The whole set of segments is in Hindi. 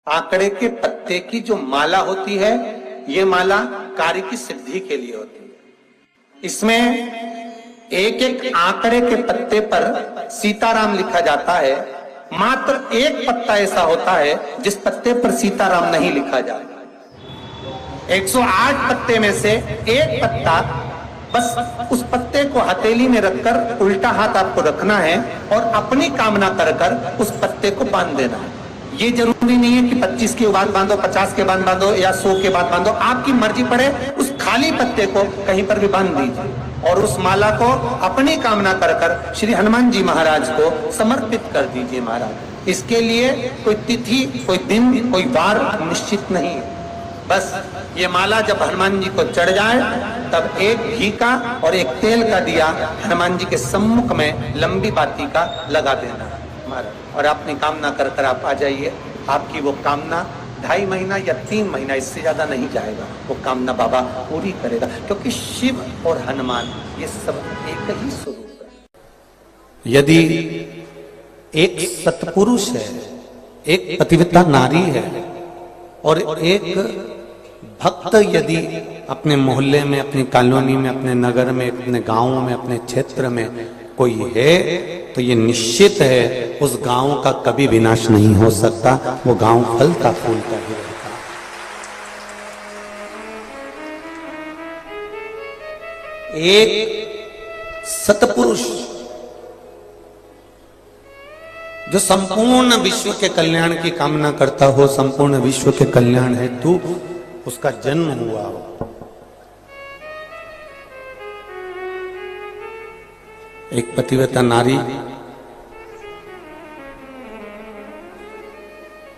आंकड़े के पत्ते की जो माला होती है, ये माला कार्य की सिद्धि के लिए होती है। इसमें एक एक आंकड़े के पत्ते पर सीताराम लिखा जाता है। मात्र एक पत्ता ऐसा होता है जिस पत्ते पर सीताराम नहीं लिखा जाता। 108 पत्ते में से एक पत्ता, बस उस पत्ते को हथेली में रखकर उल्टा हाथ आपको रखना है और अपनी कामना कर कर उस पत्ते को बांध देना है। ये जरूरी नहीं है कि 25 के बाद बांधो, 50 के बाद बांधो या 100 के बाद बांधो, आपकी मर्जी पड़े। उस खाली पत्ते को कहीं पर भी बांध दीजिए और उस माला को अपनी कामना कर कर श्री हनुमान जी महाराज को समर्पित कर दीजिए। महाराज, इसके लिए कोई तिथि, कोई दिन, कोई वार निश्चित नहीं है। बस ये माला जब हनुमान जी को चढ़ जाए तब एक घी का और एक तेल का दिया हनुमान जी के सम्मुख में लंबी बाती का लगा देना महाराज, और अपनी कामना कर कर आप आ जाइए। आपकी वो कामना 2.5 महीना या 3 महीना, इससे ज्यादा नहीं जाएगा, वो कामना बाबा पूरी करेगा। क्योंकि शिव और हनुमान ये सब एक ही स्वरूप है। यदि एक सत्पुरुष है, एक पतिव्रता नारी है और एक भक्त यदि अपने मोहल्ले में, अपनी कॉलोनी में, अपने नगर में, अपने गांव में, अपने क्षेत्र में कोई है, तो ये निश्चित है उस गांव का कभी विनाश नहीं हो सकता। वो गांव फलता फूलता ही रहता। एक सत्पुरुष जो संपूर्ण विश्व के कल्याण की कामना करता हो, संपूर्ण विश्व के कल्याण हेतु उसका जन्म हुआ हो, एक पतिव्रता नारी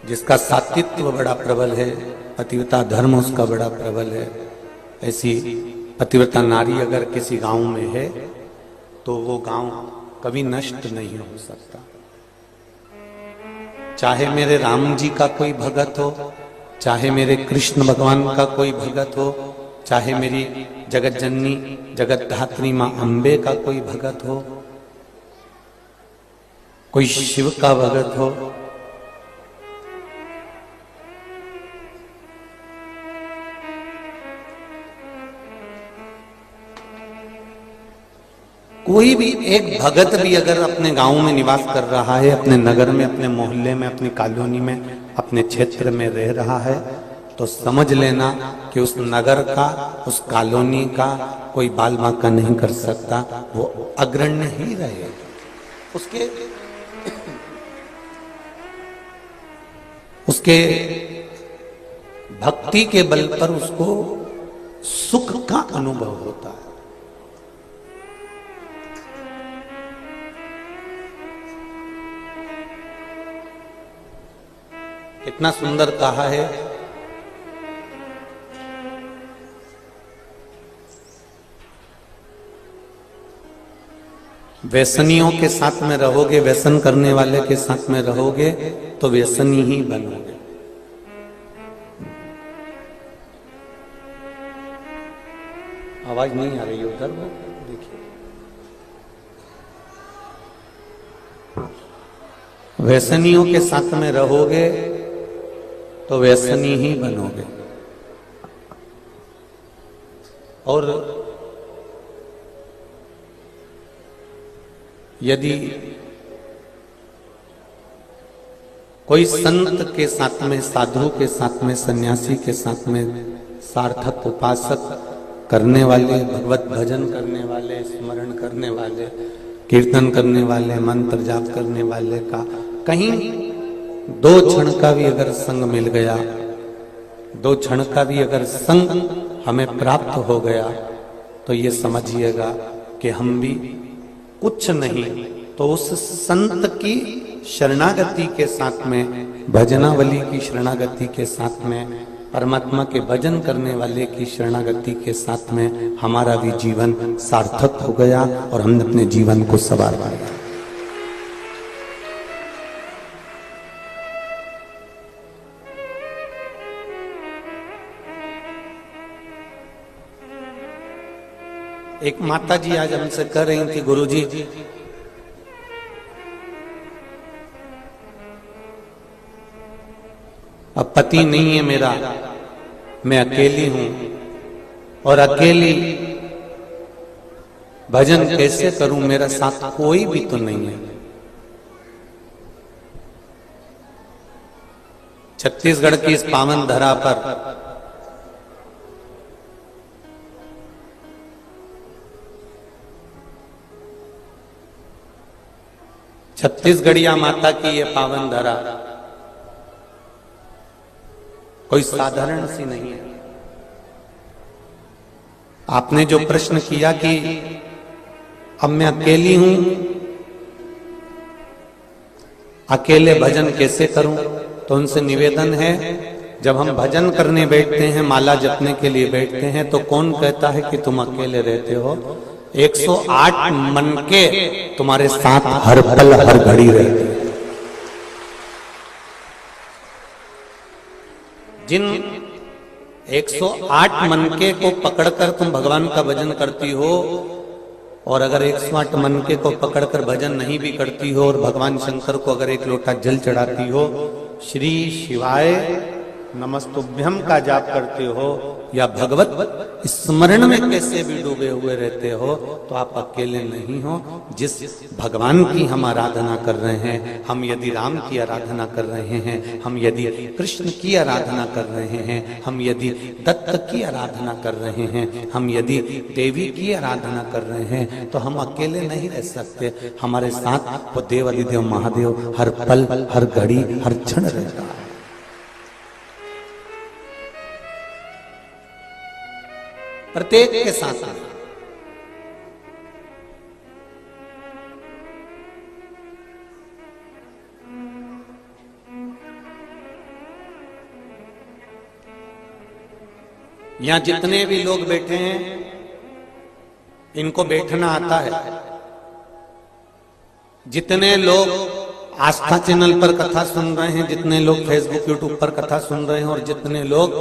जिसका सात्वित्व बड़ा प्रबल है, पतिव्रता धर्म उसका बड़ा प्रबल है, ऐसी पतिव्रता नारी अगर किसी गांव में है तो वो गांव कभी नष्ट नहीं हो सकता। चाहे मेरे राम जी का कोई भगत हो, चाहे मेरे कृष्ण भगवान का कोई भगत हो, चाहे मेरी जगत जननी जगत धात्री मां अंबे का कोई भगत हो, कोई शिव का भगत हो, कोई भी एक भगत भी अगर अपने गांव में निवास कर रहा है, अपने नगर में, अपने मोहल्ले में, अपनी कॉलोनी में, अपने क्षेत्र में रह रहा है, तो समझ लेना कि उस नगर का, उस कॉलोनी का कोई बाल बांका नहीं कर सकता। वो अग्रण्य ही रहेगा। उसके भक्ति के बल पर उसको सुख का अनुभव होता है। इतना सुंदर कहा है, व्यसनियों के साथ में रहोगे, व्यसन करने वाले के साथ में रहोगे तो व्यसनी ही बनोगे। आवाज नहीं आ रही उधर, वो देखिए। व्यसनियों के साथ में रहोगे तो व्यसनी ही बनोगे। और यदि कोई संत के साथ में, साधु के साथ में, सन्यासी के साथ में, सार्थक उपासक करने वाले, भगवत भजन करने वाले, स्मरण करने वाले, कीर्तन करने वाले, मंत्र जाप करने वाले का कहीं 2 क्षण का भी अगर संग मिल गया, 2 क्षण का भी अगर संग हमें प्राप्त हो गया, तो ये समझिएगा कि हम भी कुछ नहीं तो उस संत की शरणागति के साथ में, भजनावली की शरणागति के साथ में, परमात्मा के भजन करने वाले की शरणागति के साथ में हमारा भी जीवन सार्थक हो गया और हमने अपने जीवन को सवार पाया। एक माता जी आज हमसे कह रही थी, गुरुजी अब पति नहीं है मेरा, मैं अकेली हूं और अकेली भजन कैसे करूं, मेरा साथ कोई भी तो नहीं है। छत्तीसगढ़ की इस पावन धरा पर छत्तीसगढ़िया माता की ये पावन धरा कोई साधारण सी नहीं है। आपने जो प्रश्न किया कि अब मैं अकेली हूं, अकेले भजन कैसे करूं, तो उनसे निवेदन है, जब हम भजन करने बैठते हैं, माला जपने के लिए बैठते हैं, तो कौन कहता है कि तुम अकेले रहते हो? 108 मन के तुम्हारे साथ हर पल हर घड़ी रहते हैं। जिन 108 मनके को पकड़कर तुम भगवान का भजन करती हो, और अगर 108 मनके को पकड़कर भजन नहीं भी करती हो और भगवान शंकर को अगर एक लोटा जल चढ़ाती हो, श्री शिवाय नमस्तुभ्यम का जाप करते हो, या भगवत स्मरण में कैसे भी डूबे हुए रहते हो, तो आप अकेले नहीं हो। जिस भगवान की हम आराधना कर रहे हैं, हम यदि राम की आराधना कर रहे हैं, हम यदि कृष्ण की आराधना कर रहे हैं, हम यदि दत्त की आराधना कर रहे हैं, हम यदि देवी की आराधना कर रहे हैं, तो हम अकेले नहीं रह सकते। हमारे साथ वो देव अधिदेव महादेव हर पल हर घड़ी हर क्षण रहता है। प्रत्येक के साथ यहां जितने भी लोग बैठे हैं, इनको बैठना आता है। जितने लोग आस्था चैनल पर कथा सुन रहे हैं, जितने लोग फेसबुक यूट्यूब पर कथा सुन रहे हैं, और जितने लोग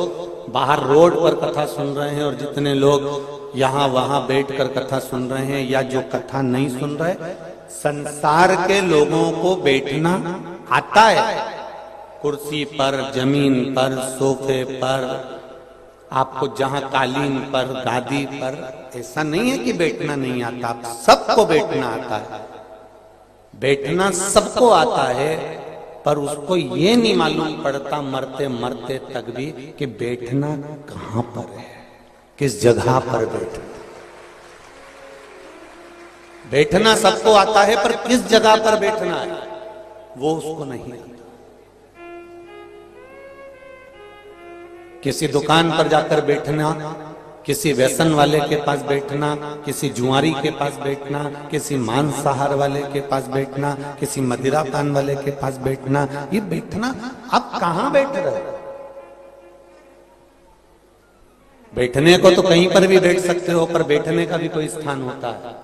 बाहर रोड पर कथा सुन रहे हैं, और जितने लोग यहाँ वहां बैठकर कथा सुन रहे हैं, या जो कथा नहीं सुन रहे, संसार के लोगों को बैठना आता है। कुर्सी पर, जमीन पर, सोफे पर, आपको जहां कालीन पर, गादी पर, ऐसा नहीं है कि बैठना नहीं आता, आप सबको बैठना आता है। बैठना सबको आता है, पर उसको ये नहीं मालूम पड़ता मरते मरते तक भी कि बैठना कहां पर है, किस जगह पर बैठना। बैठना सबको आता है, पर किस जगह पर बैठना है वो उसको नहीं आता। किसी दुकान पर जाकर बैठना, किसी व्यसन वाले के पास बैठना, किसी जुआरी के पास बैठना, किसी मांसाहार वाले के पास बैठना, किसी मदिरा पान वाले के पास बैठना, ये बैठना आप कहां बैठ रहे? बैठने को तो कहीं पर भी बैठ सकते हो, पर बैठने का भी कोई स्थान होता है।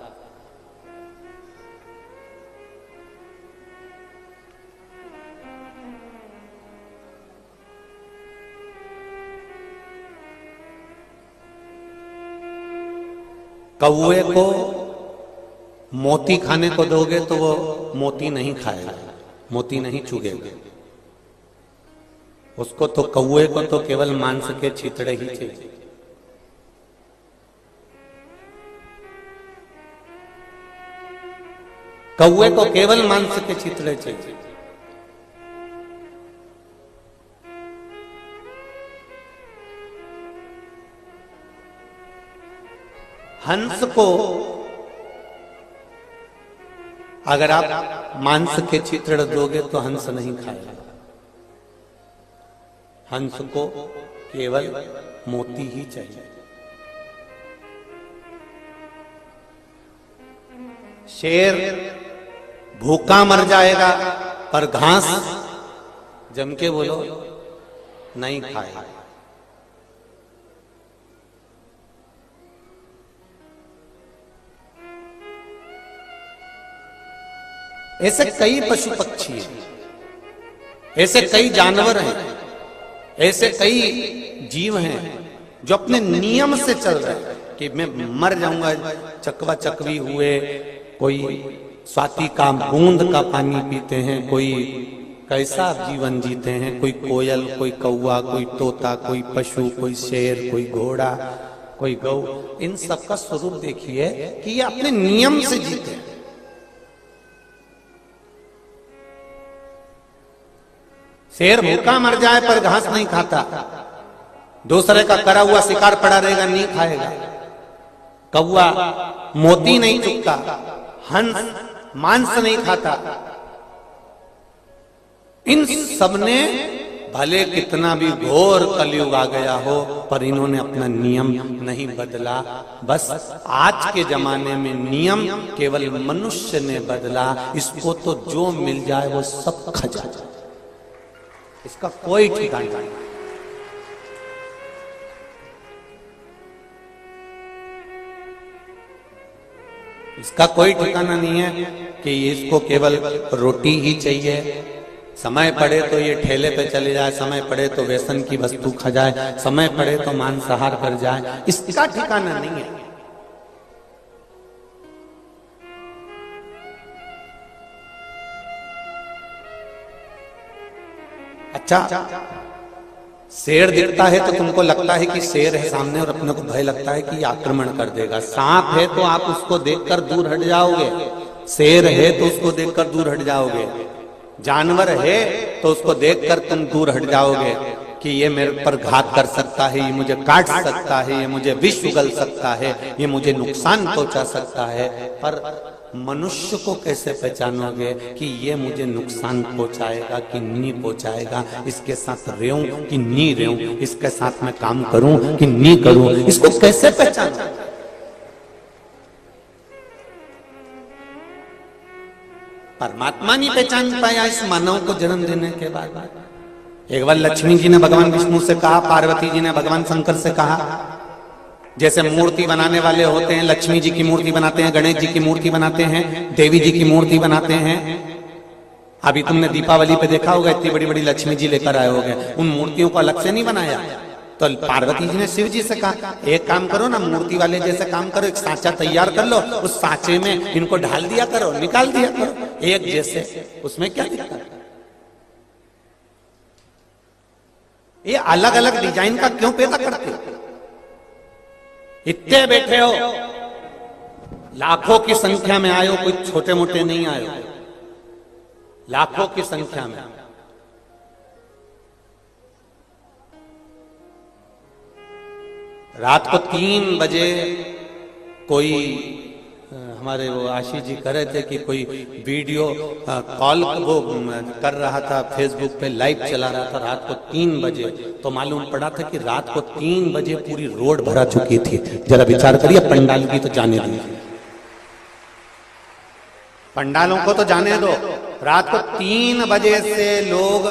कौवे को मोती खाने को दोगे तो वो मोती नहीं खाएगा, मोती नहीं चुगेगा। उसको तो, कौवे को तो केवल मांस के छितड़े ही चाहिए। कौवे को केवल मांस के छितड़े चाहिए। हंस को अगर आप मांस के चित्रण दोगे तो हंस नहीं खाएगा। हंस को केवल मोती ही चाहिए। शेर भूखा मर जाएगा, पर घास जम के बोलो नहीं खाएगा। ऐसे कई पशु पक्षी हैं, ऐसे कई जानवर हैं, ऐसे कई जीव हैं जो अपने नियम से चल रहे हैं कि मैं मर जाऊंगा। चकवा चकवी हुए, कोई स्वाति का बूंद का पानी पीते हैं, कोई कैसा आप जीवन जीते हैं? कोई कोयल, कोई कौवा, कोई तोता, कोई पशु, कोई शेर, कोई घोड़ा, कोई गौ, इन सब का स्वरूप देखिए कि ये अपने नियम से जीते हैं। शेर भूखा मर जाए पर घास नहीं खाता, दूसरे का करा हुआ शिकार पड़ा रहेगा, नहीं खाएगा। कौवा मोती नहीं चुगता, हंस मांस नहीं खाता। इन सबने भले कितना भी घोर कलयुग आ गया हो, पर इन्होंने अपना नियम नहीं बदला। बस आज के जमाने में नियम केवल मनुष्य ने बदला। इसको तो जो मिल जाए वो सब खा जाए, इसका कोई ठिकाना नहीं। इसका कोई ठिकाना नहीं है कि इसको केवल रोटी ही चाहिए, समय पड़े तो ये ठेले पे चले जाए, समय पड़े तो व्यसन की वस्तु खा जाए, समय पड़े तो मांसाहार कर जाए, इसका ठिकाना नहीं है। अच्छा, शेर दिखता है तो तुमको लगता है कि शेर है सामने और अपने को भय लगता है कि आक्रमण कर देगा। सांप है तो आप उसको देखकर दूर हट जाओगे, शेर है तो उसको देखकर दूर हट जाओगे, जानवर है तो उसको देखकर तुम दूर हट जाओगे कि ये मेरे पर घात कर सकता है, ये मुझे काट सकता है, ये मुझे विष उगल सकता है, ये मुझे नुकसान पहुंचा सकता है। पर मनुष्य को कैसे पहचानोगे कि ये मुझे नुकसान पहुंचाएगा कि नहीं पहुंचाएगा? इसके साथ रहूं कि नहीं रहूं, इसके साथ मैं काम करूं कि नहीं करूं, इसको कैसे पहचानोगे? परमात्मा नहीं पहचान पाया इस मानव को जन्म देने के बाद। एक बार लक्ष्मी जी ने भगवान विष्णु से कहा, पार्वती जी ने भगवान शंकर से कहा, जैसे मूर्ति बनाने वाले होते हैं, लक्ष्मी जी की मूर्ति बनाते हैं, गणेश जी की मूर्ति बनाते हैं, देवी जी की मूर्ति बनाते हैं। अभी तुमने दीपावली पे देखा होगा, इतनी बड़ी बड़ी लक्ष्मी जी लेकर आए होंगे, उन मूर्तियों को अलग से नहीं बनाया। तो पार्वती जी ने शिव जी से कहा, एक काम करो ना, मूर्ति वाले जैसे काम करो, एक सांचा तैयार कर लो, उस सांचे में इनको ढाल दिया करो, निकाल दिया करो एक जैसे, उसमें क्या दिक्कत है? ये अलग अलग डिजाइन का क्यों पैदा करते हो? इतने बैठे हो, लाखों की संख्या में आए हो, कोई छोटे मोटे नहीं आए हो, लाखों की संख्या में। रात को 3 बजे कोई हमारे वो आशीष जी कह रहे थे कि कोई वीडियो कॉल वो कर रहा था, फेसबुक पे लाइव चला रहा था रात को 3 बजे। तो मालूम पड़ा था कि रात को 3 बजे पूरी रोड भरा चुकी थी। जरा विचार करिए, पंडाल की तो जाने दीजिए, पंडालों को तो जाने दो, रात को 3 बजे से लोग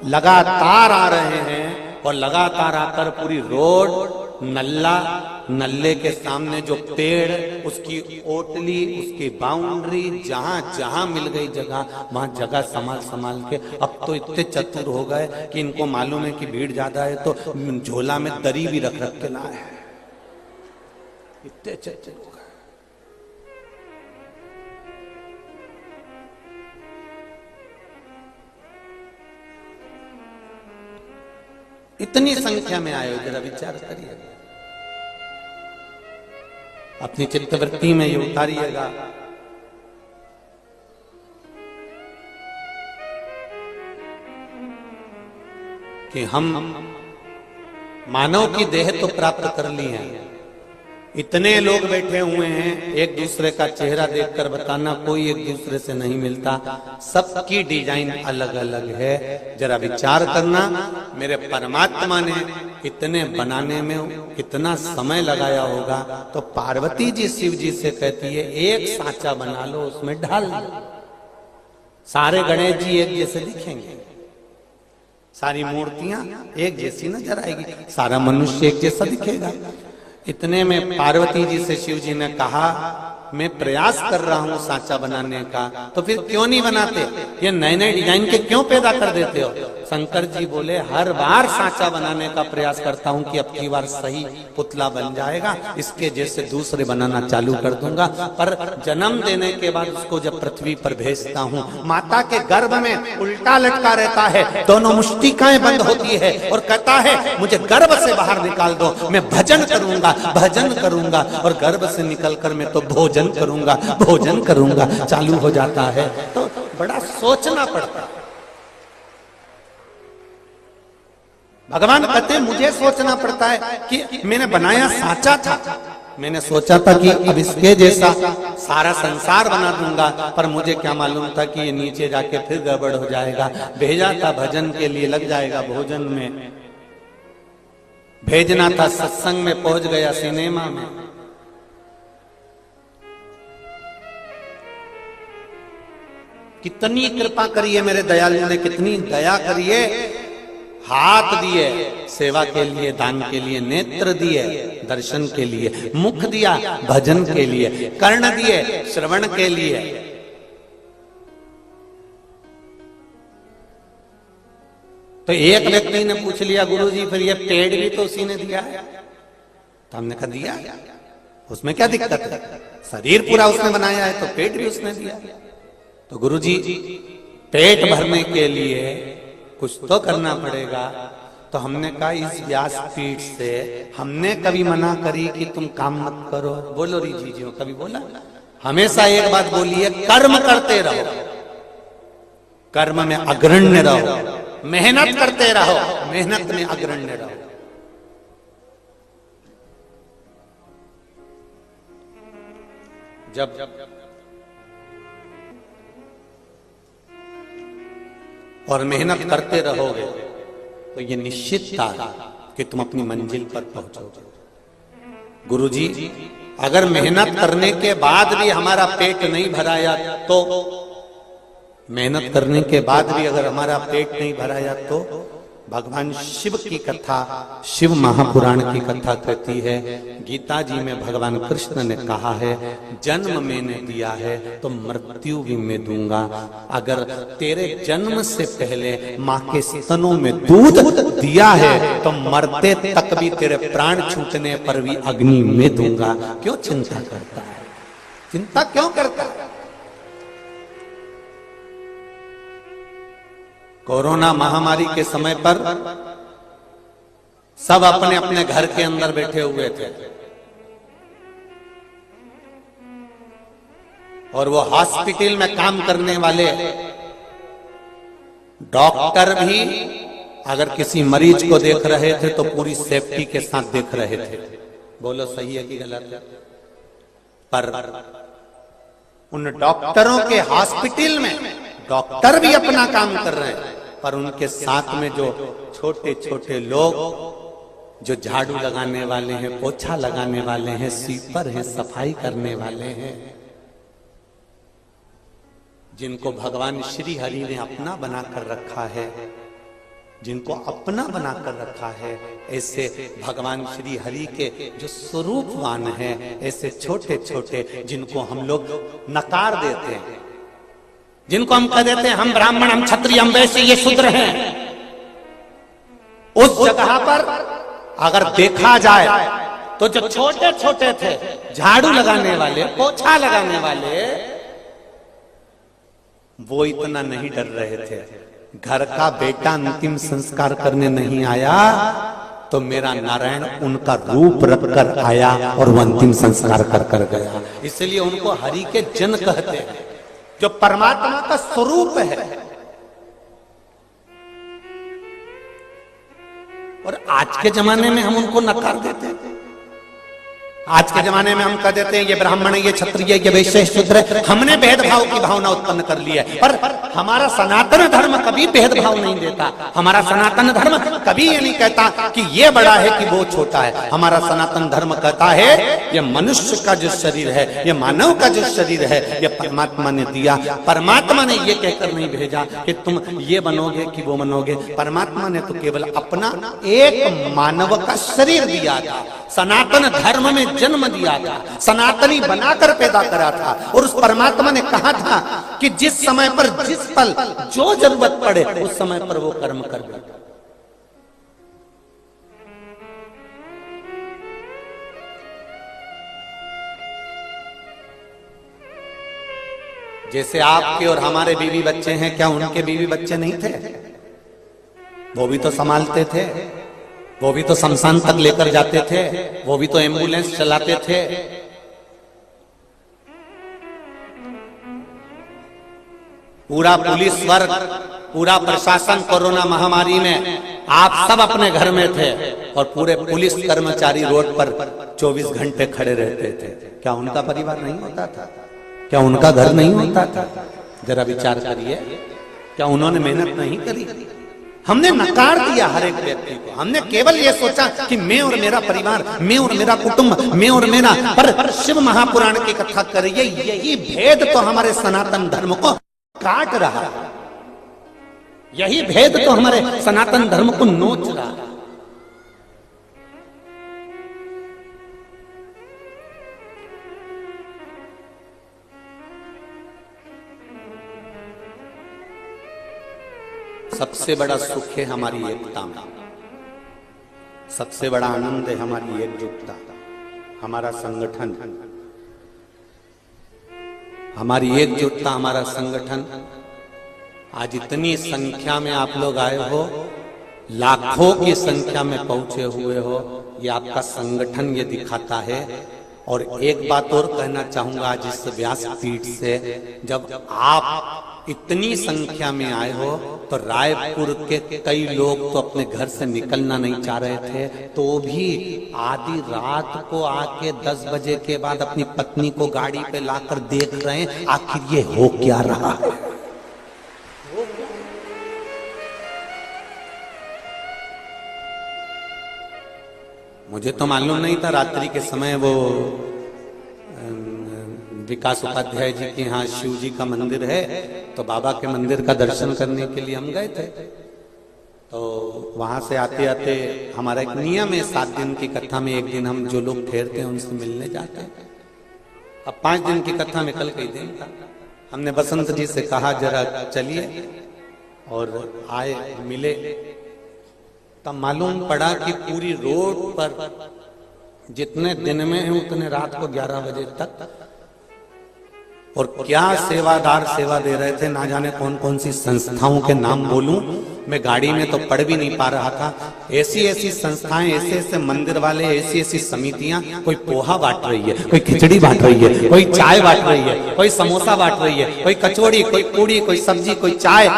लगातार आ रहे हैं और लगातार आकर पूरी रोड, नल्ले के सामने जो पेड़, उसकी ओटली, उसकी बाउंड्री, जहां जहां मिल गई जगह, वहां जगह संभाल संभाल के। अब तो इतने चतुर हो गए कि इनको मालूम है कि भीड़ ज्यादा है तो झोला में दरी भी रख रख के लाए हैं, इतने चतुर हो गए। इतनी संख्या में आए हो, जरा विचार करिए, अपनी चित्तवृत्ति में ये उतारिएगा। कि हम मानव की देह तो प्राप्त कर ली है, इतने लोग बैठे हुए हैं, एक दूसरे का चेहरा देखकर बताना कोई एक दूसरे से नहीं मिलता, सबकी डिजाइन अलग अलग है। जरा विचार करना, मेरे परमात्मा ने इतने बनाने में कितना समय लगाया होगा। तो पार्वती जी शिव जी से कहती है, एक सांचा बना लो, उसमें डाल दो, सारे गणेश जी एक जैसे दिखेंगे, सारी मूर्तियां एक जैसी नजर आएगी, सारा मनुष्य एक जैसा दिखेगा। इतने में पार्वती जी से शिव जी ने कहा मैं प्रयास कर रहा हूं सांचा बनाने का, तो फिर क्यों नहीं बनाते? ये नए नए डिजाइन के क्यों पैदा कर देते हो? शंकर जी बोले, हर बार सांचा बनाने का प्रयास करता हूं कि अब की बार सही पुतला बन जाएगा, इसके जैसे दूसरे बनाना चालू कर दूंगा। पर जन्म देने के बाद उसको जब पृथ्वी पर भेजता हूं, माता के गर्भ में उल्टा लटका रहता है, दोनों मुष्टिकाएं बंद होती है और कहता है मुझे गर्भ से बाहर निकाल दो, मैं भजन करूंगा, भजन करूंगा, और गर्भ से निकलकर मैं तो भोजन करूंगा, भोजन करूंगा चालू हो जाता है। तो बड़ा सोचना पड़ता है। भगवान कहते मुझे सोचना पड़ता है कि मैंने बनाया सांचा था, मैंने सोचा था कि अब इसके जैसा सारा संसार बना दूंगा, पर मुझे क्या मालूम था कि ये नीचे जाके फिर गड़बड़ हो जाएगा। भेजा था भजन के लिए, लग जाएगा भोजन में। भेजना था सत्संग में, पहुंच गया सिनेमा में। कितनी कृपा करिए मेरे दयालु ने, कितनी दया करिए। हाथ दिए सेवा के लिए, दान के लिए, नेत्र दिए दर्शन के लिए, मुख दिया भजन के लिए, कर्ण दिए श्रवण के लिए। तो एक व्यक्ति ने पूछ लिया, गुरुजी फिर ये पेड़ भी तो उसी ने दिया है? तो हमने कहा दिया, उसमें क्या दिक्कत है? शरीर पूरा उसने बनाया है तो पेट भी उसने दिया। तो गुरुजी पेट भरने के लिए कुछ तो करना पड़ेगा। तो हमने कहा इस व्यासपीठ से हमने कभी मना करी कि तुम काम मत करो? बोलो रीजी जी, कभी बोला? हमेशा एक बात बोलिए, कर्म करते रहो, कर्म में अग्रण्य रहो, मेहनत करते रहो, मेहनत में अग्रण्य रहो। जब और मेहनत करते रहोगे तो ये निश्चित था कि तुम अपनी मंजिल पर पहुंचोगे। गुरुजी अगर मेहनत करने के बाद भी हमारा पेट नहीं भराया तो, मेहनत करने के बाद भी अगर हमारा पेट नहीं भराया तो, भगवान शिव की कथा, शिव महापुराण की कथा कहती है, गीता जी में भगवान कृष्ण ने कहा है, जन्म मैंने दिया है तो मृत्यु भी मैं दूंगा। अगर तेरे जन्म से पहले माँ के स्तनों में दूध दिया है तो मरते तक भी तेरे प्राण छूटने पर भी अग्नि में दूंगा। क्यों चिंता करता है? चिंता क्यों करता है? कोरोना महामारी के समय पर सब अपने अपने घर के अंदर बैठे हुए थे और वो हॉस्पिटल में काम करने वाले डॉक्टर भी अगर किसी मरीज को देख रहे थे तो पूरी सेफ्टी के साथ देख रहे थे। बोलो सही है कि गलत है? पर उन डॉक्टरों के हॉस्पिटल में डॉक्टर भी अपना काम कर रहे हैं, पर उनके साथ में जो छोटे छोटे लोग जो झाड़ू लगाने वाले हैं, पोछा लगाने वाले हैं, स्वीपर हैं, सफाई करने वाले हैं, जिनको भगवान श्री हरि ने अपना बनाकर रखा है, जिनको अपना बनाकर रखा है, ऐसे भगवान श्री हरि के जो स्वरूपवान हैं, ऐसे छोटे छोटे जिनको हम लोग नकार देते हैं, जिनको हम कह देते हैं हम ब्राह्मण, हम क्षत्रिय, हम वैश्य, ये शूद्र हैं, उस जगह पर अगर देखा जाए तो जो छोटे छोटे थे झाड़ू लगाने वाले, पोछा लगाने वाले, वो इतना नहीं डर रहे थे। घर का बेटा अंतिम संस्कार करने नहीं आया तो मेरा नारायण उनका रूप रखकर आया और वो अंतिम संस्कार कर गया। इसलिए उनको हरि के जन कहते हैं, जो परमात्मा का स्वरूप है। और आज के जमाने में हम उनको नकार देते हैं। आज के जमाने में हम कह देते हैं ये ब्राह्मण है, ये क्षत्रिय है, ये वैश्य, शूद्र है। हमने भेदभाव की भावना उत्पन्न कर ली है, पर हमारा सनातन धर्म कभी भेदभाव नहीं देता। हमारा सनातन धर्म कभी ये नहीं कहता कि ये बड़ा है कि वो छोटा है। हमारा सनातन धर्म कहता है ये मनुष्य का जो शरीर है, ये मानव का जो शरीर है, ये परमात्मा ने दिया। परमात्मा ने ये कहकर नहीं भेजा कि तुम ये बनोगे कि वो बनोगे। परमात्मा ने तो केवल अपना एक मानव का शरीर दिया था। सनातन धर्म में जन्म दिया था, सनातनी बनाकर पैदा करा था, और उस परमात्मा ने कहा था कि जिस समय पर जिस पल जो जरूरत पड़े उस समय पर वो कर्म कर बेटा। जैसे आपके और हमारे बीवी बच्चे हैं, क्या उनके बीवी बच्चे नहीं थे? वो भी तो संभालते थे, वो भी तो शमशान तक लेकर जाते थे, वो भी तो एम्बुलेंस चलाते थे। पूरा पुलिस वर्ग, पूरा प्रशासन कोरोना महामारी में आप सब अपने घर में थे, और पूरे पुलिस कर्मचारी रोड पर 24 घंटे खड़े रहते थे। क्या उनका परिवार नहीं होता था? क्या उनका घर नहीं होता था? जरा विचार करिए, क्या उन्होंने मेहनत नहीं करी? हमने नकार दिया हर एक व्यक्ति को। हमने केवल ये सोचा कि मैं और मेरा परिवार, मैं और मेरा कुटुंब, मैं और मेरा। पर शिव महापुराण की कथा करिए, यही भेद तो हमारे सनातन धर्म को काट रहा है, यही भेद तो हमारे सनातन धर्म को नोच रहा है। सबसे बड़ा सुख है हमारी एकता में, सबसे बड़ा आनंद है हमारी एकजुटता, हमारा संगठन, हमारी एकजुटता, हमारा संगठन। आज इतनी संख्या में आप लोग आए हो, लाखों की संख्या में पहुंचे हुए हो, ये आपका संगठन ये दिखाता है। और एक बात और कहना चाहूंगा आज इस व्यासपीठ से, जब आप इतनी संख्या में आए हो तो रायपुर के कई लोग तो अपने घर से निकलना नहीं चाह रहे थे, तो भी आधी रात को आके 10 बजे के बाद अपनी पत्नी को गाड़ी पे लाकर देख रहे हैं आखिर ये हो क्या रहा है। मुझे तो मालूम नहीं था, रात्रि के समय वो विकास उपाध्याय जी के यहाँ शिव जी का मंदिर है, तो बाबा के मंदिर का दर्शन करने के लिए हम गए थे। तो वहां से आते आते हमारा एक नियम है, 7 दिन की कथा में एक दिन हम जो लोग ठहरते हैं उनसे मिलने जाते हैं। अब 5 दिन की कथा में कल कई दिन था। हमने बसंत जी से कहा जरा चलिए, और आए, मिले। तब मालूम पड़ा कि पूरी रोड पर जितने दिन में है उतने रात को 11 बजे तक, और क्या सेवादार सेवा दे रहे थे, ना जाने कौन कौन सी संस्थाओं के नाम बोलूं, मैं गाड़ी में तो पढ़ भी नहीं पा रहा था। ऐसी ऐसी संस्थाएं, ऐसे ऐसे मंदिर वाले, ऐसी ऐसी समितियां, कोई पोहा बांट रही है, कोई खिचड़ी बांट रही है, कोई चाय बांट रही है, कोई समोसा बांट रही है, कोई कचौड़ी, कोई पूड़ी, कोई सब्जी, कोई चाय।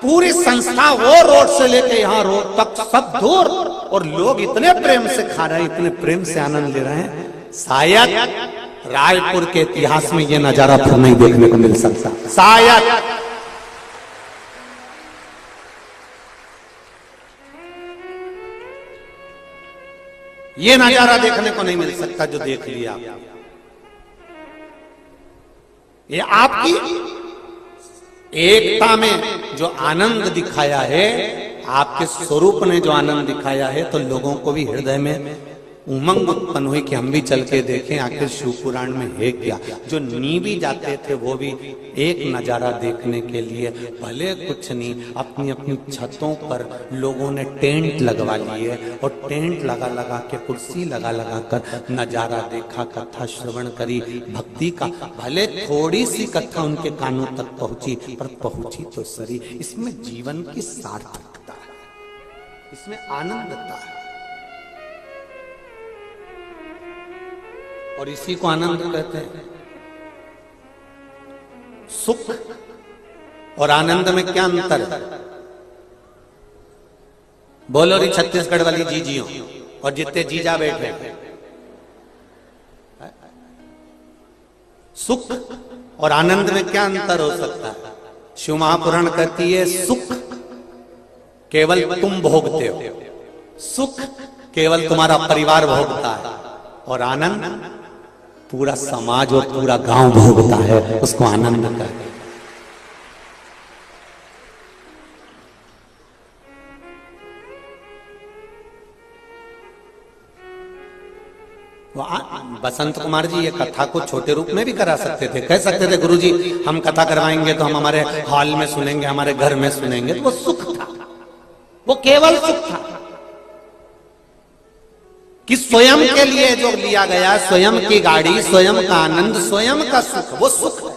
पूरी संस्था वो रोड से लेके यहाँ रोड तक सब दूर, और लोग इतने प्रेम से खा रहे हैं, इतने प्रेम से आनंद ले रहे हैं। शायद रायपुर के इतिहास में ये नजारा फिर नहीं देखने को मिल सकता, शायद। ये नजारा देखने को नहीं मिल सकता जो देख लिया। ये आपकी एकता में जो आनंद दिखाया है, आपके स्वरूप ने जो आनंद दिखाया है, तो लोगों को भी हृदय में उमंग उत्पन्न हुई कि हम भी चल के देखें आखिर शिव पुराण में है क्या। जो नी भी जाते थे वो भी एक नजारा देखने के लिए, भले कुछ नहीं, अपनी अपनी छतों पर लोगों ने टेंट लगवा लिए, और टेंट लगा लगा के, कुर्सी लगा लगा कर नजारा देखा, कथा श्रवण करी, भक्ति का। भले थोड़ी सी कथा उनके कानों तक पहुंची, पर पहुंची तो सही। इसमें जीवन की सार्थकता है, इसमें आनंदता है, और इसी को आनंद कहते हैं। सुख और आनंद में क्या अंतर है? बोलो री छत्तीसगढ़ वाली जीजियों, और जितने जीजा बैठे, सुख और आनंद में क्या अंतर हो सकता है? शिव महापुराण कहती है सुख केवल तुम भोगते हो, सुख केवल तुम्हारा परिवार भोगता है, और आनंद पूरा समाज और पूरा गांव भोगता है। उसको आनंद कहते हैं। बसंत कुमार जी ये कथा को छोटे रूप में भी करा सकते थे, कह सकते थे गुरुजी हम कथा करवाएंगे तो हम हमारे हॉल में सुनेंगे, हमारे घर में सुनेंगे। तो वो सुख था, वो केवल सुख था कि स्वयं के लिए जो लिया गया, स्वयं की गाड़ी, स्वयं का आनंद, स्वयं का सुख, वो सुख है।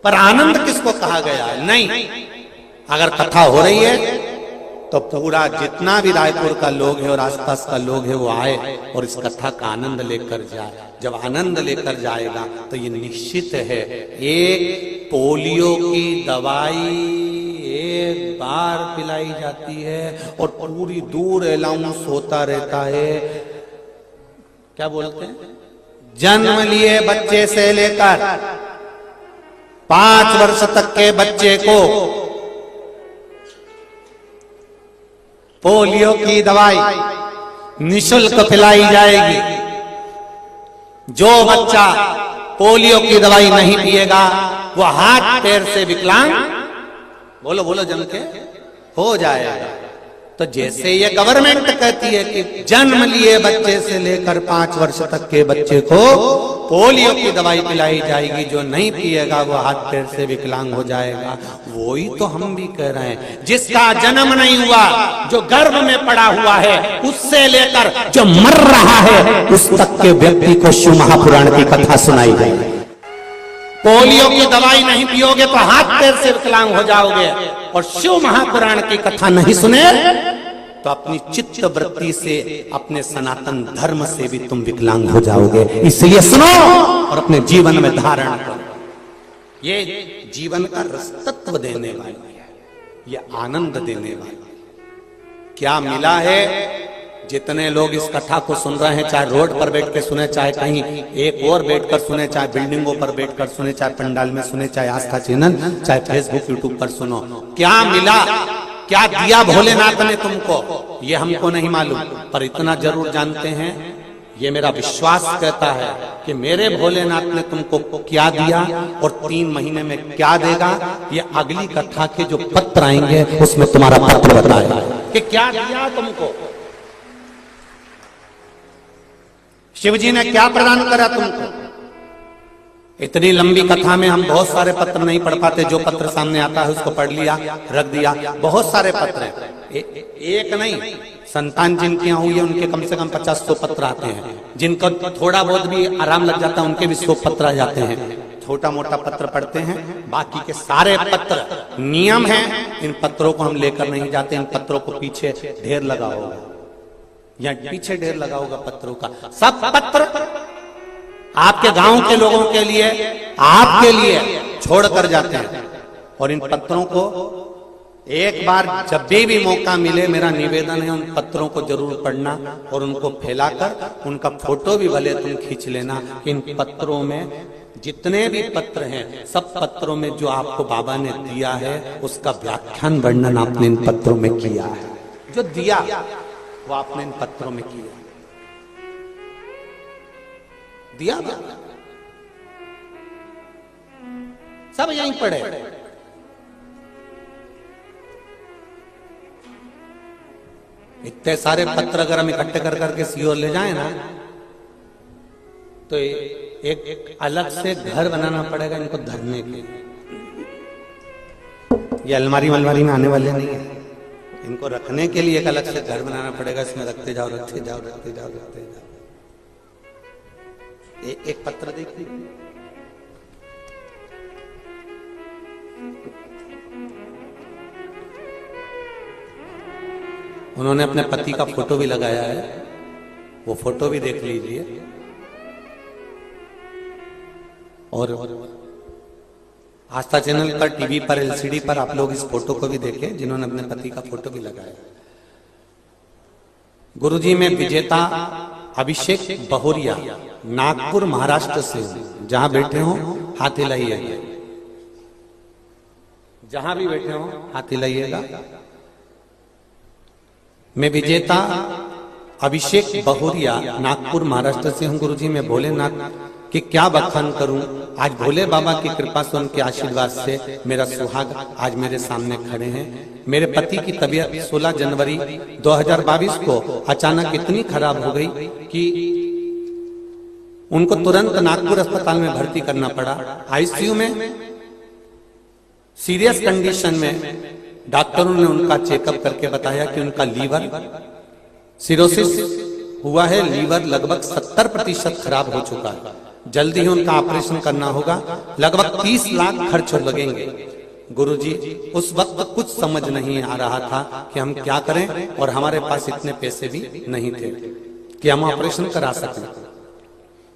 पर आनंद किसको कहा गया है? नहीं। अगर कथा हो रही है तो पूरा जितना भी रायपुर का लोग है और आसपास का लोग है वो आए और इस कथा का आनंद लेकर जाए। जब आनंद लेकर जाएगा तो ये निश्चित है एक पोलियो की दवाई एक बार पिलाई जाती है और पूरी दूर अलाउंस होता रहता है। क्या बोलते हैं? जन्म लिए बच्चे से लेकर 5 वर्ष तक के बच्चे को पोलियो की दवाई निशुल्क पिलाई जाएगी। जो बच्चा पोलियो की दवाई नहीं पिएगा वो हाथ पैर से विकलांग, बोलो बोलो जम के, हो जाएगा। तो जैसे ये गवर्नमेंट कहती है कि जन्म लिए बच्चे से लेकर 5 वर्ष तक के बच्चे को पोलियो की दवाई पिलाई जाएगी, जो नहीं पिएगा वो हाथ पैर से विकलांग हो जाएगा, वही तो हम भी कह रहे हैं। जिसका जन्म नहीं हुआ, जो गर्भ में पड़ा हुआ है, उससे लेकर जो मर रहा है उस तक के व्यक्ति को शिव महापुराण की कथा सुनाई जाएगी। पोलियो की दवाई नहीं पियोगे तो हाथ पैर से विकलांग हो जाओगे, और शिव महापुराण की कथा नहीं सुने तो अपनी चित्त वृत्ति से, अपने सनातन धर्म से भी तुम विकलांग हो जाओगे। इसलिए सुनो और अपने जीवन में धारण करो। ये जीवन का रसतत्व देने वाली है, ये आनंद देने वाली है। क्या मिला है? जितने लोग इस कथा को सुन रहे हैं, चाहे रोड पर बैठ के सुने, चाहे कहीं एक और बैठकर सुने, चाहे बिल्डिंगों पर बैठकर सुने, चाहे पंडाल में सुने, चाहे आस्था चैनल, चाहे फेसबुक यूट्यूब पर सुनो, क्या मिला? क्या दिया भोलेनाथ ने तुमको? ये हमको नहीं मालूम, पर इतना जरूर जानते हैं, ये मेरा विश्वास कहता है कि मेरे भोलेनाथ ने तुमको क्या दिया और 3 महीने में क्या देगा, ये अगली कथा के जो पत्र आएंगे उसमें तुम्हारा पत्र बताएगा कि क्या दिया तुमको, शिवजी ने क्या प्रदान करा तुमको। इतनी लंबी कथा में हम बहुत सारे पत्र नहीं पढ़ पाते, जो पत्र सामने आता है उसको पढ़ लिया, रख दिया। बहुत सारे पत्र हैं, एक नहीं, संतान जिनकी यहाँ हुई है उनके कम से कम 50-100 पत्र आते हैं। जिनको थोड़ा बहुत भी आराम लग जाता है उनके भी 100 पत्र आ जाते हैं। छोटा मोटा पत्र पढ़ते हैं, बाकी के सारे पत्र नियम है, इन पत्रों को हम लेकर नहीं जाते। इन पत्रों को पीछे ढेर लगा होगा, या पीछे ढेर लगा होगा पत्रों का। सब पत्र आपके गांव के लोगों के लिए, आपके लिए छोड़ कर जाते हैं। और इन पत्रों को एक बार जब भी मौका मिले, मेरा निवेदन है उन पत्रों को जरूर पढ़ना और उनको फैलाकर उनका फोटो भी भले तुम खींच लेना। इन पत्रों में जितने भी पत्र हैं, सब पत्रों में जो आपको बाबा ने दिया है उसका व्याख्यान वर्णन आपने इन पत्रों में किया है। जो दिया वो आपने इन पत्रों में किया, दिया सब यहीं पड़े। इतने सारे पत्र अगर हम इकट्ठे कर करके सीओ ले जाए ना, तो एक अलग से घर बनाना पड़ेगा इनको धरने के लिए। ये अलमारी मलमारी में आने वाले नहीं है, इनको रखने के लिए एक अलग से घर बनाना पड़ेगा। इसमें रखते जाओ रखते जाओ रखते जाओ रखते जाओ। एक पत्र देखिए, उन्होंने अपने पति का फोटो भी लगाया है, वो फोटो भी देख लीजिए। और आस्था चैनल पर, टीवी पर, एलसीडी पर आप लोग इस फोटो को भी देखें जिन्होंने अपने पति का फोटो भी लगाया। गुरुजी में विजेता अभिषेक बहुरिया, नागपुर महाराष्ट्र से, जहां बैठे हो हाथ हिलाइए, जहां भी बैठे हो हाथ हिलाइएगा। मैं विजेता अभिषेक बहुरिया नागपुर महाराष्ट्र से हूं। गुरुजी मैं भोलेनाथ कि क्या बखान करूं। आज भोले बाबा की कृपा से, उनके आशीर्वाद से मेरा सुहाग आज मेरे सामने खड़े हैं। मेरे पति की तबीयत 16 जनवरी 2022 को अचानक इतनी खराब हो गई कि उनको तुरंत नागपुर अस्पताल में भर्ती करना पड़ा। आईसीयू में सीरियस कंडीशन में डॉक्टरों ने उनका चेकअप करके बताया कि उनका लीवर सिरोसिस हुआ है, लीवर लगभग 70% खराब हो चुका है, जल्दी ही उनका ऑपरेशन करना होगा, लगभग 30 लाख खर्च लगेंगे। गुरुजी, उस वक्त कुछ समझ नहीं आ रहा था कि हम क्या करें, और हमारे पास इतने पैसे भी नहीं थे कि हम ऑपरेशन करा सकें।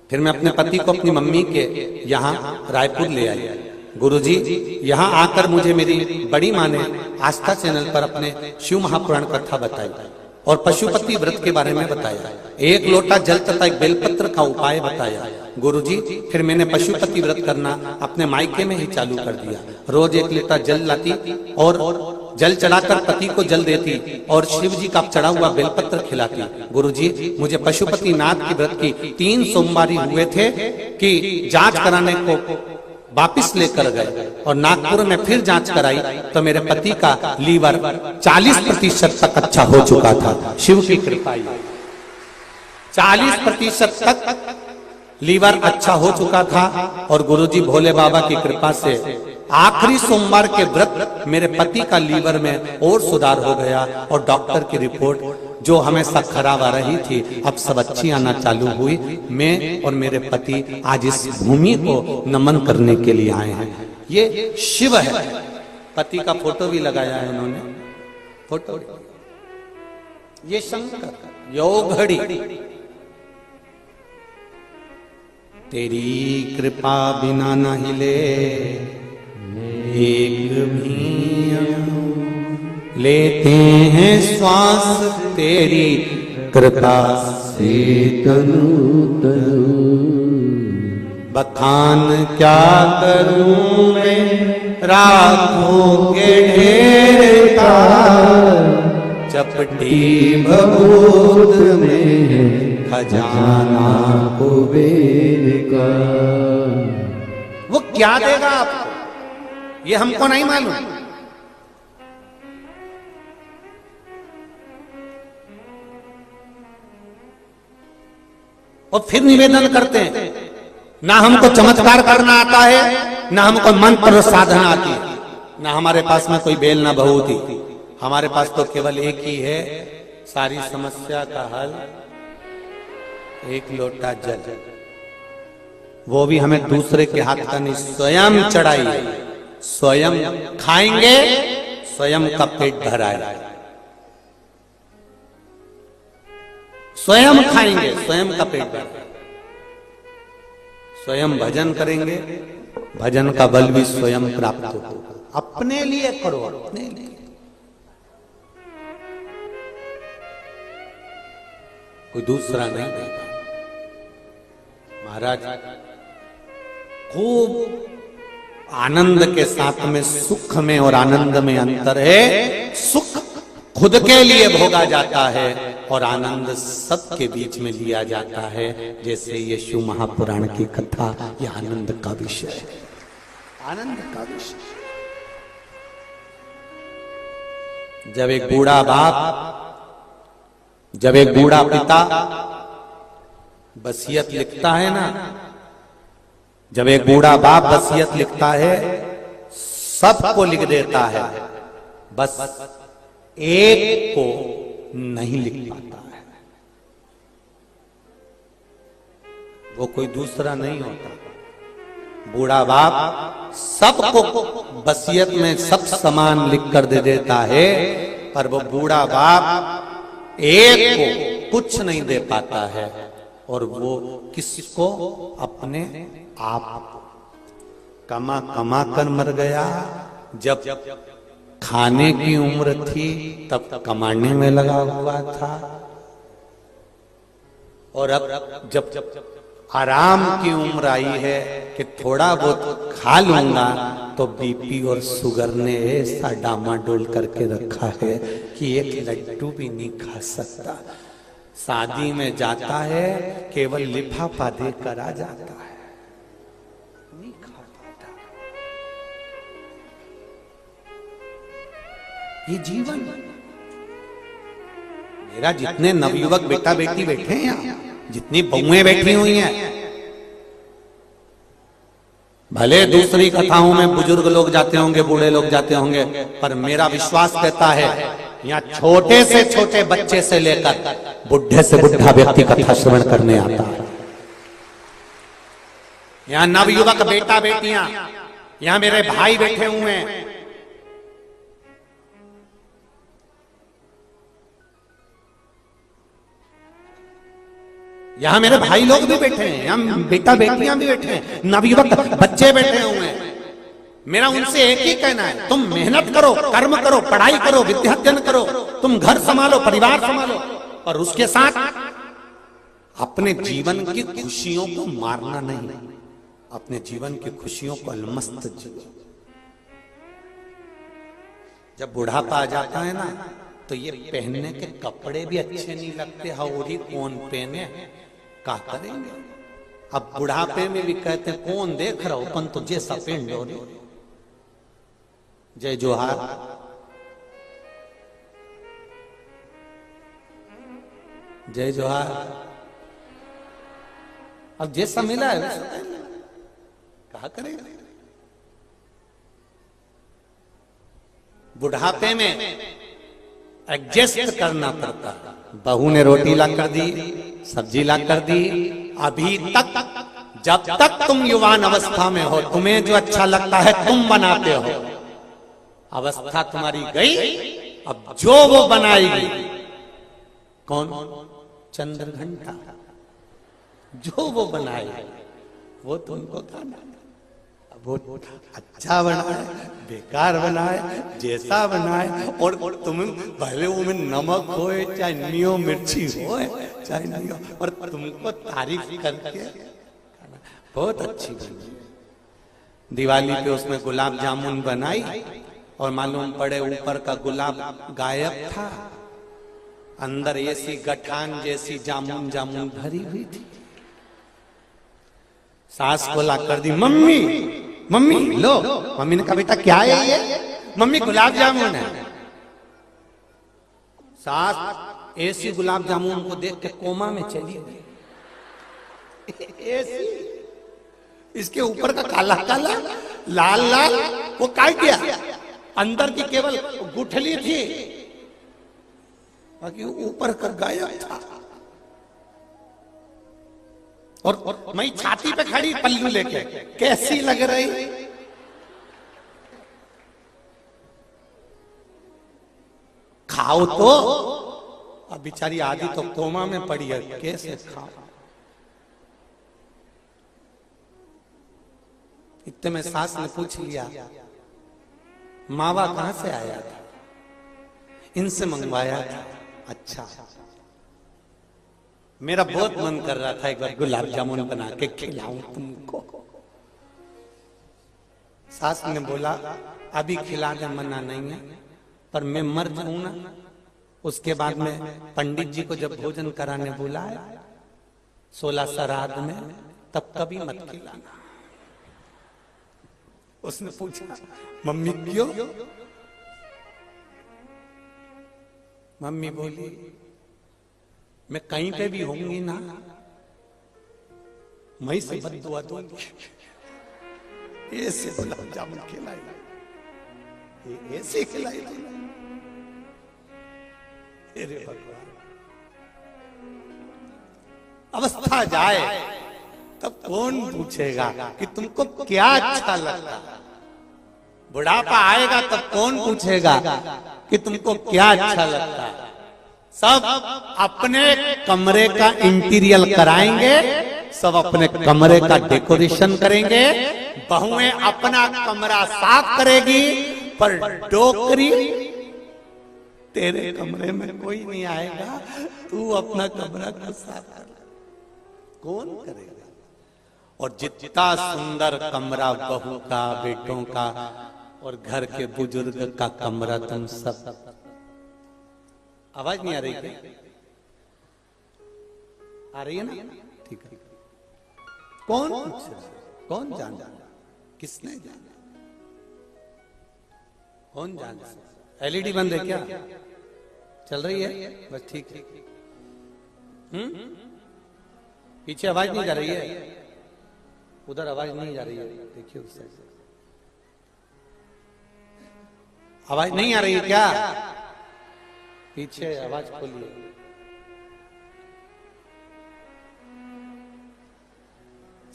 फिर मैं अपने पति को अपनी मम्मी के यहाँ रायपुर ले आई। गुरुजी, यहाँ आकर मुझे मेरी बड़ी माँ ने आस्था चैनल पर अपने शिव महापुराण कथा बताई और पशुपति व्रत के बारे में बताया, 1 लोटा जल तथा 1 बेलपत्र का उपाय बताया। गुरुजी, फिर मैंने पशुपति व्रत करना अपने मायके में ही चालू कर दिया। रोज 1 लीटर जल लाती और जल चढ़ाकर पति को जल देती और शिव जी का चढ़ा हुआ बेलपत्र खिलाती। गुरुजी, मुझे पशुपति नाथ की व्रत की 3 सोमवारी हुए थे कि जांच कराने को वापिस लेकर गए और नागपुर में फिर जांच कराई तो मेरे पति का लीवर 40% तक अच्छा हो चुका था। शिव की कृपा, 40% तक लीवर अच्छा हो चुका था। और गुरुजी भोले बाबा की कृपा से आखिरी सोमवार के व्रत मेरे पति का लीवर में और सुधार हो गया और डॉक्टर की रिपोर्ट जो हमेशा खराब आ रही थी अब सब अच्छी आना चालू हुई। मैं और मेरे पति आज इस भूमि को नमन करने के लिए आए हैं। ये शिव है। पति का फोटो भी लगाया है उन्होंने, फोटो। ये शंकर योगड़ी, तेरी कृपा बिना न हिले एक भी लेते हैं श्वास, तेरी कृपा से तनु तनु। बखान क्या करूं मैं राखों के ढेर का, चपटी भभूत में खजाना कुबेर का। वो क्या देगा आपको ये हमको नहीं मालूम। और फिर निवेदन करते हैं, ना हमको चमत्कार करना आता है, ना हमको मंत्र साधना आती है, ना हमारे पास में कोई बेल ना बहुती। हमारे पास तो केवल एक ही है सारी समस्या का हल, 1 लोटा जल। वो भी हमें दूसरे के हाथ का नहीं, स्वयं चढ़ाई, स्वयं खाएंगे, स्वयं का पेट भराए, स्वयं खाएंगे, स्वयं का पेट भराए, स्वयं भजन करेंगे, भजन का बल भी स्वयं प्राप्त हो। अपने लिए करो, अपने लिए। कोई दूसरा नहीं देगा। महाराज खूब आनंद के साथ में सुख में और आनंद में अंतर है। सुख खुद के लिए भोगा जाता है और आनंद सबके बीच में लिया जाता है। जैसे ये शिव महापुराण की कथा, ये आनंद का विषय है, आनंद का विषय। जब एक बूढ़ा बाप, जब एक बूढ़ा पिता वसीयत लिखता है ना, जब एक बूढ़ा बाप वसीयत लिखता है, सबको लिख देता है, बस एक को नहीं लिख पाता है। वो कोई दूसरा नहीं होता। बूढ़ा बाप सबको वसीयत में सब समान लिख कर दे देता है, पर वो बूढ़ा बाप एक को कुछ नहीं दे पाता है। और वो किसको? अपने आप। कमा कमा कर मर गया। जब खाने की उम्र थी तब कमाने में लगा हुआ था, और अब जब आराम की उम्र आई है कि थोड़ा बहुत खा लूंगा, तो बीपी और शुगर ने ऐसा डामाडोल करके रखा है कि एक लड्डू भी नहीं खा सकता। शादी में जाता है, केवल लिफाफा देकर आ जाता है, नहीं खा पाता। ये जीवन। मेरा जितने नवयुवक बेटा बेटी बैठे हैं यहाँ, जितनी बहुएं बैठी हुई हैं, भले दूसरी कथाओं में बुजुर्ग लोग जाते होंगे, बूढ़े लोग जाते होंगे, पर मेरा विश्वास कहता है यहाँ छोटे से छोटे बच्चे से लेकर बुढ़े से बुढ़ा व्यक्ति कथा श्रवण करने आता है। यहाँ नवयुवक बेटा बेटियां, यहाँ मेरे भाई बैठे हुए हैं, यहाँ मेरे भाई लोग भी बैठे हैं, यहाँ बेटा बेटियां भी बैठे हैं, नवयुवक बच्चे बैठे हुए हैं। मेरा उनसे एक ही कहना है, तुम मेहनत करो, कर्म करो, पढ़ाई करो, विद्याध्ययन करो, तुम घर संभालो, परिवार संभालो, और उसके साथ अपने जीवन की खुशियों को मारना नहीं, अपने जीवन की खुशियों को अलमस्त जियो। जब बुढ़ापा आ जाता है ना, तो ये पहनने के कपड़े भी अच्छे नहीं लगते, हौरी कौन पहने, क्या करेंगे। अब बुढ़ापे में भी कहते हैं कौन देख रहा हो, अपन तो जैसा पहन लो। जय जोहार। जय जोहार। अब जैसा मिला है वैसा कहा करेगा। बुढ़ापे में एडजस्ट करना पड़ता है। बहू ने रोटी ला कर दी, सब्जी ला कर दी, अभी तक जब तक तुम युवान अवस्था में हो, तुम्हें जो अच्छा लगता है तुम बनाते हो। अवस्था तुम्हारी गई, अब जो वो बनाएगी, कौन, चंद्र घंटा, जो वो बनाएगी वो तुमको खाना। वो अच्छा बनाए, बेकार बनाए, जैसा बनाए, और तुम भले वो में नमक हो चाहे नहीं हो, मिर्ची हो चाहे नहीं हो, और तुमको तारीफ करके बहुत अच्छी बनी। दिवाली पे उसमें गुलाब जामुन बनाई और मालूम पड़े ऊपर का गुलाब गायब था, अंदर ऐसी गठान जैसी जामुन जामुन भरी हुई थी। सास को ला कर दी, मम्मी मम्मी लो। मम्मी ने कहा बेटा क्या है ये? मम्मी गुलाब जामुन है। सास ऐसी गुलाब जामुन को देख के कोमा में चली गई। ऐसी इसके ऊपर का काला काला लाल लाल वो क्या किया, अंदर की केवल गुठली थी, बाकी ऊपर का गायब था। और मैं छाती पे खड़ी पल्लू लेके, कैसी लग रही। खाओ तो, अब बेचारी आदि तो कोमा में पड़ी है, कैसे खाओ। इतने में सास ने पूछ लिया मावा कहां से आया था? इनसे मंगवाया था। अच्छा, मेरा बहुत मन कर रहा था एक बार गुलाब जामुन बना के खिलाऊं तुमको। सास ने बोला अभी खिलाने मना नहीं है, पर मैं मर जाऊं ना, उसके बाद में पंडित जी को जब भोजन कराने बुलाया 16 श्राद्ध में, तब कभी मत खिलाना। उसने पूछा मम्मी क्यों? मम्मी बोली मैं कहीं पे भी होंगी ना, मैं से बद्दुआ दूंगी। ऐसे गुलाब जामुन खिलाई, ऐसे खिलाई। अरे भगवान, अवस्था जाए तब कौन पूछेगा कि तुमको क्या अच्छा लगता। बुढ़ापा आएगा तब कौन पूछेगा कि तुमको क्या अच्छा लगता। सब अपने कमरे का इंटीरियर कराएंगे, सब अपने कमरे का डेकोरेशन करेंगे, बहुएं अपना कमरा साफ करेगी, पर डोकरी तेरे कमरे में कोई नहीं आएगा, तू अपना कमरा को साफ कर। कौन करेगा? और जितना सुंदर कमरा बहू का, बेटों का और घर के बुजुर्ग का कमरा, तुम सब, आवाज नहीं आ रही क्या? आ रही है ना? ठीक है। कौन कौन जाना, किसने जाना, कौन जाना? एलईडी बंद है क्या? चल रही है बस, ठीक है। पीछे आवाज नहीं जा रही है? उधर आवाज नहीं जा रही है, देखिए उस साइड से आवाज नहीं आ रही है क्या? पीछे आवाज खोलिए।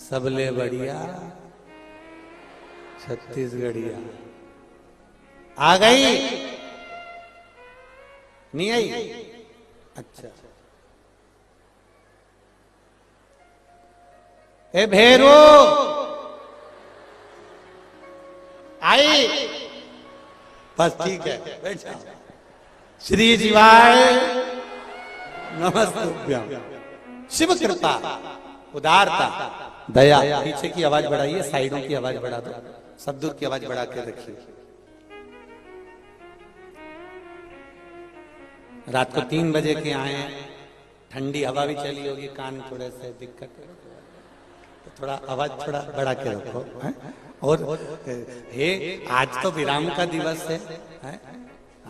सबले बढ़िया छत्तीसगढ़िया आ गई, नहीं आई? अच्छा। ए भैरो आई, बस ठीक है, बैठा। श्री जीवाय नमस्तुभ्यं। शिव कृपा, उदारता, दया। पीछे की आवाज बढ़ाइए, साइडों की आवाज बढ़ा दो, सब दूर की आवाज बढ़ा के रखिए। रात को 3 बजे के आए, ठंडी हवा भी चली होगी, कान थोड़े से दिक्कत है, तो थोड़ा आवाज थोड़ा बढ़ा के रखो। और हे, आज तो विराम का दिवस है,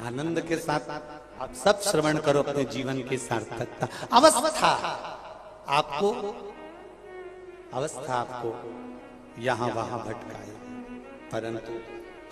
आनंद के साथ आप सब श्रवण करो अपने जीवन की सार्थकता। अवस्था आपको यहां वहां भटकाए, परंतु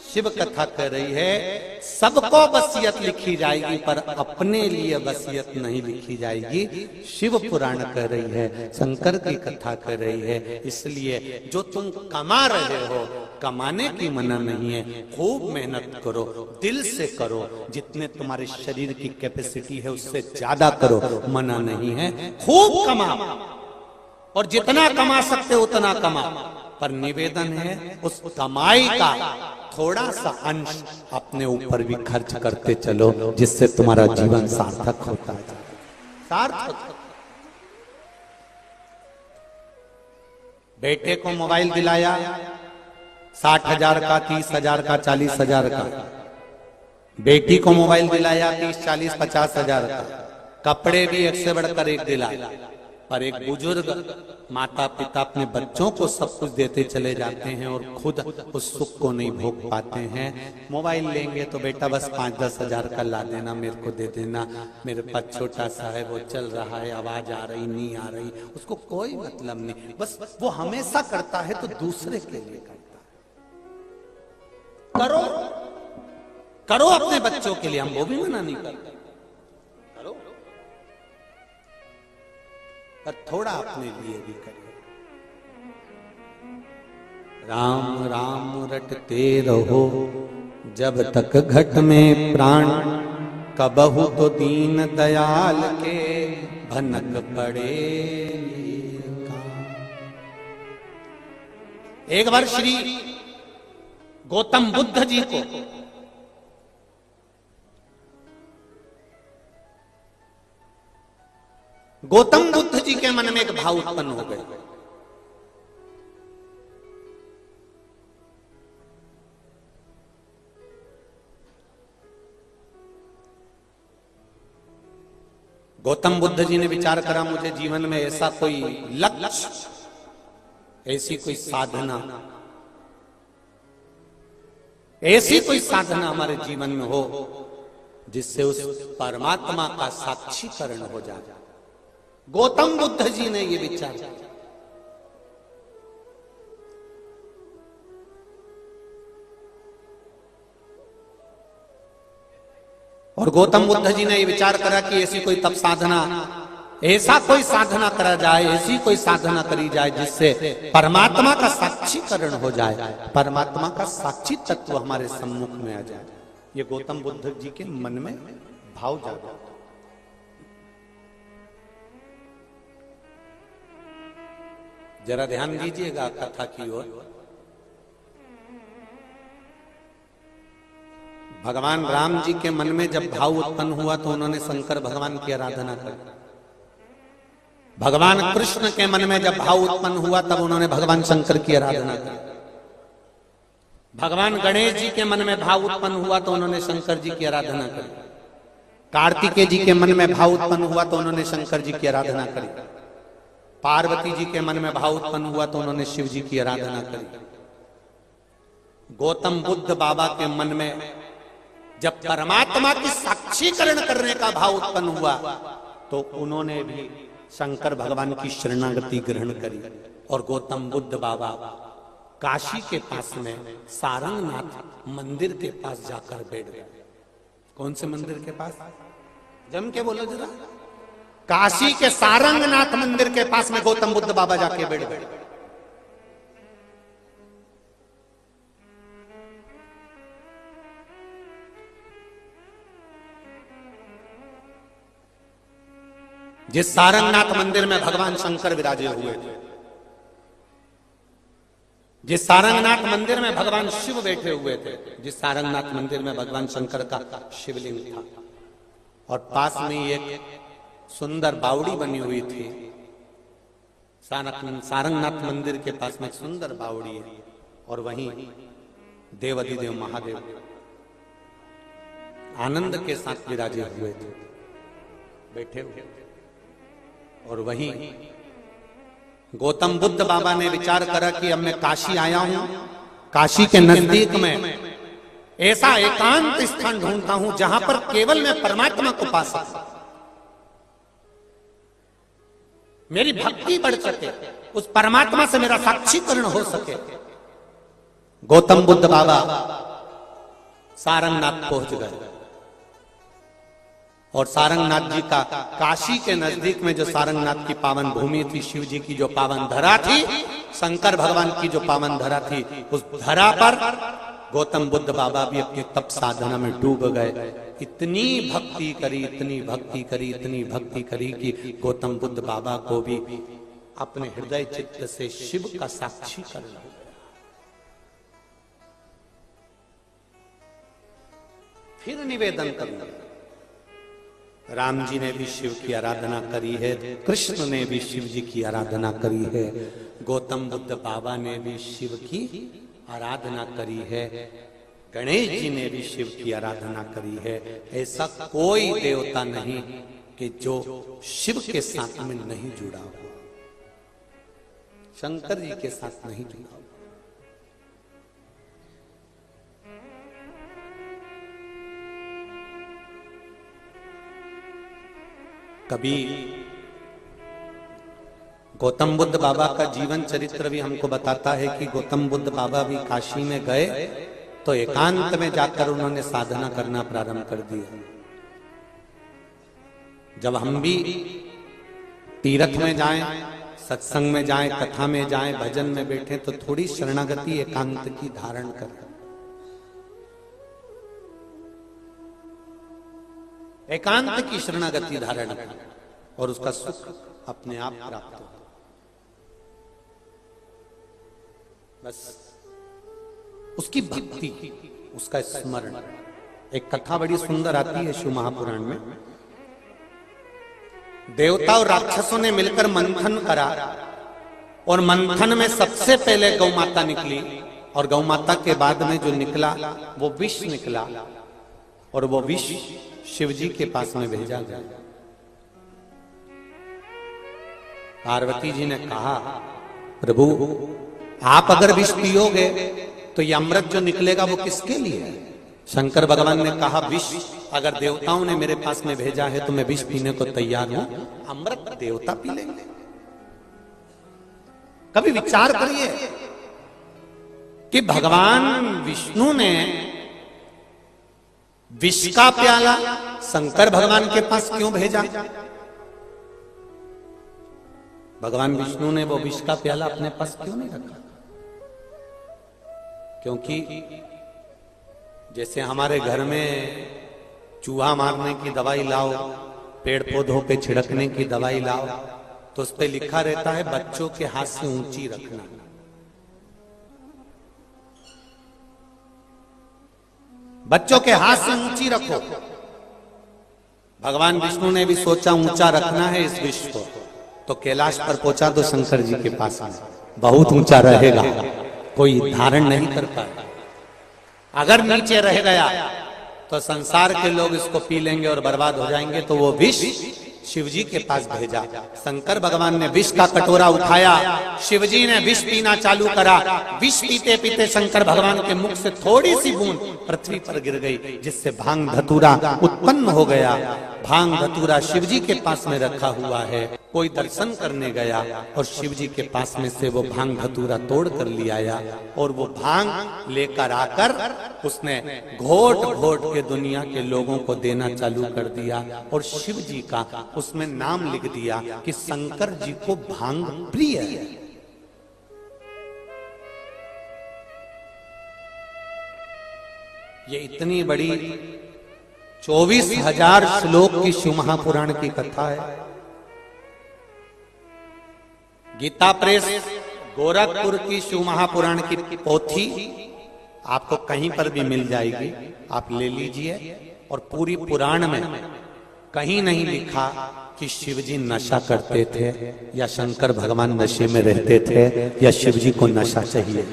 शिव कथा कर रही है सबको वसीयत लिखी जाएगी, पर अपने लिए वसीयत नहीं लिखी जाएगी। शिव पुराण कर रही है, शंकर की कथा कर रही है। इसलिए जो तुम कमा रहे हो, कमाने की मना नहीं है, खूब मेहनत करो, दिल से करो, जितने तुम्हारे शरीर की कैपेसिटी है उससे ज्यादा करो, मना नहीं है। खूब कमा, और जितना कमा सकते उतना कमा, पर निवेदन है उस कमाई का थोड़ा सा अंश अपने ऊपर भी खर्च करते चलो, जिससे तुम्हारा जीवन सार्थक होता है। सार्थक। बेटे को मोबाइल दिलाया 60,000 का, 30,000 का, 40,000 का। बेटी को मोबाइल दिलाया 30, 40, 50,000 का। कपड़े भी एक से बढ़कर एक दिलाया। पर एक बुजुर्ग माता पिता अपने बच्चों को सब कुछ देते चले जाते हैं और खुद उस सुख को नहीं भोग पाते हैं। मोबाइल लेंगे तो बेटा बस 5-10 हजार का ला देना, मेरे को दे देना, मेरे पास छोटा सा है, वो चल रहा है, आवाज आ रही नहीं आ रही, उसको कोई मतलब नहीं। बस वो हमेशा करता है तो दूसरे के लिए करता है। करो करो अपने बच्चों के लिए, हम वो भी मना नहीं करते, करो, पर थोड़ा अपने लिए भी करो। राम राम रटते रहो जब तक घट में प्राण, कबहु तो दीन दयाल के भनक पड़े। एक बार श्री गौतम बुद्ध जी को गौतम बुद्ध जी के मन में एक भाव उत्पन्न हो गए। गौतम बुद्ध जी ने विचार करा, मुझे जीवन में ऐसा कोई लक्ष्य, ऐसी कोई साधना, ऐसी कोई साधना हमारे जीवन में हो जिससे उस परमात्मा का साक्षीकरण हो जाए। गौतम बुद्ध जी ने यह विचार किया और गौतम बुद्ध जी ने यह विचार करा कि ऐसी कोई तप साधना, ऐसा कोई साधना करा जाए, ऐसी कोई साधना करी जाए जिससे परमात्मा का साक्षीकरण हो जाए, परमात्मा का साक्षी तत्व हमारे सम्मुख में आ जाए। ये गौतम बुद्ध जी के मन में भाव जागा। जरा ध्यान दीजिएगा कथा की ओर। भगवान राम जी के मन में जब भाव उत्पन्न हुआ तो उन्होंने शंकर भगवान की आराधना की। भगवान कृष्ण के मन में जब भाव उत्पन्न हुआ तब उन्होंने भगवान शंकर की आराधना की। भगवान गणेश जी के मन में भाव उत्पन्न हुआ तो उन्होंने शंकर जी की आराधना करी। कार्तिकेय जी के मन में भाव उत्पन्न हुआ तो उन्होंने शंकर जी की आराधना करी। पार्वती जी के मन में भाव उत्पन्न हुआ तो उन्होंने शिव जी की आराधना करी। गौतम बुद्ध बाबा के मन में जब परमात्मा की साक्षीकरण करने का भाव उत्पन्न हुआ तो उन्होंने भी शंकर भगवान की शरणागति ग्रहण करी। और गौतम बुद्ध बाबा काशी के पास में सारंगनाथ मंदिर के पास जाकर बैठ गए। कौन से मंदिर के पास? जम के बोलो जरा। काशी के सारंगनाथ मंदिर के पास में गौतम बुद्ध बाबा जाके बैठ गए। जिस सारंगनाथ मंदिर में भगवान शंकर विराजे हुए थे, जिस सारंगनाथ मंदिर में भगवान शिव बैठे हुए थे, जिस सारंगनाथ मंदिर में भगवान शंकर का शिवलिंग था, और पास में एक सुंदर बावड़ी बनी हुई थी। सारंगनाथ मंदिर के पास में एक सुंदर बावड़ी है, और वहीं देवाधिदेव महादेव आनंद के साथ विराजे हुए थे, बैठे हुए। और वहीं गौतम बुद्ध बाबा ने विचार करा कि अब मैं काशी आया हूं, काशी के नजदीक में ऐसा एकांत स्थान ढूंढता हूं जहां पर केवल मैं परमात्मा को पा सकूं, मेरी भक्ति बढ़ सके, उस परमात्मा से मेरा साक्षीकरण हो सके। गौतम बुद्ध बाबा सारंगनाथ पहुंच गए, और सारंगनाथ जी का काशी के नजदीक में जो सारंगनाथ की पावन भूमि थी, शिव जी की जो पावन धरा थी, शंकर भगवान की जो पावन धरा थी, उस धरा पर गौतम बुद्ध बाबा भी अपनी तप साधना में डूब गए। इतनी भक्ति करी, इतनी भक्ति करी, इतनी भक्ति करी कि गौतम बुद्ध बाबा को भी अपने हृदय चित्त से शिव का साक्षी कर लिया। फिर निवेदन करना, राम जी ने भी शिव की आराधना करी है, कृष्ण ने भी शिव जी की आराधना करी है, गौतम बुद्ध बाबा ने भी शिव की आराधना करी है, गणेश जी ने भी शिव की आराधना करी है। ऐसा कोई देवता नहीं कि जो शिव के साथ में नहीं जुड़ा हो, शंकर जी के साथ नहीं जुड़ा हो। कभी गौतम बुद्ध बाबा का जीवन चरित्र भी हमको बताता है कि गौतम बुद्ध बाबा भी काशी में गए तो एकांत में जाकर उन्होंने साधना करना प्रारंभ कर दिया। जब हम भी तीर्थ में जाएं, सत्संग में जाएं, कथा में जाएं, भजन में बैठे तो थोड़ी शरणागति एकांत की धारण करें। एकांत की शरणागति धारण करें और उसका सुख अपने आप प्राप्त हो। बस उसकी भक्ति, उसका स्मरण। एक कथा बड़ी सुंदर आती है शिव महापुराण में। देवता और राक्षसों ने मिलकर मंथन करा और मंथन में सबसे पहले गौ माता निकली और गौ माता के बाद में जो निकला वो विष निकला और वो विष शिव जी के पास में भेजा गया। पार्वती जी ने कहा, प्रभु आप अगर विष पियोगे तो ये अमृत जो निकलेगा वो किसके लिए है? शंकर भगवान ने कहा, विष अगर देवताओं ने मेरे पास में भेजा है तो मैं विष पीने को तैयार हूं, अमृत देवता पी लेंगे। कभी विचार करिए कि भगवान विष्णु ने विष का प्याला शंकर भगवान के पास क्यों भेजा? भगवान विष्णु ने वो विष का प्याला अपने पास क्यों नहीं रखा? क्योंकि जैसे हमारे घर में चूहा मारने की दवाई लाओ, पेड़ पौधों पे छिड़कने की दवाई लाओ, तो उस पे लिखा रहता है बच्चों के हाथ से ऊंची रखना। बच्चों के हाथ से ऊंची रखो। भगवान विष्णु ने भी सोचा ऊंचा रखना है इस विष को, तो कैलाश पर पहुंचा तो शंकर जी के पास में बहुत ऊंचा रहेगा, कोई धारण नहीं कर पाएगा। अगर नीचे रह गया तो संसार के लोग इसको पी लेंगे और बर्बाद हो जाएंगे, तो वो विष शिव जी के पास भेजा। शंकर भगवान ने विष का कटोरा उठाया, शिव जी ने विष पीना चालू करा। विष पीते पीते शंकर भगवान के मुख से थोड़ी सी बूंद पृथ्वी पर गिर गई, जिससे भांग धतूरा उत्पन्न हो गया। भांग धतूरा शिव जी के पास में रखा हुआ है। कोई दर्शन करने गया और शिव जी के पास में से वो भांग धतूरा तोड़ कर ले आया और वो भांग लेकर आकर उसने घोट घोट के दुनिया के लोगों को देना चालू कर दिया और शिव जी का उसमें नाम लिख दिया कि शंकर जी को भांग प्रिय है। ये इतनी बड़ी 24,000 श्लोक की शिव महापुराण की कथा है। गीता प्रेस गोरखपुर की शिव महापुराण की पोथी आपको कहीं पर भी मिल जाएगी, आप ले लीजिए। और पूरी पुराण में कहीं नहीं लिखा कि शिव जी नशा करते थे या शंकर भगवान नशे में रहते थे या शिव जी को नशा चाहिए।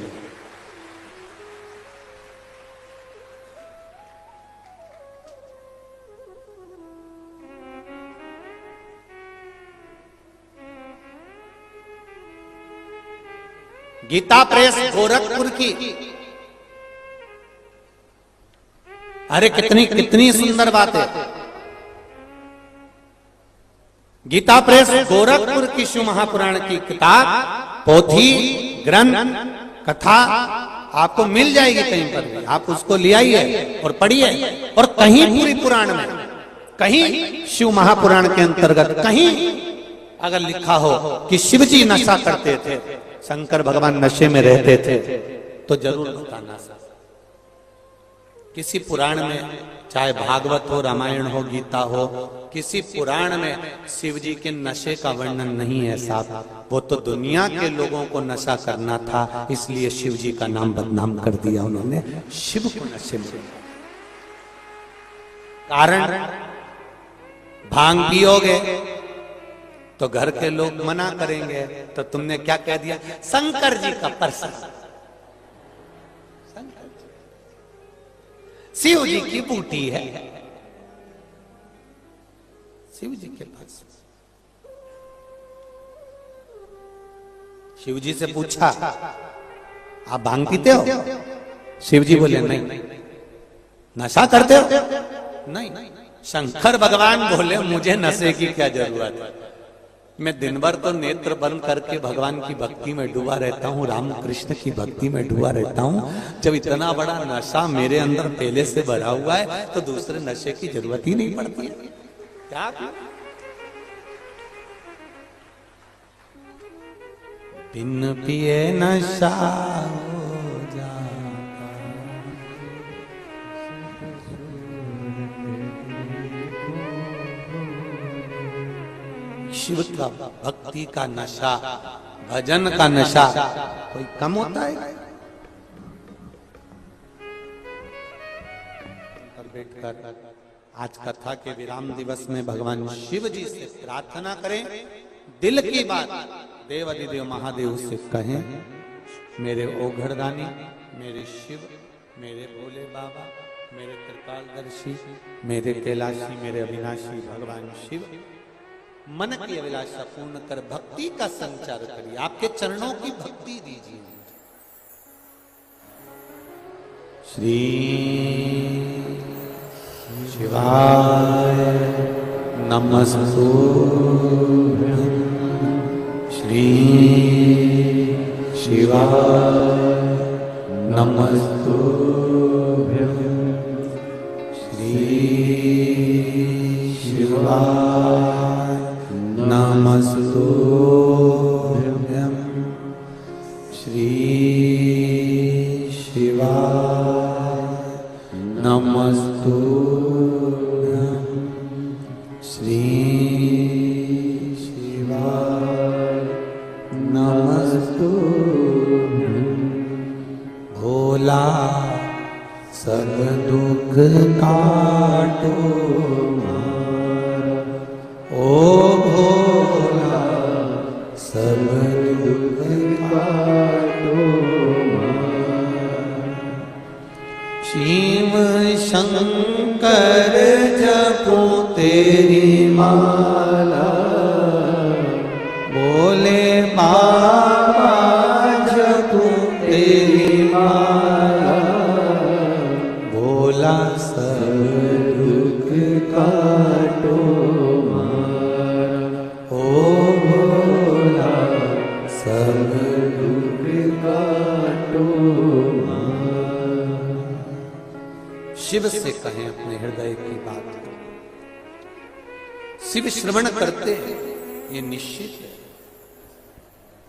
गीता प्रेस गोरखपुर की, अरे कितनी कितनी सुंदर बात है। गीता प्रेस गोरखपुर की शिव महापुराण की किताब, पोथी, ग्रंथ, कथा आपको मिल जाएगी कहीं पर भी। आप उसको ले आइए और पढ़िए। और कहीं पूरी पुराण में, कहीं शिव महापुराण के अंतर्गत कहीं अगर लिखा हो कि शिव जी नशा करते थे, शंकर भगवान नशे में रहते थे, तो जरूर बताना। किसी पुराण में, चाहे भागवत हो, रामायण हो, गीता हो, किसी पुराण में शिव जी के नशे का वर्णन नहीं है साहब। वो तो दुनिया के लोगों को नशा करना था, इसलिए शिव जी का नाम बदनाम कर दिया उन्होंने। शिव को नशे में, कारण भांग पियोगे तो घर के लोग मना करेंगे, तो तुमने क्या कह दिया? शंकर जी का प्रसाद, शिव जी की बूटी है, शिव जी के पास। शिव जी से पूछा, आप भांग पीते हो? शिव जी बोले नहीं। नशा करते हो? नहीं। शंकर भगवान बोले, मुझे नशे की क्या जरूरत है, मैं दिन भर तो नेत्र बंद करके भगवान की भक्ति में डूबा रहता हूँ, राम कृष्ण की भक्ति में डूबा रहता हूँ। जब इतना बड़ा नशा मेरे अंदर पहले से भरा हुआ है तो दूसरे नशे की जरूरत ही नहीं पड़ती है। क्या बिन पिए नशा हो जाता, शिव का भक्ति का नशा, भजन का नशा कोई कम होता है? पर बैठकर आज कथा के विराम दिवस में भगवान शिव जी से प्रार्थना करें, दिल की बात देव अधिदेव महादेव से कहें, मेरे ओघड़दानी, मेरे शिव, मेरे भोले बाबा, मेरे त्रिकालदर्शी, मेरे कैलाशी, मेरे अविनाशी भगवान शिव, मन की अभिलाषा पूर्ण कर भक्ति का संचार करिए, आपके चरणों की भक्ति दीजिए। श्री शिवाय नमस्तु, श्री शिवाय नमस्तु, श्री शिवाय नमस्तुभ्यं, श्री शिवाय नमस्तुभ्यं, श्री शिवाय नमस्तुभ्यं। भोला सब दुख काटो, ओ भोला सब दुख काटो, शिव शंकर जपो तेरी माला, बोले बाबा जपो तेरी माला, भोला सब दुख काटो। शिव से कहें अपने हृदय की बात। शिव श्रवण करते हैं, ये निश्चित है।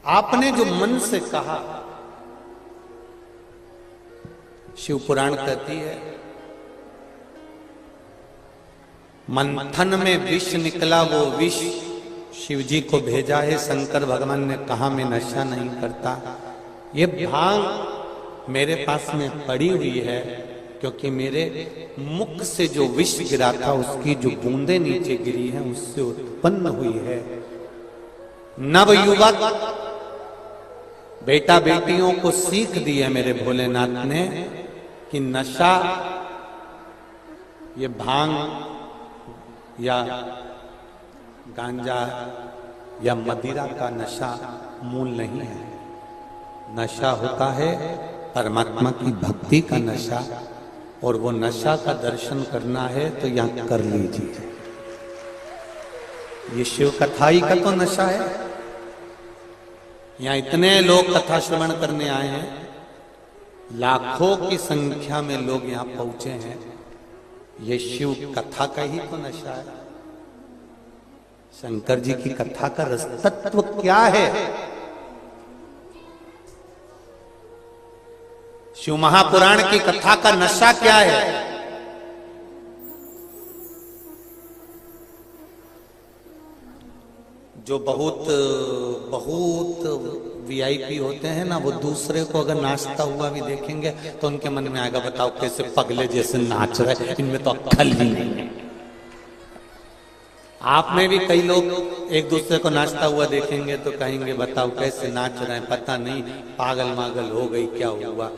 आपने जो मन से कहा, शिव पुराण कहती है, मंथन में विष निकला, वो विष शिव जी को भेजा है। शंकर भगवान ने कहा मैं नशा नहीं करता, ये भांग मेरे पास में पड़ी हुई है, क्योंकि मेरे मुख से जो विष गिरा था उसकी जो बूंदें नीचे गिरी हैं उससे उत्पन्न हुई है। नवयुवक बेटा बेटियों को सीख दी है मेरे भोलेनाथ ने कि नशा ये भांग या गांजा या मदिरा का नशा मूल नहीं है। नशा होता है परमात्मा की भक्ति का नशा, और वो नशा का दर्शन करना है तो यहां कर लीजिए। ये शिव कथाई का तो नशा है। यहां इतने लोग कथा श्रवण करने आए हैं, लाखों की संख्या में लोग यहां पहुंचे हैं, ये शिव कथा का ही तो नशा है। शंकर जी की कथा का रस तत्व क्या है? शिव महापुराण की कथा का नशा क्या है? जो बहुत वीआईपी होते हैं ना, वो दूसरे को अगर नाचता हुआ भी देखेंगे तो उनके मन में आएगा, बताओ कैसे पगले जैसे नाच रहे, इनमें तो अक्ल ही नहीं है। आप में भी कई लोग एक दूसरे को नाचता हुआ देखेंगे तो कहेंगे बताओ कैसे नाच रहे हैं, पता नहीं पागल मागल हो गई, क्या हुआ।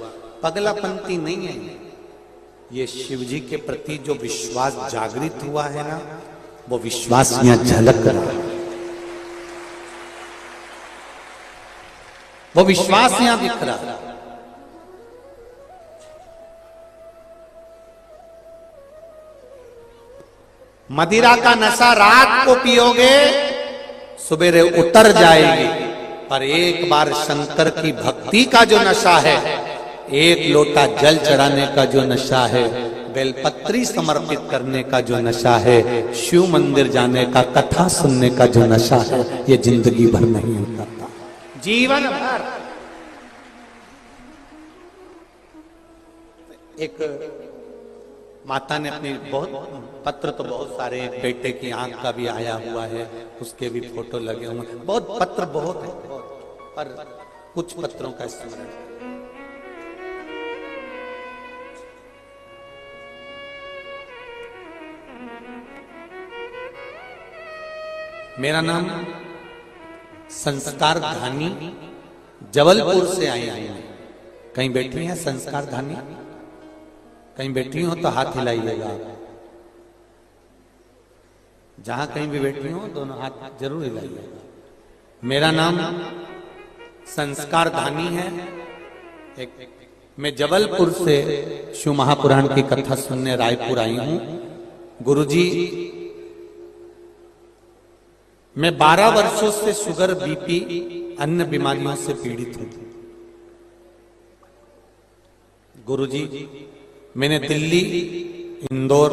पगलापंती नहीं है, ये शिव जी के प्रति जो विश्वास जागृत हुआ है ना, वो विश्वास यहां झलक रहा है, वो विश्वास यहां दिख रहा है। मदिरा का नशा रात को पियोगे सुबेरे उतर जाएगी, पर एक बार शंकर की भक्ति का जो नशा है, एक लोटा जल चढ़ाने का जो नशा है, बेलपत्री समर्पित करने का जो नशा है, शिव मंदिर जाने का, कथा सुनने का जो नशा है, ये जिंदगी भर नहीं उतरता, जीवन भर। एक माता ने अपनी बहुत पत्र तो बहुत सारे, बेटे की आंख का भी आया हुआ है, उसके भी फोटो लगे हुए, बहुत पत्र बहुत है, पर कुछ पत्रों का स्मरण। मेरा नाम संस्कार धानी, जबलपुर से आई हूं। कहीं बैठी हैं संस्कार धानी? कहीं बैठी हो तो हाथ हिलाइएगा। जहां कहीं भी बैठी हो दोनों हाथ जरूर हिलाइएगा। मेरा नाम संस्कार धानी है। मैं जबलपुर से शिव महापुराण की कथा सुनने रायपुर आई हूं। गुरुजी, मैं 12 वर्षों से शुगर, बीपी, अन्य बीमारियों से पीड़ित हूं। गुरुजी, मैंने दिल्ली, इंदौर,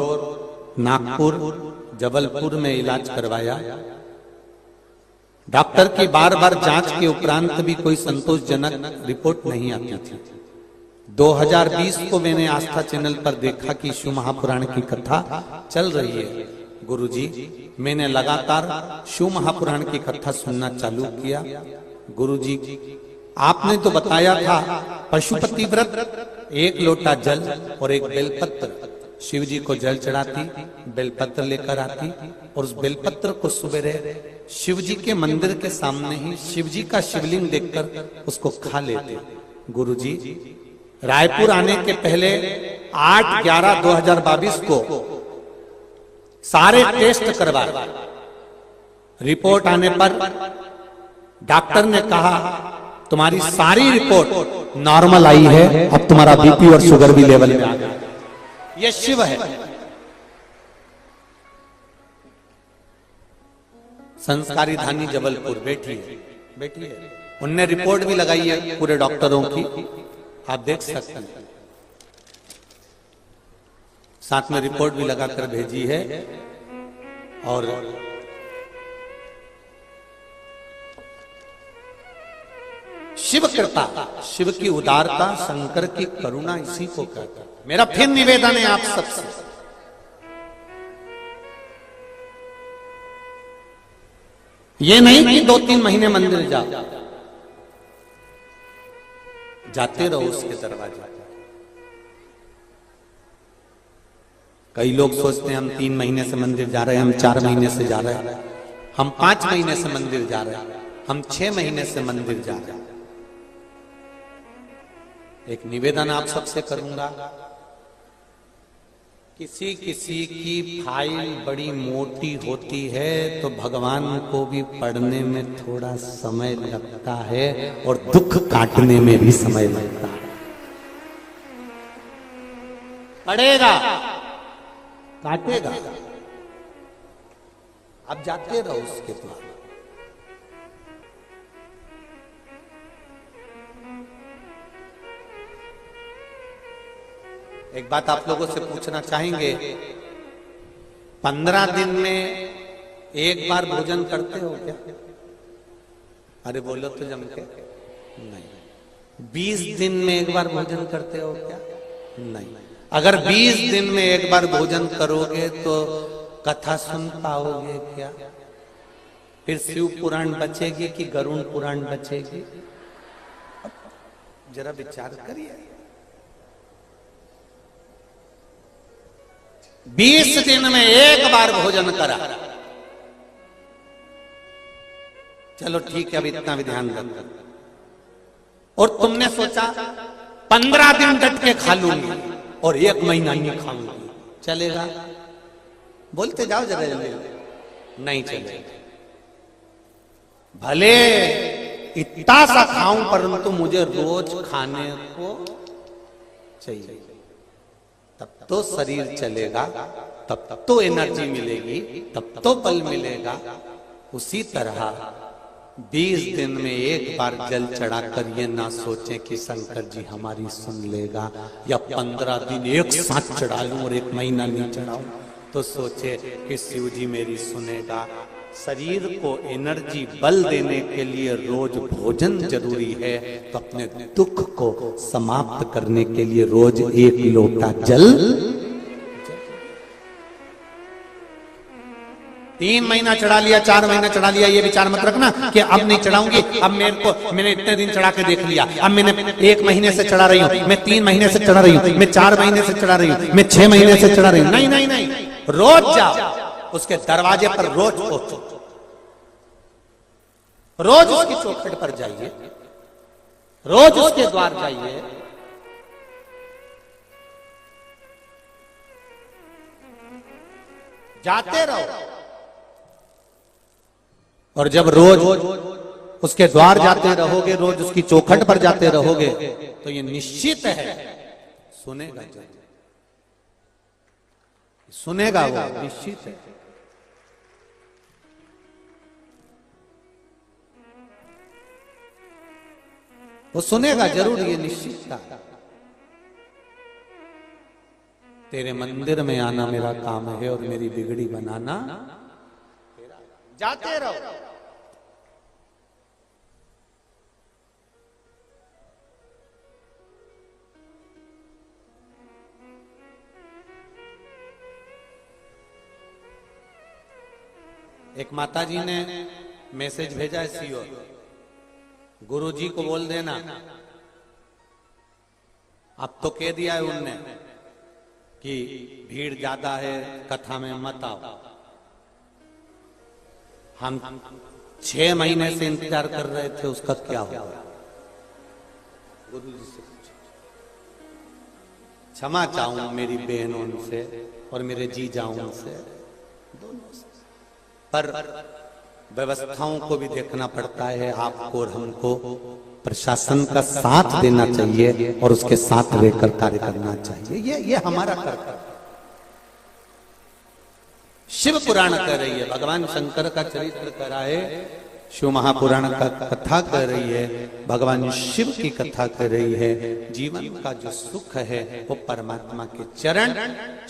नागपुर, जबलपुर में इलाज करवाया। डॉक्टर की बार बार जांच के उपरांत भी कोई संतोषजनक रिपोर्ट नहीं आती थी। 2020 को मैंने आस्था चैनल पर देखा कि शिव महापुराण की कथा चल रही है। गुरुजी, मैंने लगातार शिव महापुराण की कथा सुनना चालू किया। गुरुजी, आपने तो बताया था पशुपति व्रत, 1 लोटा जल और 1 बेलपत्र, शिव जी को जल चढ़ाती, बेलपत्र लेकर आती और उस बेलपत्र को सुबेरे शिव जी के मंदिर के सामने ही शिव जी का शिवलिंग देखकर उसको खा लेते। गुरुजी, रायपुर आने के पहले 8/11/2022 को सारे टेस्ट करवाए। रिपोर्ट आने पर डॉक्टर ने कहा तुम्हारी सारी रिपोर्ट नॉर्मल आई है, अब तुम्हारा बीपी और शुगर भी लेवल में आ गया। यह शिव है। संस्कारी धानी जबलपुर बैठी है। उनने रिपोर्ट भी लगाई है पूरे डॉक्टरों की, आप देख सकते हैं। साथ में रिपोर्ट भी लगाकर भेजी है। और शिव कृपा, शिव की उदारता, शंकर की करुणा, इसी को कहता है। मेरा फिर निवेदन है आप सबसे, ये नहीं कि 2-3 महीने मंदिर जाओ, जाते रहो उसके दरवाजे। कई लोग सोचते हैं हम 3 महीने से मंदिर जा रहे हैं, हम 4 महीने से जा रहे हैं, हम 5 महीने से मंदिर जा रहे हैं, हम 6 महीने से मंदिर जा रहे हैं। एक निवेदन आप सबसे करूंगा, किसी किसी की फाइल बड़ी मोटी होती है तो भगवान को भी पढ़ने में थोड़ा समय लगता है और दुख काटने में भी समय लगता है। पढ़ेगा, काटेगा, आप जाते रहो उसके द्वार। एक बात आप लोगों से पूछना चाहेंगे, 15 दिन में एक बार भोजन करते हो क्या? अरे बोलो तो जम के नहीं। 20 दिन में एक बार भोजन करते हो क्या? नहीं। अगर 20 दिन में एक बार भोजन करोगे तो कथा सुन पाओगे क्या? फिर शिव पुराण बचेगी कि गरुड़ पुराण बचेगी? जरा विचार करिए। 20 दिन में एक बार भोजन करा, चलो ठीक है, अभी इतना भी ध्यान रखो। और तुमने सोचा 15 दिन डट के खा लूंगी और 1 महीना नहीं खाऊंगी, चलेगा? बोलते जाओ जरा जल्दी। नहीं चलेगा। भले इतना सा खाऊं परंतु मुझे रोज खाने को चाहिए, तब तो शरीर चलेगा, तब तो एनर्जी मिलेगी, तब तो बल मिलेगा। उसी तरह 20 दिन में एक बार जल चढ़ाकर ये ना सोचें कि शंकर जी हमारी सुन लेगा, या 15 दिन एक साथ चढ़ा लूं और 1 महीना नहीं चढ़ाऊं तो सोचे कि शिव जी मेरी सुनेगा। शरीर को एनर्जी, बल देने के लिए रोज भोजन जरूरी है, तो अपने दुख को समाप्त करने के लिए रोज 1 लोटा जल। 3 महीना चढ़ा लिया, 4 महीना चढ़ा लिया, ये विचार मत रखना कि अब नहीं चढ़ाऊंगी, अब मैंने इतने दिन चढ़ा के देख लिया, अब मैंने 1 महीने से चढ़ा रही हूं, मैं 3 महीने से चढ़ा रही हूं, मैं 4 महीने से चढ़ा रही हूं, मैं 6 महीने से चढ़ा रही हूं। नहीं नहीं नहीं, रोज जाओ उसके दरवाजे पर, रोज पहुंचो, रोज उसकी चौखट पर जाइए, रोज उसके द्वार जाइए। जाते रहो, और जब रोज उसके द्वार जाते रहोगे, रोज उसकी चौखट पर जाते रहोगे, तो ये निश्चित है सुनेगा, सुनेगा, वो निश्चित है। वो सुनेगा जरूर, ये निश्चित था। तेरे मंदिर में आना मेरा काम है और मेरी बिगड़ी बनाना। जाते रहो। एक माताजी ने मैसेज भेजा है सीओ, गुरु जी को बोल देना, अब तो कह दिया है उनने कि भीड़ ज्यादा है, कथा में मत आओ। हम 6 महीने से इंतजार कर रहे थे, उसका क्या हुआ? गुरु जी से क्षमा चाहूं मेरी बहनों से और मेरे जी जाऊं से, पर व्यवस्थाओं को भी देखना पड़ता है। आपको और हमको प्रशासन का साथ देना चाहिए और उसके साथ रहकर कार्य करना चाहिए। ये हमारा कर्तव्य। शिव पुराण कह रही है, भगवान शंकर का चरित्र कह रहा है शिव महापुराण का कथा कर रही है, भगवान शिव की कथा कर रही है। जीवन का जो सुख है वो परमात्मा के चरण।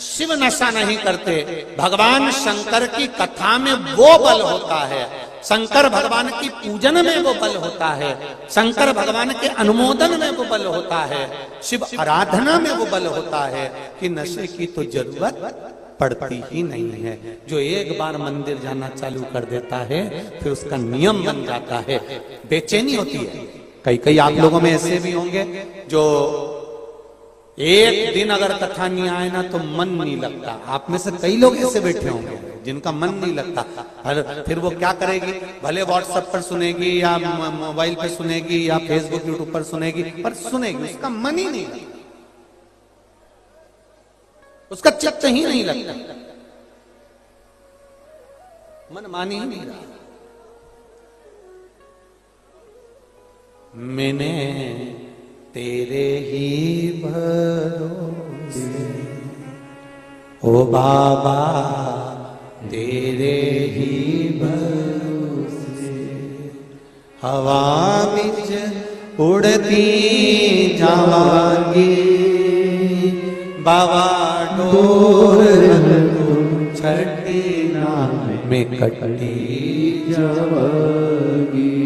शिव नशा नहीं करते, भगवान शंकर की कथा में वो बल होता है, शंकर भगवान की पूजन में वो बल होता है, शंकर भगवान के अनुमोदन में वो बल होता है, शिव आराधना में वो बल होता है कि नशे की तो जरूरत पड़ती ही नहीं है। जो एक बार मंदिर जाना चालू कर देता है फिर उसका नियम बन जाता है, बेचैनी होती है। कई आप लोगों में ऐसे भी होंगे जो एक दिन अगर कथा नहीं आए ना तो मन नहीं लगता। आप में से कई लोग ऐसे बैठे होंगे जिनका मन नहीं लगता, फिर वो क्या करेगी, भले व्हाट्सएप पर सुनेगी या मोबाइल पे सुनेगी या फेसबुक यूट्यूब पर सुनेगी, पर सुनेगी, उसका मन ही नहीं लगता, उसका चित्त ही नहीं लगता, मन मान ही नहीं रहा। मैंने तेरे ही भरोसे ओ बाबा, तेरे ही भरोसे हवा बिच उड़ती जावांगी, बाबा डोर छठी नाम में कटी जावांगी,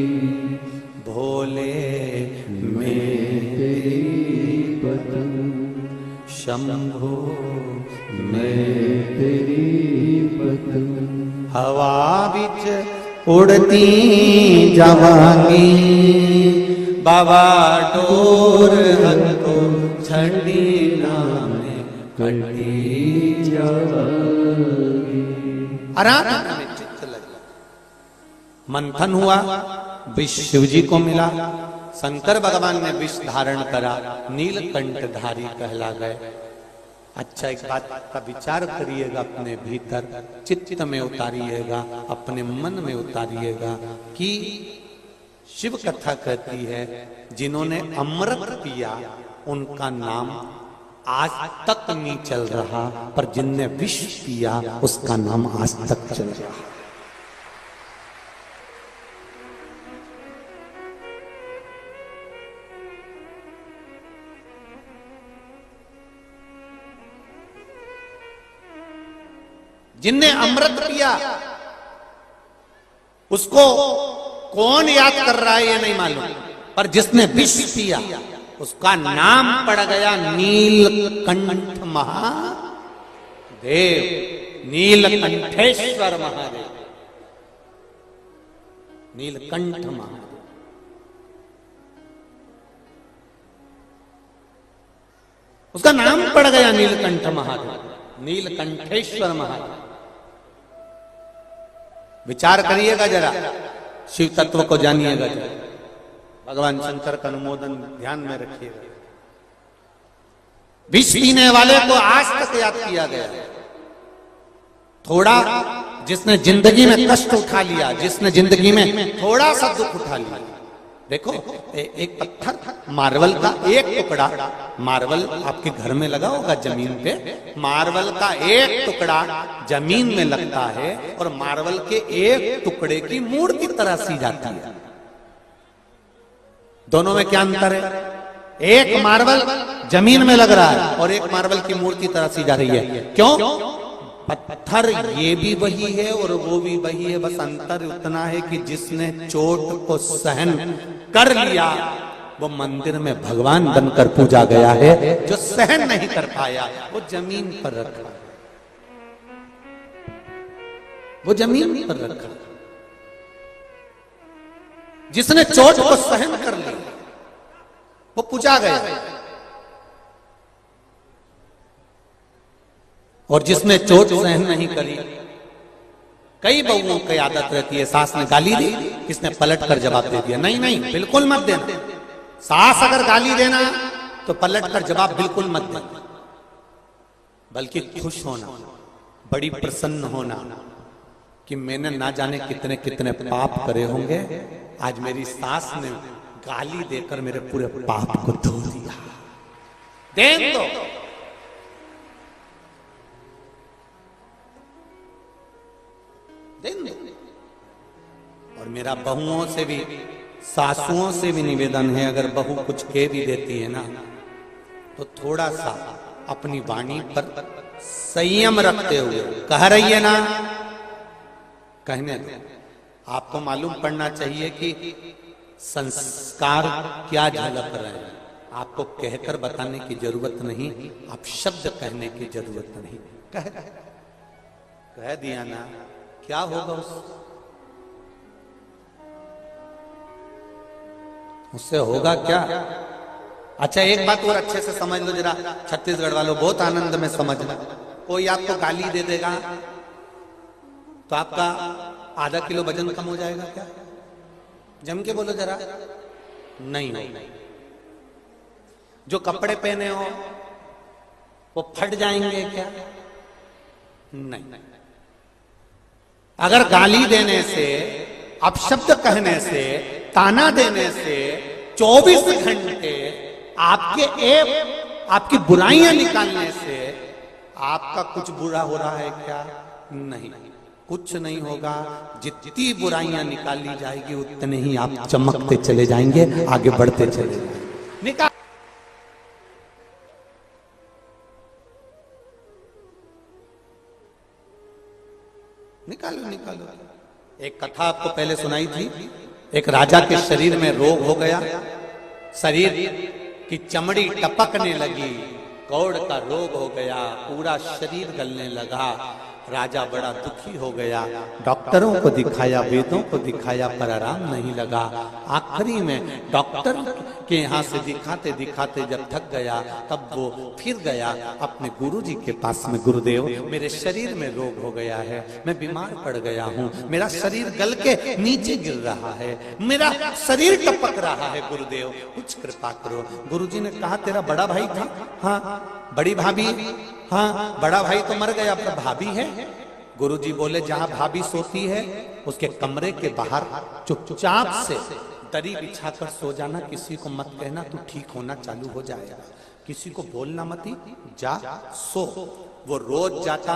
भोले में तेरी पतंग, शंभो में तेरी पतंग, हवा बिच उड़ती जावांगी, बाबा डोर हतो छठी नाम कटी जावांगी। आराधना में चित्त लगा, मंथन हुआ, विष शिव जी को मिला, शंकर भगवान ने विष धारण करा, नीलकंठधारी कहला गए। अच्छा, एक बात का विचार करिएगा, अपने भीतर चित्त में उतारिएगा, अपने मन में उतारिएगा कि शिव कथा कहती है जिन्होंने अमृत पिया उनका नाम आज तक नहीं चल रहा, पर जिनने विष पिया उसका नाम आज तक चल रहा। जिनने अमृत पिया उसको कौन याद कर रहा है ये नहीं मालूम, पर जिसने विष पिया उसका नाम पड़ गया नीलकंठ महादेव, नीलकंठेश्वर महादेव, नीलकंठ महादेव। उसका नाम पड़ गया नीलकंठ महादेव, नीलकंठेश्वर महादेव। विचार करिएगा जरा, शिव तत्व को जानिएगा जरा, भगवान शंकर का अनुमोदन ध्यान में रखिएगा। विष पीने वाले को आज तक याद किया गया, थोड़ा जिसने जिंदगी में कष्ट उठा लिया, जिसने जिंदगी में थोड़ा सा दुख उठा लिया। देखो एक पत्थर, मार्बल का एक टुकड़ा, मार्बल आपके घर में लगा होगा जमीन पे, मार्बल का एक टुकड़ा जमीन में लगता है और मार्बल के एक टुकड़े की मूर्ति तराशी जाती है। दोनों में क्या अंतर है? एक मार्बल जमीन में लग रहा है और एक मार्बल की मूर्ति तराशी जा रही है। क्यों? पत्थर ये भी वही है और वो भी वही है, बस अंतर उतना है कि जिसने चोट को सहन कर लिया वो मंदिर में भगवान बनकर पूजा गया है, जो सहन नहीं कर पाया वो जमीन पर रखा, वो जमीन पर रखा। जिसने चोट को सहन कर लिया वो पूजा गया, और जिसने चोट सहन नहीं करी, कई बहुओं की आदत रहती है, सास ने गाली दी, किसने पलट कर जवाब दे दिया। नहीं नहीं, बिल्कुल मत देना। सास अगर गाली देना तो पलट कर जवाब बिल्कुल मत देना, बल्कि खुश होना, बड़ी प्रसन्न होना कि मैंने ना जाने कितने कितने पाप करे होंगे, आज मेरी सास ने गाली देकर मेरे पूरे पाप को धो दिया। देन दो, देन दो। और मेरा बहुओं से भी, सासुओं से भी निवेदन है, अगर बहू कुछ कह भी देती है ना, तो थोड़ा सा अपनी वाणी पर संयम रखते हुए कह रही है ना, कहने दो। आपको मालूम पड़ना चाहिए कि संस्कार क्या झलक रहे हैं। आपको कहकर बताने की जरूरत नहीं, आप शब्द कहने की जरूरत नहीं। कह दिया ना, क्या होगा उससे होगा क्या? अच्छा एक बात और अच्छे से समझ लो जरा, छत्तीसगढ़ वालों, बहुत आनंद में समझना। कोई आपको गाली दे देगा तो आपका आधा किलो वजन कम हो जाएगा क्या? जम के बोलो जरा। नहीं नहीं। जो कपड़े पहने हो वो फट जाएंगे क्या? नहीं। अगर गाली देने से, अपशब्द कहने से, ताना देने से 24 घंटे आपकी बुराइयां निकालने से आपका कुछ बुरा हो रहा है क्या? नहीं, कुछ नहीं होगा। जितनी बुराइयां निकाली जाएगी उतने ही आप चमकते चले जाएंगे, आगे बढ़ते चले जाएंगे। निकालो। एक कथा आपको पहले सुनाई थी। एक राजा के शरीर में रोग हो गया, शरीर की चमड़ी टपकने लगी, कौड़ का रोग हो गया, पूरा शरीर गलने लगा। राजा बड़ा दुखी हो गया, डॉक्टरों को दिखाया, वेदों को दिखाया, पर आराम नहीं लगा। आखिरी में डॉक्टर के यहाँ से दिखाते दिखाते जब थक गया, तब वो फिर गया अपने गुरुजी के पास में। गुरुदेव, मेरे शरीर में रोग हो गया है, मैं बीमार पड़ गया हूँ, मेरा शरीर गल के नीचे गिर रहा है, मेरा शरीर टपक रहा है, गुरुदेव कुछ कृपा करो। गुरुजी ने कहा, तेरा बड़ा भाई था? हाँ। बड़ी भाभी? हाँ। बड़ा भाई तो मर गया, पर भाभी है? गुरुजी बोले, जहां भाभी सोती है उसके कमरे के बाहर चुपचाप से दरी बिछाकर सो जाना, किसी को मत कहना, तू ठीक होना चालू हो जाएगा, किसी को बोलना मत, जा सो। वो रोज जाता,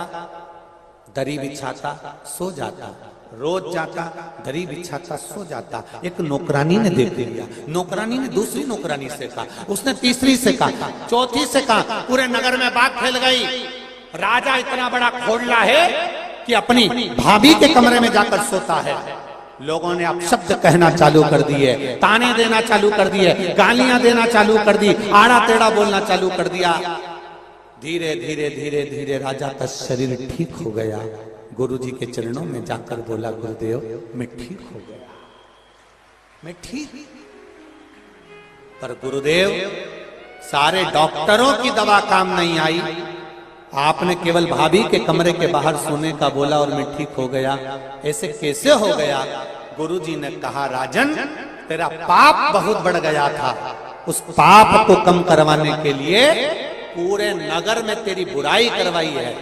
दरी बिछाता, सो जाता, रोज जाता, दरी बिछाता, सो जाता। एक नौकरानी ने देख लिया, नौकरानी ने दूसरी नौकरानी से कहा, उसने तीसरी से कहा, चौथी से कहा, पूरे नगर में बात फैल गई, राजा इतना बड़ा खोड़ला है कि अपनी भाभी के कमरे में जाकर सोता है। लोगों ने अपशब्द कहना चालू कर दिए, ताने देना चालू कर दिए, गालियां देना चालू कर दी, आड़ा टेढ़ा बोलना चालू कर दिया। धीरे धीरे धीरे धीरे राजा का शरीर ठीक हो गया। गुरुजी के चरणों में जाकर बोला, गुरुदेव मैं ठीक हो गया, मैं ठीक। पर गुरुदेव, सारे डॉक्टरों की दवा काम नहीं आई, आपने केवल भाभी के कमरे के बाहर सोने का बोला और मैं ठीक हो गया। ऐसे कैसे हो गया? गुरुजी ने कहा, राजन तेरा पाप बहुत बढ़ गया था, उस पाप को कम करवाने के लिए पूरे नगर में तेरी बुराई करवाई है।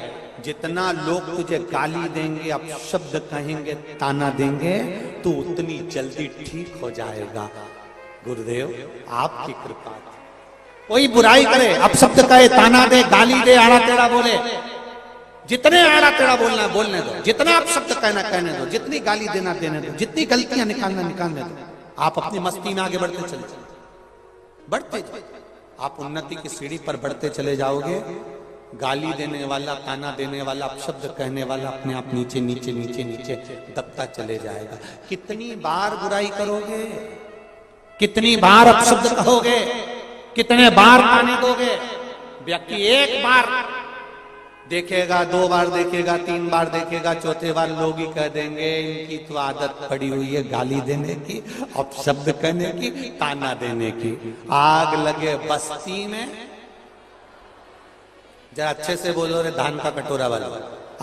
जितना लोग तुझे गाली देंगे, अपशब्द कहेंगे, ताना देंगे, तू उतनी जल्दी ठीक हो जाएगा। गुरुदेव आपकी कृपा। कोई बुराई करे, अपशब्द कहे, ताना दे, गाली दे, आड़ा टेढ़ा बोले, जितने आड़ा टेढ़ा बोलना बोलने दो, जितना अपशब्द कहना कहने दो, जितनी गाली देना देने दो, जितनी गलतियां निकालना निकालने दो। आप अपनी मस्ती में आगे बढ़ते चले, बढ़ते आप उन्नति की सीढ़ी पर बढ़ते चले जाओगे। गाली देने वाला, ताना देने वाला, अपशब्द कहने वाला अपने आप नीचे नीचे नीचे नीचे दबता चले जाएगा। कितनी बार बुराई करोगे, कितनी बार अपशब्द कहोगे, कितने बार ताने दोगे? व्यक्ति एक बार देखेगा, दो बार देखेगा, तीन बार देखेगा, चौथे बार लोग ही कह देंगे इनकी तो आदत पड़ी हुई है गाली देने की, अपशब्द कहने की, ताना देने की। आग लगे बस्ती में, जरा अच्छे से बोलो रे धान का कटोरा वाला,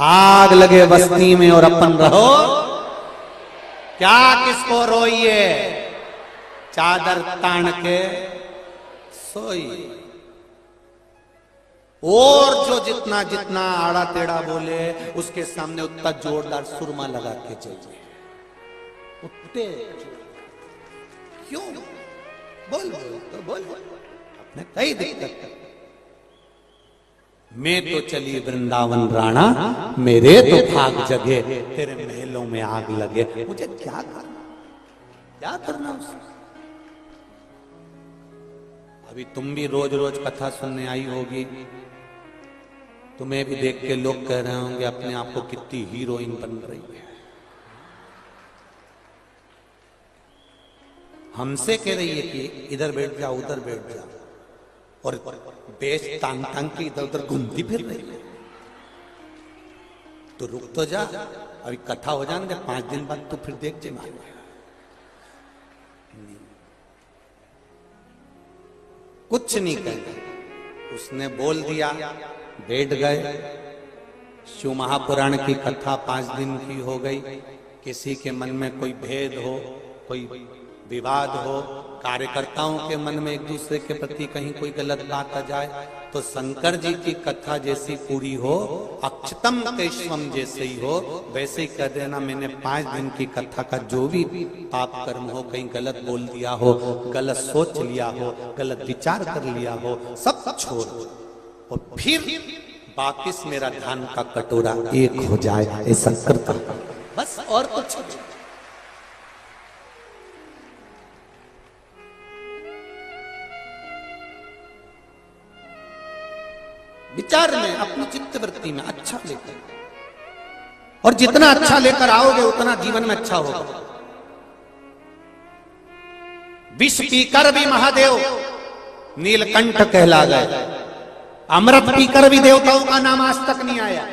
आग लगे बस्ती में और अपन रहो क्या, किसको रोइए, चादर तान के सोई। और जो जितना जितना आड़ा टेढ़ा बोले उसके सामने उतना जोरदार सुरमा लगा के चलिए, उतने क्यों बोल तो बोल, अपने कई दिक्कत। मैं तो चली वृंदावन राणा, मेरे तो भाग जगे, तेरे महलों में आग लगे, मुझे क्या करना। क्या करना उसने? अभी तुम भी रोज रोज कथा सुनने आई होगी, तुम्हें भी देख के लोग कह रहे होंगे अपने आप को कितनी हीरोइन बन रही है। हमसे कह रही है कि इधर बैठ जाओ उधर बैठ जाओ, और बेच तांग तांग के इधर उधर घूमती फिर रही है। तो रुक तो जा, अभी कथा हो जाने दे, 5 दिन बाद तो फिर देख जे मान। कुछ नहीं कहना, उसने बोल दिया, बैठ गए। शिव महापुराण की कथा 5 दिन की हो गई। किसी के मन में कोई भेद हो, कोई विवाद हो, कार्यकर्ताओं के मन में एक दूसरे के प्रति कहीं कोई गलत बात आ जाए, तो शंकर जी की कथा जैसी पूरी हो, अक्षतम केशवम जैसे ही हो, वैसे ही कह देना मैंने 5 दिन की कथा का जो भी पाप कर्म हो, कहीं गलत बोल दिया हो, गलत सोच लिया हो, गलत विचार कर लिया हो, सब छोड़ और फिर वापिस मेरा ध्यान का कटोरा एक हो जाए, ऐसा करता बस, और कुछ नहीं। विचार में, अपनी चित्त वृत्ति में अच्छा लेकर, और जितना अच्छा लेकर आओगे उतना जीवन में अच्छा होगा। विष पीकर भी महादेव नीलकंठ कहला गए, अमृत पीकर भी देवताओं का नाम आज तक नहीं आया।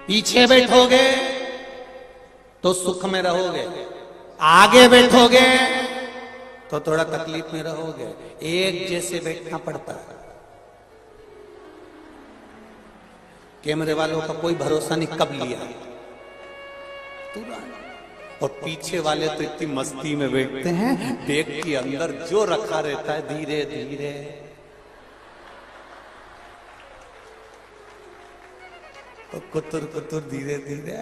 पीछे बैठोगे तो सुख में रहोगे, आगे बैठोगे तो थोड़ा तकलीफ में रहोगे। एक जैसे बैठना पड़ता है। कैमरे वालों का कोई भरोसा नहीं कब लिया, और पीछे वाले तो इतनी मस्ती में बैठते हैं, बैग के अंदर जो रखा रहता है धीरे धीरे। तो कुतुर कुतुर धीरे धीरे,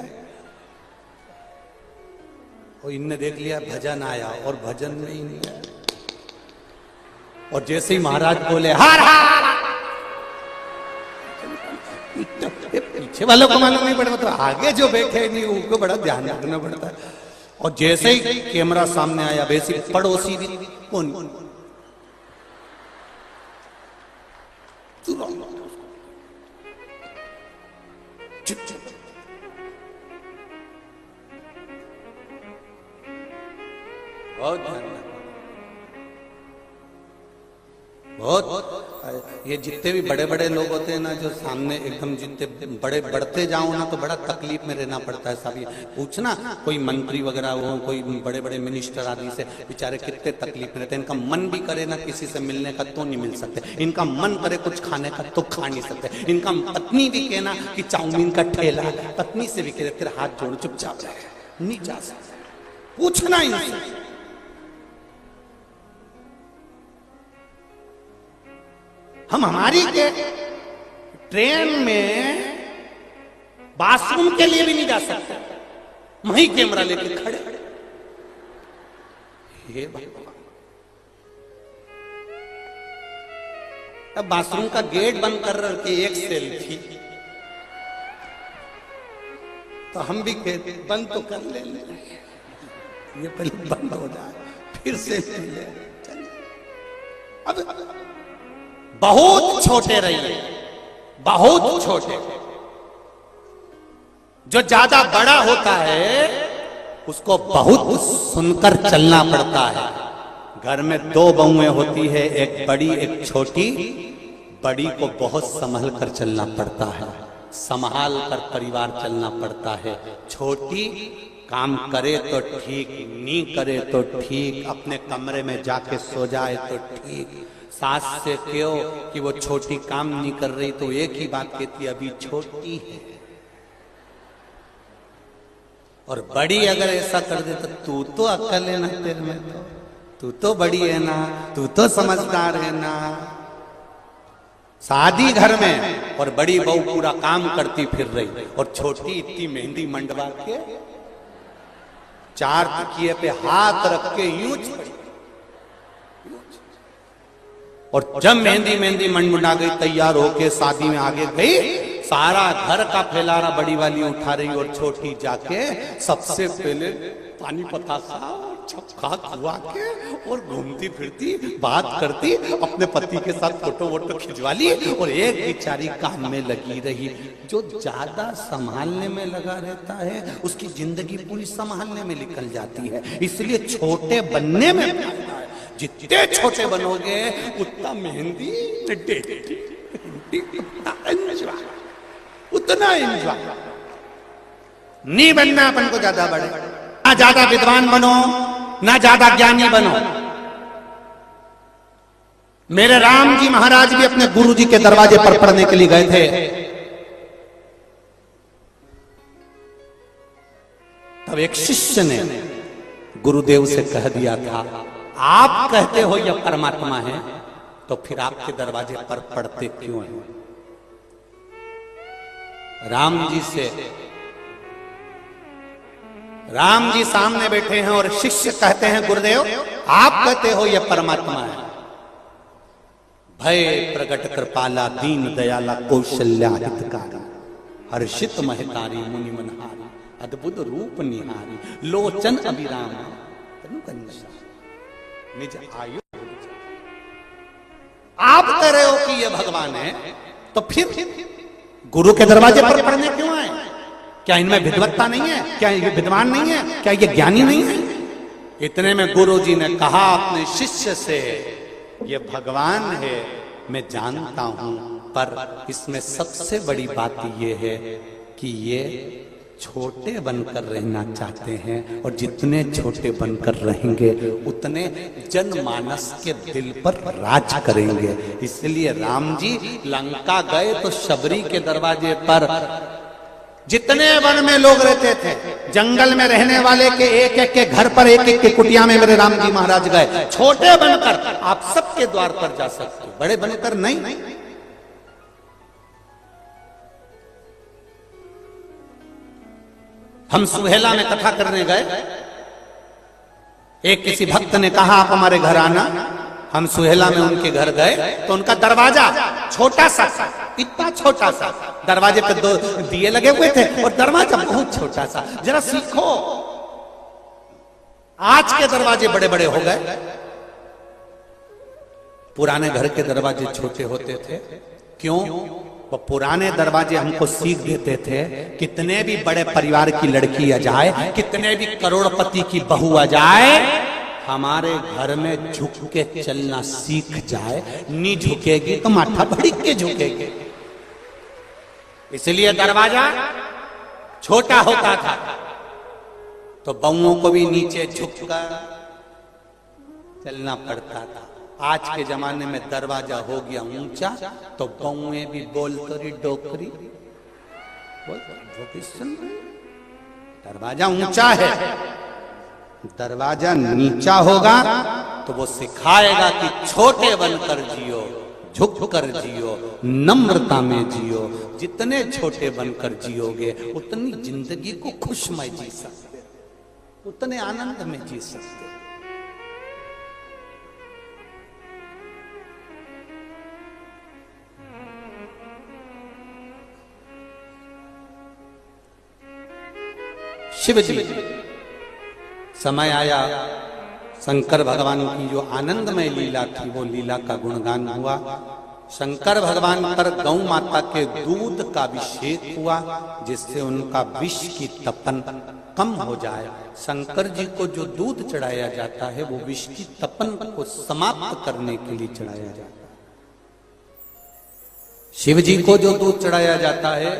और इनने देख लिया भजन आया, और भजन में ही नहीं आया। और जैसे ही महाराज बोले हार हार, पीछे वालों को मालूम नहीं पड़ता, तो आगे जो बैठे नहीं उनको बड़ा ध्यान रखना पड़ता है। और जैसे ही कैमरा सामने आया, वैसे पड़ोसी भी कौन चुप चुप, बहुत बहुत ये जितने भी बड़े बड़े लोग होते हैं ना, जो सामने एकदम जितने बड़े बढ़ते जाओ ना, तो बड़ा तकलीफ में रहना पड़ता है। सब ये पूछना, कोई मंत्री वगैरह हो, कोई बड़े बड़े मिनिस्टर आदि से, बेचारे कितने तकलीफ में रहते हैं। इनका मन भी करे ना किसी से मिलने का तो नहीं मिल सकते, इनका मन करे कुछ खाने का तो खा नहीं सकते। इनका पत्नी भी कहना कि चाउमीन का ठेला, पत्नी से भी कहे फिर हाथ जोड़ चुपचाप जाए, नहीं जा सकते, पूछना इनसे। हम हमारी के ट्रेन में बाथरूम के लिए भी नहीं जा सकते, वहीं कैमरा लेके खड़े। ये अब बाथरूम का गेट बंद कर रहे एक सेल्फी, तो हम भी कहते बंद तो कर ले, ये पहले बंद हो जाए फिर सेल्फी ले। अब बहुत छोटे रहिए, बहुत छोटे। जो ज्यादा बड़ा होता है उसको बहुत सुनकर चलना पड़ता है। घर में 2 बहुएं होती है, एक बड़ी एक छोटी। बड़ी को बहुत संभल कर चलना पड़ता है, संभाल कर परिवार चलना पड़ता है। छोटी काम करे तो ठीक, नहीं करे तो ठीक, अपने कमरे में जाके सो जाए तो ठीक। सास से कहो कि वो छोटी काम नहीं कर रही तो एक ही बात कहती है, अभी छोटी है। और बड़ी अगर ऐसा कर दे तो तू तो अक्ल है ना तेरे में, तो तू तो बड़ी है ना, तू तो समझदार है ना। शादी घर में और बड़ी बहू पूरा काम करती फिर रही, और छोटी इतनी मेहंदी मंडवा के 4 तकिए पे हाथ रख के यूं पड़ी। और जब मेहंदी मनमुंडा गई, तैयार होके शादी में आगे गई, सारा घर का फैलारा बड़ी वाली उठा रही और छोटी जाके सबसे पहले पानी पतासा छक्का खुआ के और घूमती फिरती बात करती, अपने पति के साथ फोटो वोटो खिंचवा ली। और एक बेचारी काम में लगी रही। जो ज्यादा संभालने में लगा रहता है उसकी जिंदगी पूरी संभालने में निकल जाती है। इसलिए छोटे बनने में फायदा है। जितने छोटे बनोगे उतना मेहंदी उतना एंजॉय। नहीं बनना अपन को ज्यादा बड़े, ना ज्यादा विद्वान बनो, ना ज्यादा ज्ञानी बनो। मेरे राम जी महाराज भी अपने गुरु जी के दरवाजे पर पढ़ने के लिए गए थे। तब एक शिष्य ने गुरुदेव से कह दिया था, आप कहते हो यह परमात्मा है, तो फिर आपके दरवाजे पर पढ़ते क्यों हैं? राम जी सामने बैठे हैं और शिष्य कहते हैं, गुरुदेव आप कहते हो यह परमात्मा है। भय प्रगट कृपाला दीन दयाला कौशल्या हितकारी, हर्षित महतारी मुनि मनहारी, अद्भुत रूप निहारी, लोचन अभिराम निज आयु। आप कह रहे हो कि यह भगवान है, तो फिर गुरु के दरवाजे पर पढ़ने क्यों आए? क्या इनमें विद्वत्ता नहीं है? क्या ये विद्वान नहीं है? क्या ये ज्ञानी नहीं है? इतने में गुरु जी ने कहा अपने शिष्य से, ये भगवान है मैं जानता हूं, पर इसमें सबसे बड़ी बात ये है कि ये छोटे बनकर रहना चाहते हैं, और जितने छोटे बनकर रहेंगे उतने जनमानस के दिल पर राज करेंगे। इसलिए राम जी लंका गए तो शबरी के दरवाजे पर जितने वन में लोग रहते थे, जंगल में रहने वाले के एक के घर पर, एक के कुटिया में मेरे राम जी महाराज गए। छोटे बनकर आप सबके द्वार पर जा सकते हो, बड़े बनकर नहीं। हम सुहेला में कथा करने गए, एक किसी भक्त ने कहा आप हमारे घर आना। हम सुहेला में उनके घर गए तो उनका दरवाजा छोटा सा, इतना छोटा सा, दरवाजे पे 2 दिए लगे हुए थे और दरवाजा बहुत छोटा सा। जरा सीखो, आज के दरवाजे बड़े बड़े हो गए, पुराने घर के दरवाजे छोटे होते थे। क्यों? वो पुराने दरवाजे हमको सीख देते थे, कितने भी बड़े परिवार की लड़की आ जाए, कितने भी करोड़पति की बहू आ जाए, हमारे घर में झुक के चलना सीख जाए। नहीं झुकेगी तो माथा भड़क के झुकेगी। इसलिए दरवाजा छोटा होता था तो बहुओं को भी नीचे झुककर चलना पड़ता था। आज के जमाने में दरवाजा हो गया ऊंचा तो बहुएं भी बोलते रही डोकरी, दरवाजा ऊंचा है। दरवाजा नीचा होगा तो वो सिखाएगा कि छोटे बनकर जियो, झुक कर जियो, नम्रता में जियो। जितने छोटे बनकर जियोगे उतनी जिंदगी को खुशमय जी सकते, उतने आनंद में जी सकते। शिव जी समय आया, शंकर भगवान की जो आनंदमय लीला थी वो लीला का गुणगान हुआ। शंकर भगवान पर गौ माता के दूध का अभिषेक हुआ जिससे उनका विष की तपन कम हो जाए। शंकर जी को जो दूध चढ़ाया जाता है वो विष की तपन को समाप्त करने के लिए चढ़ाया जाता है। शिव जी को जो दूध चढ़ाया जाता है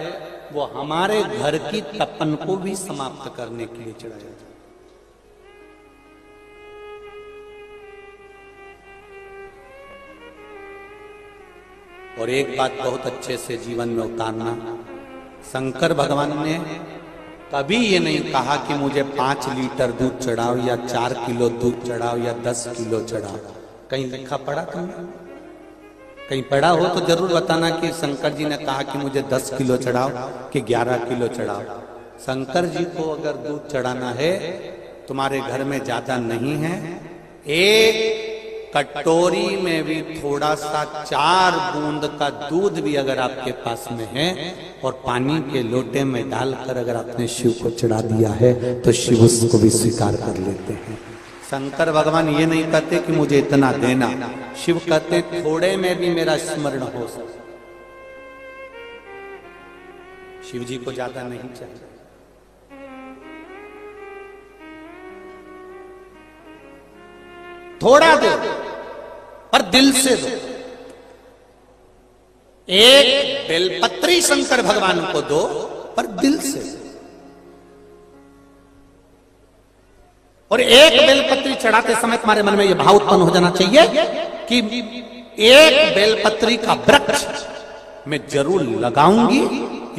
वो हमारे घर की तपन को भी समाप्त करने के लिए चढ़ाया जाता है। और एक बात बहुत अच्छे से जीवन में उतारना, शंकर भगवान ने कभी ये नहीं कहा कि मुझे 5 लीटर दूध चढ़ाओ या 4 किलो दूध चढ़ाओ या 10 किलो चढ़ाओ। कहीं लिखा पढ़ा तुमने? कहीं पढ़ा हो तो जरूर बताना कि शंकर जी ने कहा कि मुझे 10 किलो चढ़ाओ कि 11 किलो चढ़ाओ। शंकर जी को अगर दूध चढ़ाना है तुम्हारे घर में ज्यादा नहीं है, एक कटोरी में भी थोड़ा सा 4 बूंद का दूध भी अगर आपके पास में है और पानी के लोटे में डालकर अगर आपने शिव को चढ़ा दिया है तो शिव उसको भी स्वीकार कर लेते हैं। शंकर भगवान ये नहीं कहते कि मुझे इतना देना, शिव कहते थोड़े में भी मेरा स्मरण हो सके। शिव जी को ज्यादा नहीं चाहिए। थोड़ा दो पर दिल से दो। एक बेलपत्री शंकर भगवान को दो पर दिल से। और एक बेलपत्री चढ़ाते समय तुम्हारे मन में यह भाव उत्पन्न हो जाना चाहिए कि एक बेलपत्री का वृक्ष मैं जरूर लगाऊंगी,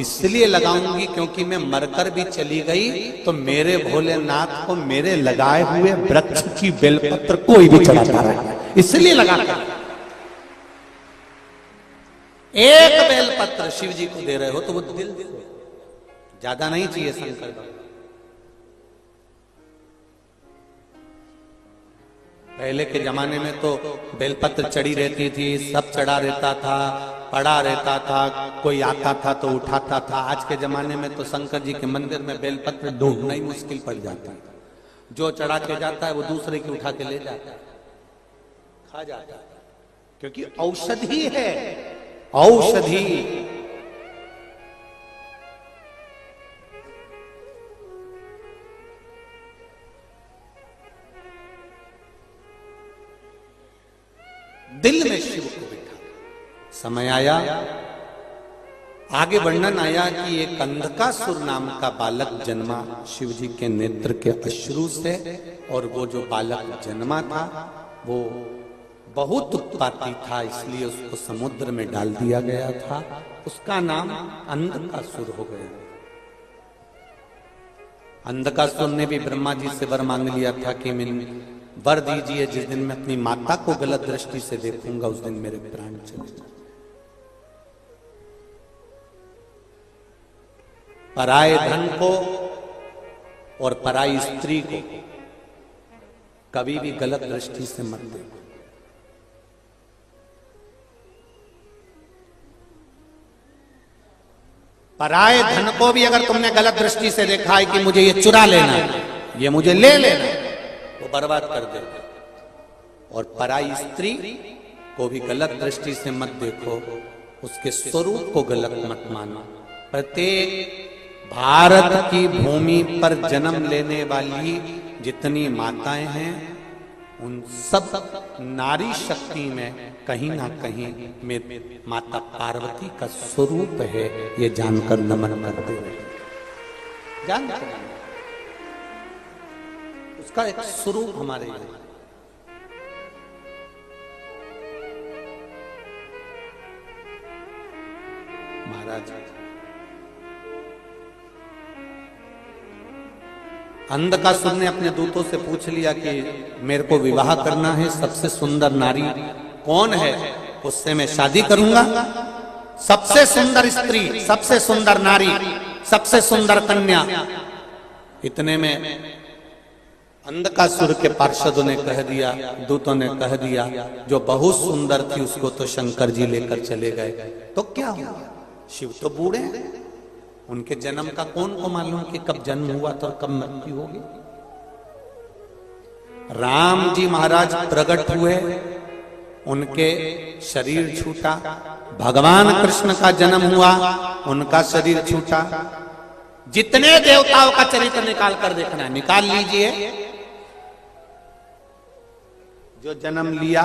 इसलिए लगाऊंगी क्योंकि मैं मरकर भी चली गई तो मेरे भोलेनाथ को मेरे लगाए हुए वृक्ष की बेलपत्र कोई भी चढ़ाता रहे, इसलिए लगाता। एक बेलपत्र शिव जी को दे रहे हो तो वो दिल ज्यादा नहीं चाहिए शंकर भगवान। पहले के जमाने में तो बेलपत्र चढ़ी रहती थी, सब चढ़ा रहता था, पड़ा रहता था, कोई आता था तो उठाता था। आज के जमाने में तो शंकर जी के मंदिर में बेलपत्र ढूंढना ही मुश्किल पड़ जाता है। जो चढ़ा के जाता है वो दूसरे की उठा के ले जाता है, खा जाता है, क्योंकि औषधि है, औषधि। दिल में शिव को बिठा। समय आया, आगे वर्णन आया कि एक अंधकासुर नाम का बालक जन्मा शिव जी के नेत्र के अश्रु से, और वो जो बालक जन्मा था वो बहुत उत्पाती था, इसलिए उसको समुद्र में डाल दिया गया था। उसका नाम अंधकासुर हो गया। अंधकासुर ने भी ब्रह्मा जी से वर मांग लिया था कि वर दीजिए, जिस दिन मैं अपनी माता को गलत दृष्टि से देखूंगा उस दिन मेरे प्राण चले जाए। पराये धन को और पराई स्त्री को कभी भी गलत दृष्टि से मत देखो। पराये धन को भी अगर तुमने गलत दृष्टि से देखा है कि मुझे ये चुरा लेना है, ये मुझे ले लेना है, वो बर्बाद कर देते। और पराई स्त्री को भी गलत दृष्टि से मत देखो, उसके स्वरूप को गलत मत मानो। प्रत्येक भारत की भूमि पर जन्म लेने वाली जितनी माताएं हैं उन सब नारी शक्ति में कहीं ना कहीं में माता पार्वती का स्वरूप है, ये जानकर नमन करते हैं। जानकर उसका एक स्वरूप हमारे लिए। महाराज अंधकासुर ने अपने दूतों से पूछ लिया कि मेरे को विवाह करना है, सबसे सुंदर नारी कौन है, उससे मैं शादी करूंगा। सबसे सुंदर स्त्री, सबसे सुंदर नारी, सबसे सुंदर कन्या। इतने में अंधकासुर के पार्षदों ने कह दिया, दूतों ने कह दिया, जो बहुत सुंदर थी उसको तो शंकर जी लेकर चले गए, तो क्या हुआ? शिव तो बूढ़े हैं, उनके जन्म का कौन को मालूम कि कब जन्म हुआ तो कब मृत्यु होगी। राम जी महाराज प्रकट हुए, उनके शरीर छूटा। भगवान कृष्ण का जन्म हुआ, उनका शरीर छूटा। जितने देवताओं का चरित्र निकाल कर देखना है निकाल लीजिए, जो जन्म लिया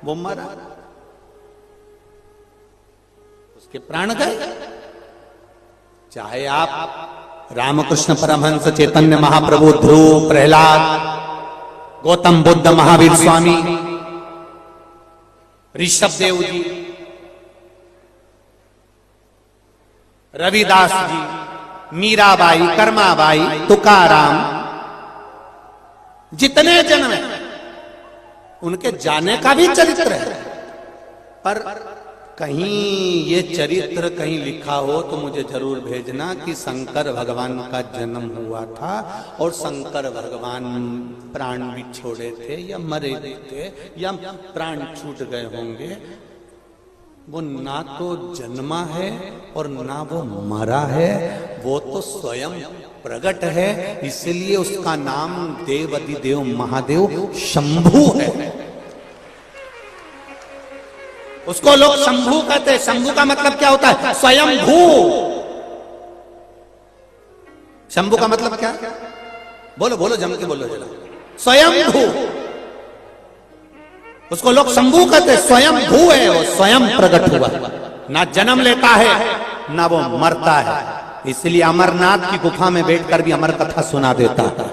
वो मरा, उसके प्राण गए। चाहे आप रामकृष्ण परमहंस, चैतन्य महाप्रभु, ध्रुव, प्रहलाद, गौतम बुद्ध, महावीर स्वामी, ऋषभ देव जी, रविदास जी, मीराबाई, कर्माबाई, तुकाराम, जितने जन्म हैं उनके जाने का भी चरित्र है, पर कहीं ये चरित्र कहीं लिखा हो तो मुझे जरूर भेजना कि शंकर भगवान का जन्म हुआ था और शंकर भगवान प्राण भी छोड़े थे या मरे भी थे या प्राण छूट गए होंगे। वो ना तो जन्मा है और ना वो मरा है, वो तो स्वयं प्रकट है, इसलिए उसका नाम देवाधिदेव महादेव शंभू है। उसको लोग शंभू कहते हैं। शंभू का मतलब क्या होता है? स्वयंभू। शंभू का मतलब क्या? बोलो बोलो, जम के बोलो जरा। स्वयंभू। उसको लोग शंभू कहते हैं। स्वयंभू है, वो स्वयं प्रकट हुआ, ना जन्म लेता है ना वो मरता है। इसलिए अमरनाथ की गुफा में बैठकर भी अमर कथा सुना देता है।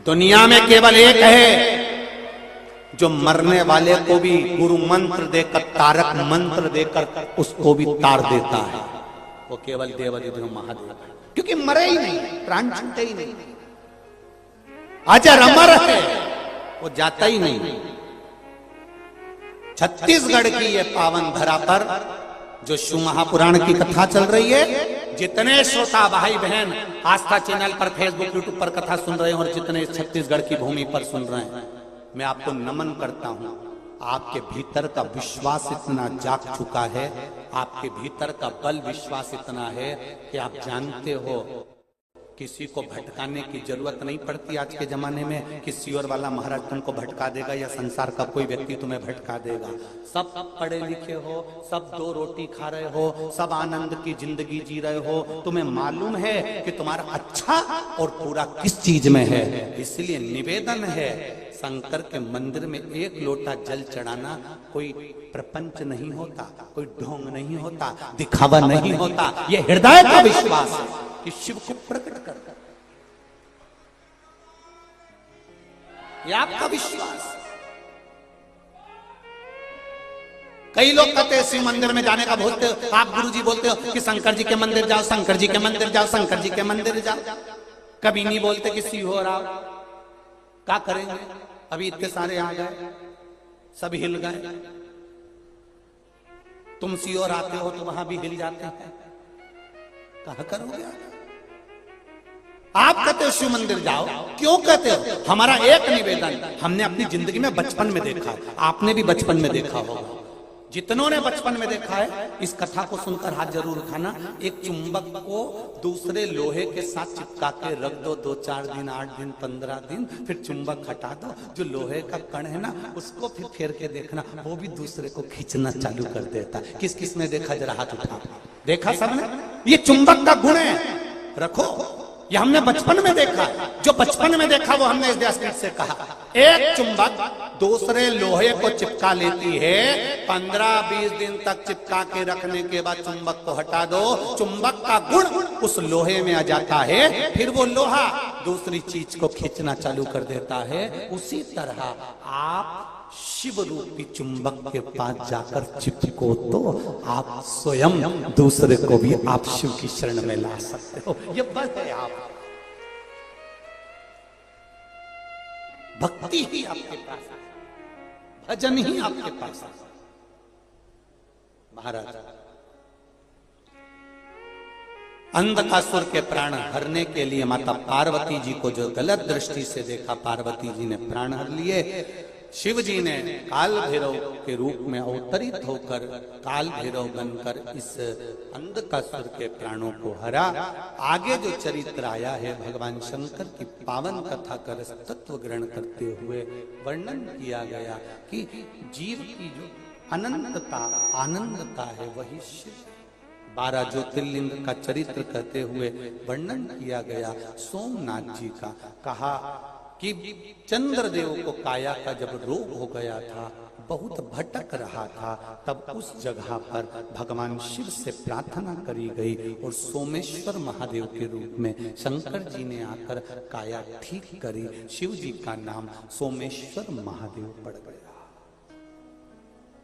दुनिया में केवल एक है जो मरने वाले को भी गुरु मंत्र देकर, तारक मंत्र देकर उसको भी तार देता है। वो केवल देवाधिदेव महादेव है, क्योंकि मरे ही नहीं, प्राण छूटे ही नहीं, अजर अमर है, वो जाता ही नहीं। छत्तीसगढ़ की ये पावन धरा पर जो शिव महापुराण की कथा चल रही है, जितने श्रोता भाई बहन आस्था चैनल पर, फेसबुक, यूट्यूब पर कथा सुन रहे हैं और जितने छत्तीसगढ़ की भूमि पर सुन रहे हैं, मैं आपको नमन करता हूं। आपके भीतर का विश्वास इतना जाग चुका है, आपके भीतर का बल विश्वास इतना है कि आप जानते हो किसी को भटकाने की जरूरत नहीं पड़ती। आज के जमाने में किसी और वाला महाराज तुमको भटका देगा या संसार का कोई व्यक्ति तुम्हें भटका देगा। सब पढ़े लिखे हो, सब दो रोटी खा रहे हो, सब आनंद की जिंदगी जी रहे हो, तुम्हें मालूम है कि तुम्हारा अच्छा और पूरा किस चीज में है। इसलिए निवेदन है, शंकर के मंदिर में एक लोटा जल चढ़ाना कोई प्रपंच नहीं होता, कोई ढोंग नहीं होता, दिखावा नहीं होता। ये हृदय का विश्वास है कि शिव को प्रकट कर, ये आपका विश्वास। कई लोग कहते हैं शिव मंदिर में जाने का बोलते हो, आप गुरुजी बोलते हो कि शंकर जी के मंदिर जाओ, शंकर जी के मंदिर जाओ, शंकर जी के मंदिर जाओ। कभी नहीं बोलते कि शिव हो रहा, क्या करेंगे? अभी इतने सारे आ गए, सब हिल गए। तुम सियोर आते हो तो वहां भी हिल जाते हैं, कहां करोगे? आप कहते हो शिव मंदिर जाओ, क्यों कहते हो? हमारा एक निवेदन, हमने अपनी जिंदगी में बचपन में देखा, आपने भी बचपन में देखा होगा। जितनों ने बचपन में देखा है, इस कथा को सुनकर हाथ जरूर उठाना। एक चुंबक को दूसरे लोहे के साथ चिपका के रख दो, 2-4 दिन, 8 दिन, 15 दिन, फिर चुंबक हटा दो। जो लोहे का कण है ना, उसको फिर फेर के देखना, वो भी दूसरे को खींचना चालू कर देता है। किस किस ने देखा? जरा हाथ उठा। देखा सबने? ये चुंबक का गुण है, रखो। ये हमने बचपन में देखा, जो बचपन में देखा वो हमने इस व्यासपीठ से कहा। एक चुंबक दूसरे लोहे को चिपका लेती है, 15-20 दिन तक चिपका के रखने के बाद चुंबक को हटा दो, चुंबक का गुण उस लोहे में आ जाता है, फिर वो लोहा दूसरी चीज को खींचना चालू कर देता है। उसी तरह आप शिव रूपी चुंबक के पास जाकर चिपको तो आप स्वयं दूसरे को भी आप शिव की शरण में ला सकते हो। ये बल है आप, भक्ति ही आपके पास है, भजन ही आपके पास है। महाराज अंधकासुर के प्राण हरने के लिए माता पार्वती जी को जो गलत दृष्टि से देखा, पार्वती जी ने प्राण हर लिए। शिव जी ने काल भैरव के रूप में अवतरित होकर काल भैरव बनकर इस अंधकासुर के प्राणों को हरा। आगे जो चरित्र आया है, भगवान शंकर की पावन कथा का रस तत्व ग्रहण करते हुए वर्णन किया गया कि जीव की जो अनंतता आनंदता है वही शिव। 12 ज्योतिर्लिंग का चरित्र कहते हुए वर्णन किया गया सोमनाथ जी का। कहा कि चंद्रदेव को काया का जब रोग हो गया था, बहुत भटक रहा था, तब उस जगह पर भगवान शिव से प्रार्थना करी गई और सोमेश्वर महादेव के रूप में शंकर जी ने आकर काया ठीक करी। शिव जी का नाम सोमेश्वर महादेव पड़ गया।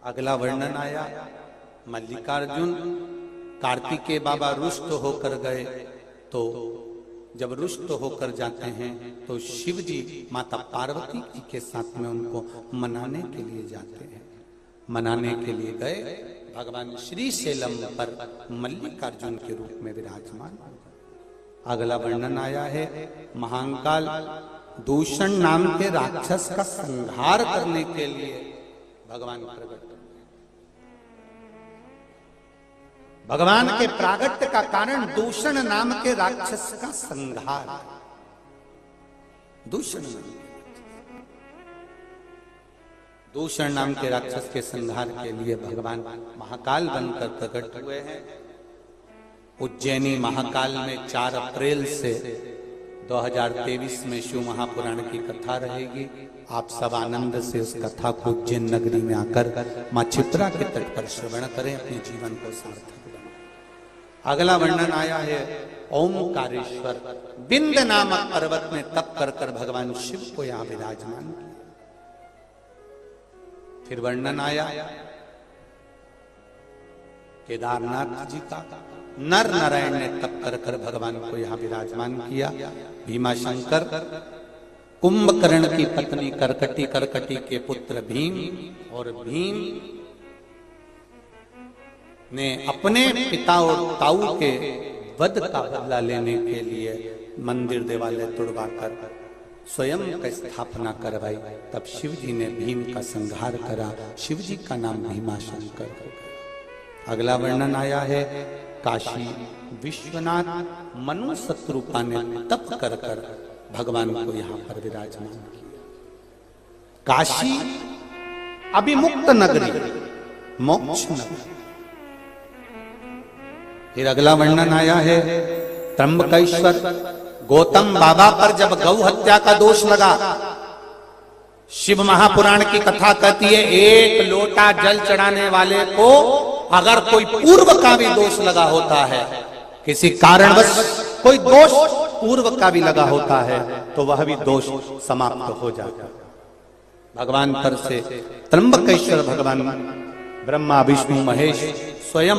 अगला वर्णन आया, मल्लिकार्जुन कार्तिकेय बाबा रुष्ट होकर गए, तो जब रुष्ट होकर जाते हैं तो शिव जी माता पार्वती जी के साथ में उनको मनाने के लिए जाते हैं। मनाने के लिए गए। भगवान श्री शैलम पर मल्लिकार्जुन के रूप में विराजमान। अगला वर्णन आया है, महाकाल दूषण नाम के राक्षस का संहार करने के लिए भगवान प्रकट। भगवान के प्रागट्य का कारण दूषण नाम के राक्षस का संहार। दूषण नाम के राक्षस के संहार के लिए भगवान महाकाल बनकर प्रकट हुए हैं। उज्जैनी महाकाल में 4 अप्रैल से 2023 में शिव महापुराण की कथा रहेगी। आप सब आनंद से उस कथा को उज्जैन नगरी में आकर मां क्षिप्रा के तट पर श्रवण करें, अपने जीवन को सार्थक बनाएं। अगला वर्णन आया है, ओमकारेश्वर बिंद नामक पर्वत में तप कर कर भगवान शिव को यहां विराजमान किया। फिर वर्णन आया केदारनाथ जी का, नर नारायण ने तप कर कर भगवान को यहां विराजमान किया। भीमाशंकर कुंभकर्ण की पत्नी करकटी के पुत्र भीम, और भीम ने अपने पिता और ताऊ के वध का बदला लेने के लिए मंदिर देवालय तुड़वाकर स्वयं का स्थापना करवाई। तब शिव जी ने भीम का संहार करा। शिव जी का नाम भीमाशंकर हो गया। अगला वर्णन आया है, काशी विश्वनाथ मनु शत्रुपा ने तप कर कर भगवान को यहां पर विराजमान किया। काशी अभिमुक्त नगरी, मोक्ष नगरी। फिर अगला वर्णन आया है, त्र्यंबकेश्वर गौतम बाबा पर जब गौ हत्या का दोष लगा, शिव महापुराण की कथा कहती है, एक लोटा जल चढ़ाने वाले को अगर कोई पूर्व का भी दोष लगा होता है, किसी कारणवश कोई दोष पूर्व का भी लगा होता है, तो वह भी दोष समाप्त हो जाता है। भगवान पर से त्र्यंबकेश्वर भगवान ब्रह्मा विष्णु महेश स्वयं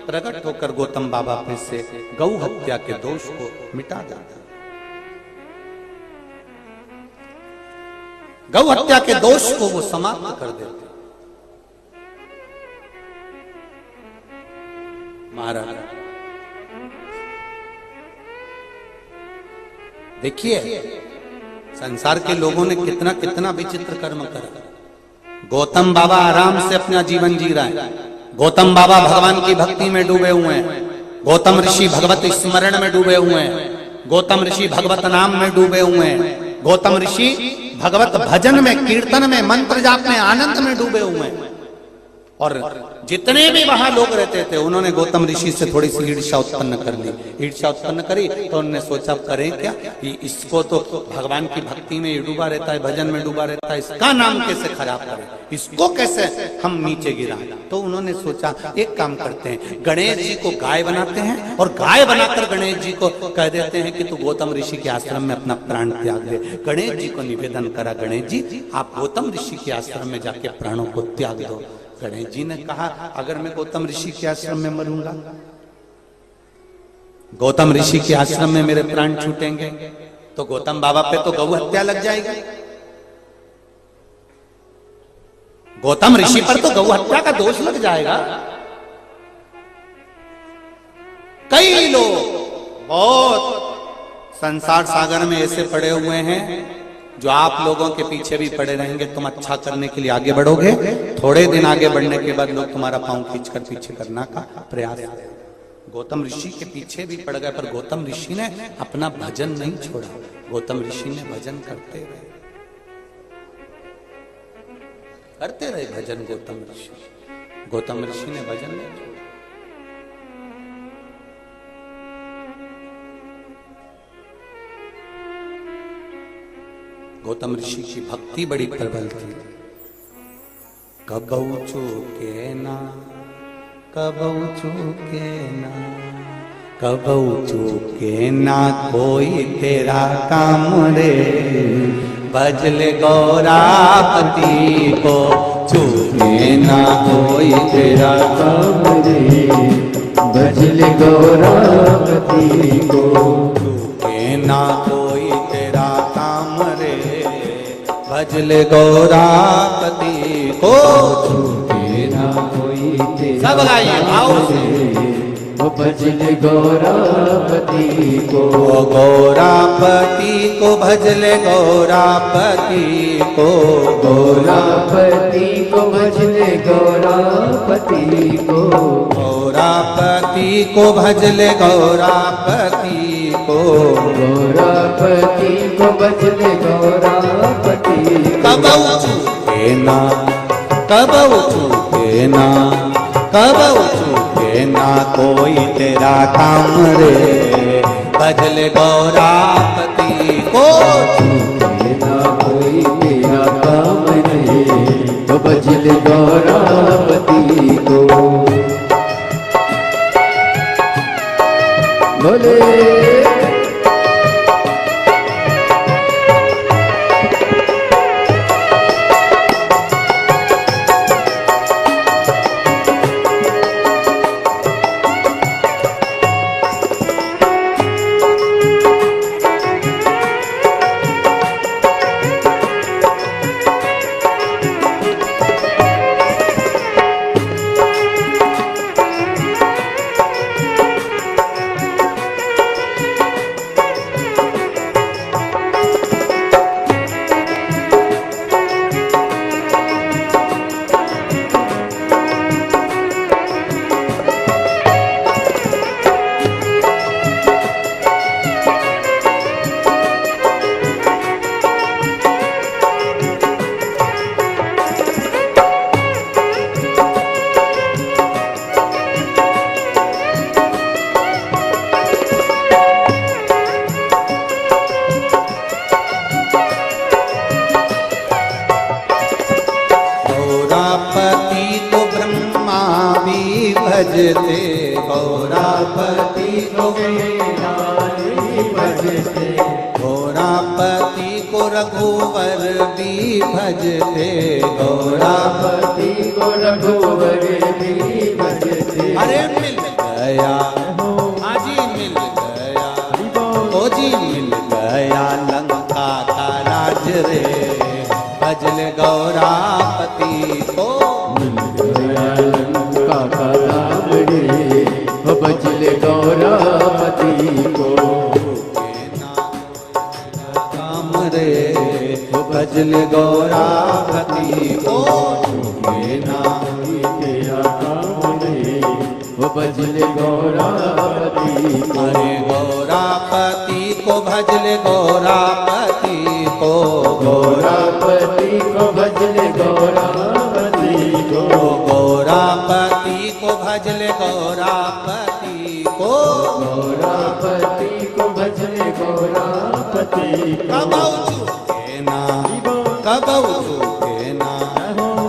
प्रकट होकर गौतम बाबा पे से गौ हत्या के दोष को मिटा देता। गौ हत्या के दोष को वो समाप्त कर देते। महाराज देखिए, संसार के लोगों ने कितना कितना विचित्र कर्म करा। गौतम बाबा आराम से अपना जीवन जी रहा है। गौतम बाबा भगवान की भक्ति में डूबे हुए हैं। गौतम ऋषि भगवत स्मरण में डूबे हुए हैं। गौतम ऋषि भगवत नाम में डूबे हुए हैं। गौतम ऋषि भगवत भजन में, कीर्तन में, मंत्र जाप में, आनंद में डूबे हुए हैं। और जितने भी वहां लोग रहते थे, उन्होंने गौतम ऋषि से थोड़ी सी ईर्ष्या उत्पन्न कर ली। ईर्ष्या उत्पन्न करी तो उन्होंने सोचा करें क्या, कि इसको तो भगवान की भक्ति में डूबा रहता है, भजन में डूबा रहता है, इसका नाम कैसे खराब करें, इसको कैसे हम नीचे गिराएं। तो उन्होंने सोचा एक काम करते हैं, गणेश जी को गाय बनाते हैं और गाय बनाकर गणेश जी को कह देते हैं कि तू गौतम ऋषि के आश्रम में अपना प्राण त्याग दे। गणेश जी को निवेदन करा, गणेश जी आप गौतम ऋषि के आश्रम में जाके प्राणों को त्याग दो। गणेश जी ने कहा, अगर मैं गौतम ऋषि के आश्रम में मरूंगा, गौतम ऋषि के आश्रम में मेरे प्राण छूटेंगे, तो गौतम बाबा पे तो गौ हत्या लग जाएगी। गौतम ऋषि पर तो गौ हत्या का दोष लग जाएगा। कई लोग बहुत संसार सागर में ऐसे पड़े हुए हैं जो आप लोगों के पीछे भी पड़े रहेंगे। तुम अच्छा करने के लिए आगे बढ़ोगे, थोड़े दिन आगे बढ़ने के बाद लोग तुम्हारा पांव खींचकर पीछे करना का प्रयास करेंगे। गौतम ऋषि के पीछे भी पड़ गए, पर गौतम ऋषि ने अपना भजन नहीं छोड़ा। गौतम ऋषि ने भजन करते रहे भजन। गौतम ऋषि ने भजन नहीं छोड़ा। गौतम ऋषि की भक्ति बड़ी प्रबल थी। कबहू चूके ना, कबहू चूके ना, कबहू चूके ना कोई तेरा काम रे, भजले गौरापति को चूके ना कोई तेरा काम रे, भजले गौरापति को चूके ना कोई तेरा काम रे, भजले गौरापति को चूके बिना कोई तेरा सब गाइए भाव से। वो भजले गौरापति को, गौरापति को भजले गौरापति को, गौरापति को भजले गौरापति को, गौरापति को भजले गौरापति को, गौरापति को भजले गौरापति कबऊ चूके ना, कबऊ चूके ना, कबऊ चूके ना कोई तेरा काम रे, भजले गौरापति को। ना कोई तेरा काम नहीं, तो भजले गौरापति को। बोले भजते, गौरापति को भजते, गौरापति को रघुवर भी भजते, गौरापति गौरापति को रघुवर भी भजते। अरे मिल गया हाजी मिल गया, ओ जी मिल गया लंका का राज रे, भजले गौरापति को। भजले गौरापति को, काम रे भजले गौरापति को। तेरा काम नहीं, वो भजले गौरापति को। अरे गौरापति को भजले गौरापति को, गौरापति को भजले गौरापति को, गौरापति को भजले गौरापति को, गौरापति को भजले गौरापति को। कबऊ चूके ना, कबऊ चूके ना,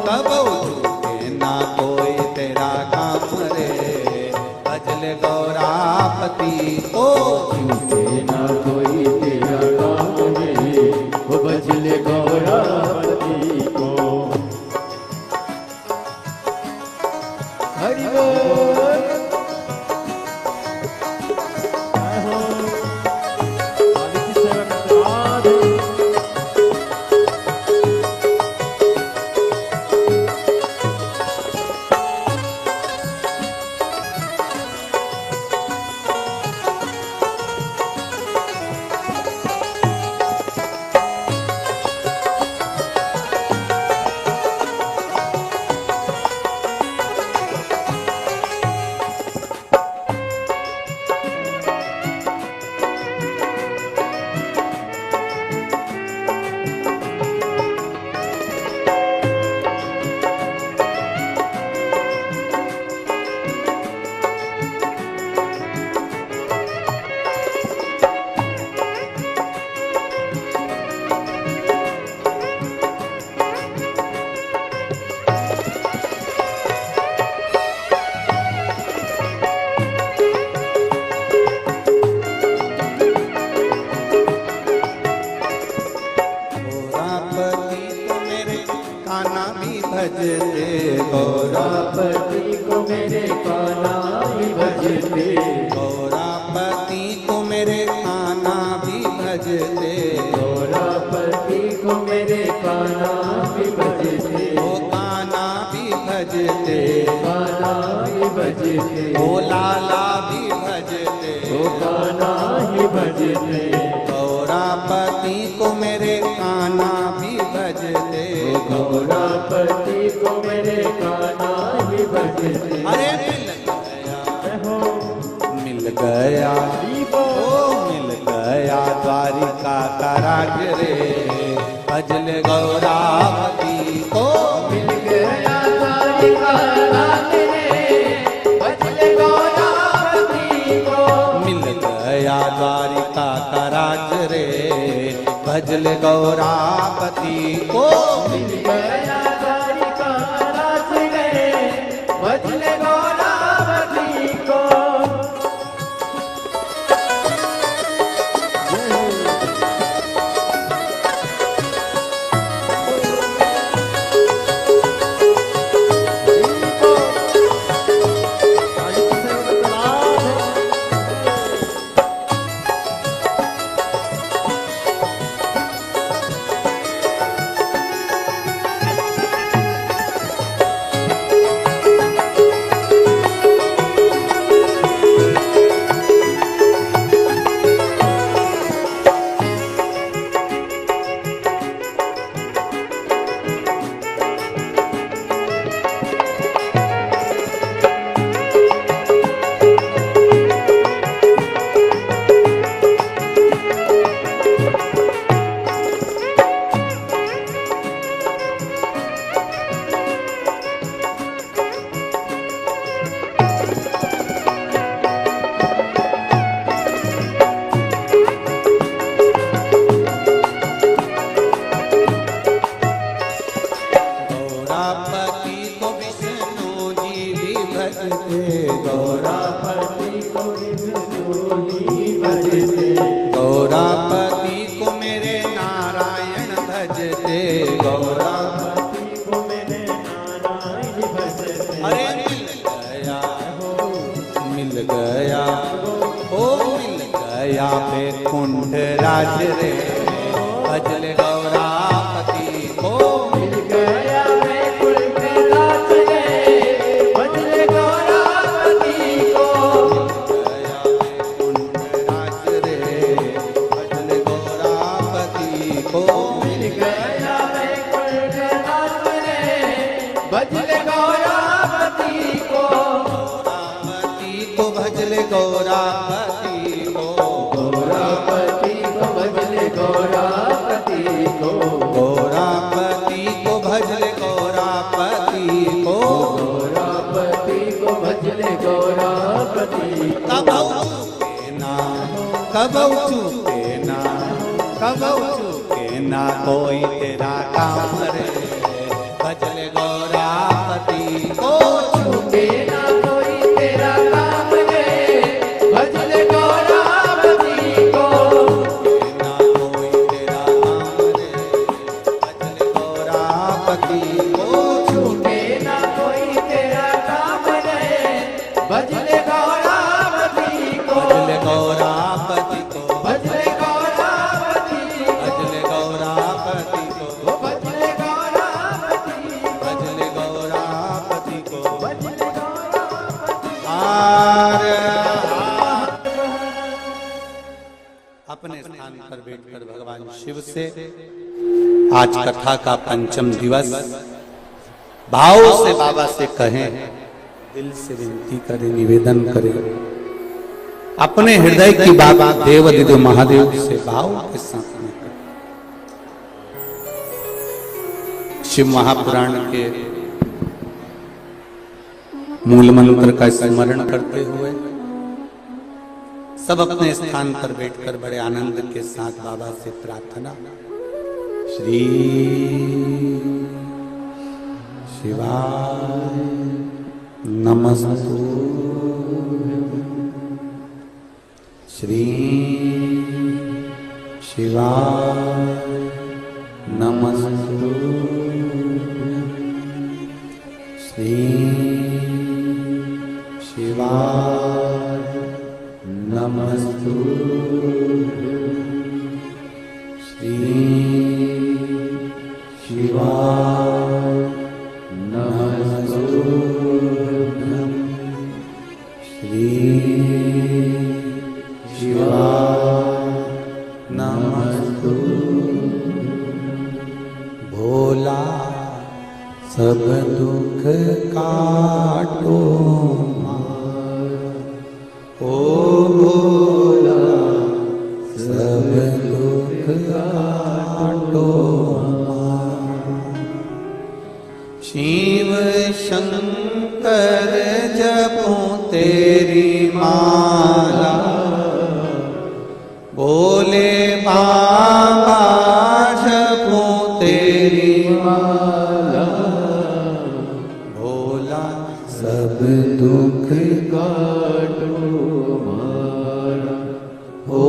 कबऊ चूके ना कोई तेरा काम रे, भजले गौरापति को। ना कोई तेरा काम नहीं, वो भजले गौरापति को। हरि बोल। गौरापति को मेरे काना भी भजते, गौरापति को मेरे काना भी भजते, गौरापति को मेरे काना भी भजते, वो काना भी भजते, भजते ओ लाला भी भजते ओ कान्हा ही भजते गौरापति को मेरे कान्हा भी भजते ओ गौरापति को मेरे कान्हा ही भजते अरे मिल गया ओ मिल गया द्वारिका का राज रे भजल गौरापति को मिल गया द्वारिका राज रे भजले गौरापति को मिल गया द्वारिका का राज रे भजल गौरापति को मिल गया द्वारिका राज रे भजले गौरापति को गौरापति को विष्णु जी भजते गौरापति को मेरे नारायण भजते गौरापति को मेरे नारायण भजते अरे मिल गया ओ मिल गया बैकुंठ राज रे भजल गौरापति को मिल गया बैकुंठ राज रे भजले गौरापति को गया बैकुंठ राज रे भजल गौरापति को मिल गया बैकुंठ राज रे भजले गौरापति को गौरापति को भजल गौरापति को गौरापति को भजले गौरापति को गौरापति को भजल गौरापति को गौरापति को भजले गौरापति कबऊ चूके ना कोई तेरा काम रे भजल गौरापति को छूटे ना कोई तेरा काम रे भजले गौरापति को ना कोई तेरा काम रे भजल गौरापति को छूटे ना कोई तेरा काम रे भजले गौरापति को भजल गौरापति को भजले गौरापति भजल गौरापति को भजले गौरापति भजल गौरापति को भजले गौरापति आर अपने स्थान पर बैठकर भगवान शिव से आज कथा का पंचम दिवस भाव से बाबा से कहें, दिल से विनती करें, निवेदन करें, अपने हृदय की बात देव महादेव से भाव के साथ में करें। शिव महापुराण के मूल मंत्र का स्मरण करते हुए सब अपने स्थान पर बैठकर बड़े आनंद के साथ बाबा से प्रार्थना। श्री शिवाय नमस्तु, श्री शिवाय नमस्तु, श्री शिवाय नमस्तु, श्री शिवाय नमस्तु, श्री शिवाय नमस्तु। भोला सब दुख काटो ओ भोला सब दुख काटो। शिव शंकर जपो तेरी माला, भोले बाबा जपो तेरी माला। भोला सब दुख काटो मारा, ओ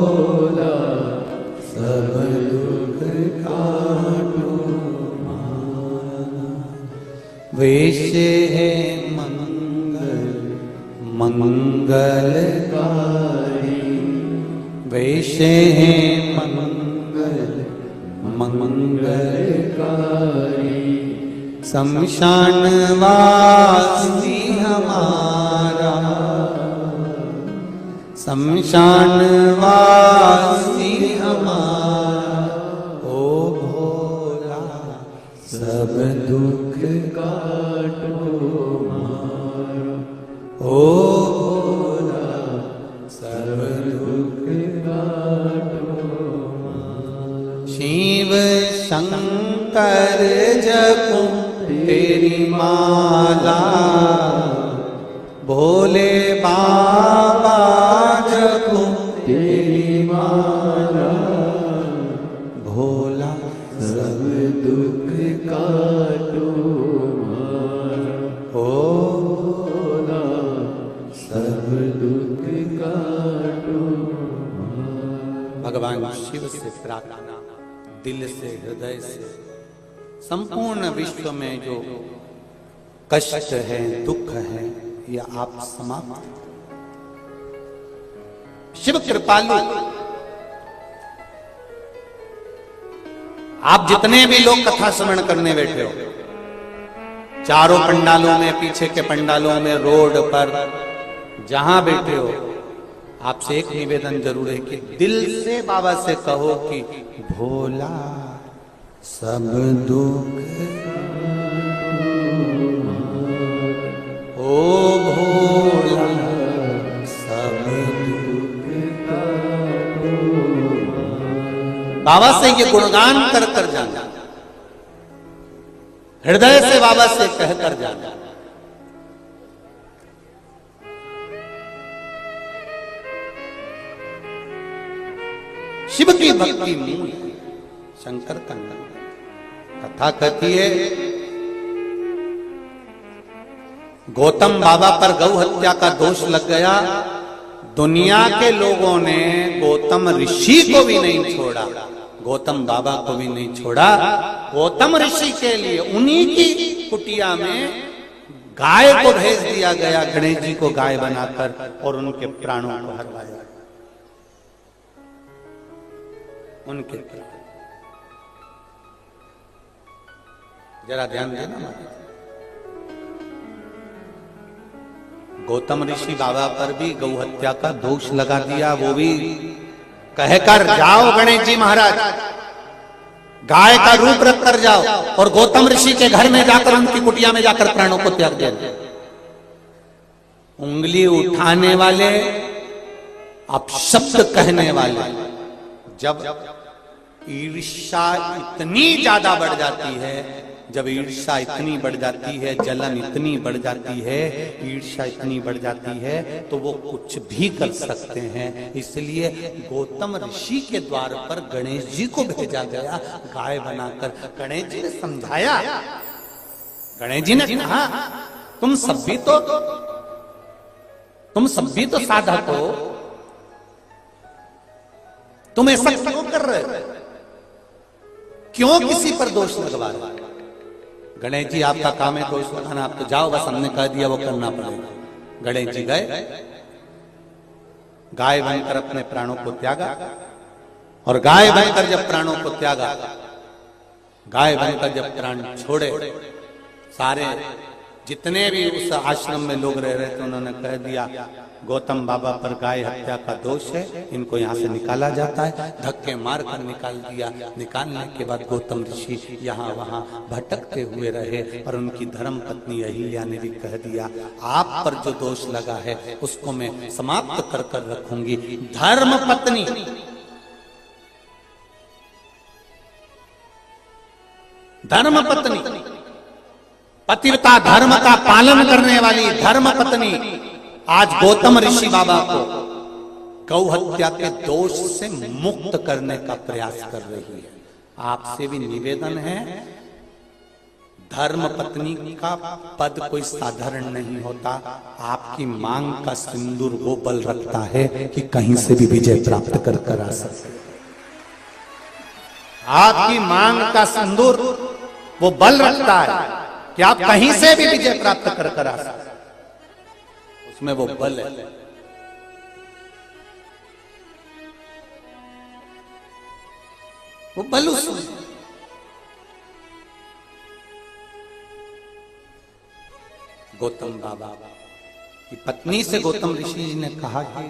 भोला सब दुख काटो मारा। वेश है मंगल मंगलकारी, वेश है मंगल मंगलकारी। शमशान वासी हमारा, शमशान वासी हमारा। ओ भोला सब दुख काटो मारा, ओ भोला सब दुख काटो मारा। शिव शंकर जपो तेरी माला, भोले बाबा जपो तेरी माला। भोला सब दुख काटो मारा, ओ भोला सब दुख काटो मारा। भगवान शिव से प्रार्थना दिल से हृदय से संपूर्ण विश्व में जो कष्ट है दुख है यह आप समाप्त। शिव कृपालु, आप जितने भी लोग कथा श्रवण करने बैठे हो, चारों पंडालों में, पीछे के पंडालों में, रोड पर जहां बैठे हो, आपसे एक निवेदन जरूर है कि दिल से बाबा से कहो कि भोला सब दुख, ओ भोला सब दुख। बाबा से ये गुणगान कर कर जाना, हृदय से बाबा से कह कर जाना। शिव की भक्ति मूल है, शंकर का नाम। कथा कहती है गौतम बाबा पर गौ हत्या का दोष लग गया। दुनिया के लोगों ने गौतम ऋषि को भी नहीं छोड़ा, गौतम बाबा को भी नहीं छोड़ा। गौतम ऋषि के लिए उन्हीं की कुटिया में गाय को भेज दिया गया, गणेश जी को गाय बनाकर, और उनके प्राणों को हरवाया। उनके जरा ध्यान देना, गौतम ऋषि बाबा पर भी गौ हत्या का दोष लगा दिया। वो भी कहकर जाओ गणेश जी महाराज, गाय का रूप रख कर जाओ और गौतम ऋषि के घर में जाकर, उनकी कुटिया में जाकर प्राणों को त्याग देना। उंगली उठाने वाले, अपशब्द कहने वाले, जब ईर्ष्या इतनी ज्यादा बढ़ जाती है, जब ईर्ष्या इतनी बढ़ जाती है, जलन इतनी बढ़ जाती है, ईर्ष्या इतनी बढ़ जाती है, तो वो कुछ भी कर सकते हैं। इसलिए गौतम ऋषि के द्वार पर गणेश जी को भेजा गया गाय बनाकर। गणेश जी ने समझाया, गणेश जी ने कहा तुम सब भी तो साधक हो, तुम ऐसा क्यों कर रहे हो, क्यों किसी पर दोष लगवा रहे? गणेश जी आपका काम है दोष लगाना, आप तो जाओ, बस हमने कह दिया वो करना पड़ेगा। गणेश जी गए, गाय बनकर अपने प्राणों को त्यागा, और गाय बनकर जब प्राणों को त्यागा, गाय बनकर जब प्राण छोड़े, सारे जितने भी उस आश्रम में लोग रह रहे थे उन्होंने कह दिया गौतम बाबा पर गाय हत्या का दोष है, इनको यहाँ से निकाला जाता है। धक्के मार कर निकाल दिया। निकालने के बाद गौतम ऋषि यहाँ वहाँ भटकते हुए रहे और उनकी धर्म पत्नी अहिल्या ने भी कह दिया आप पर जो दोष लगा है उसको मैं समाप्त कर कर रखूंगी। धर्म पत्नी पतिव्रता धर्म का पालन करने वाली धर्म पत्नी आज गौतम ऋषि बाबा को गौ हत्या के दोष से मुक्त करने का प्रयास कर रही है। आपसे भी निवेदन है, धर्म पत्नी का पद कोई साधारण नहीं होता। आपकी मांग का सिंदूर वो बल रखता है कि कहीं से भी विजय प्राप्त कर कर आ सकते। आपकी मांग का सिंदूर वो बल रखता है कि आप कहीं से भी विजय प्राप्त कर कर आ सकते, उसमें वो बल है। वो बल उसमें। गौतम बाबा की पत्नी से गौतम ऋषि जी ने कहा कि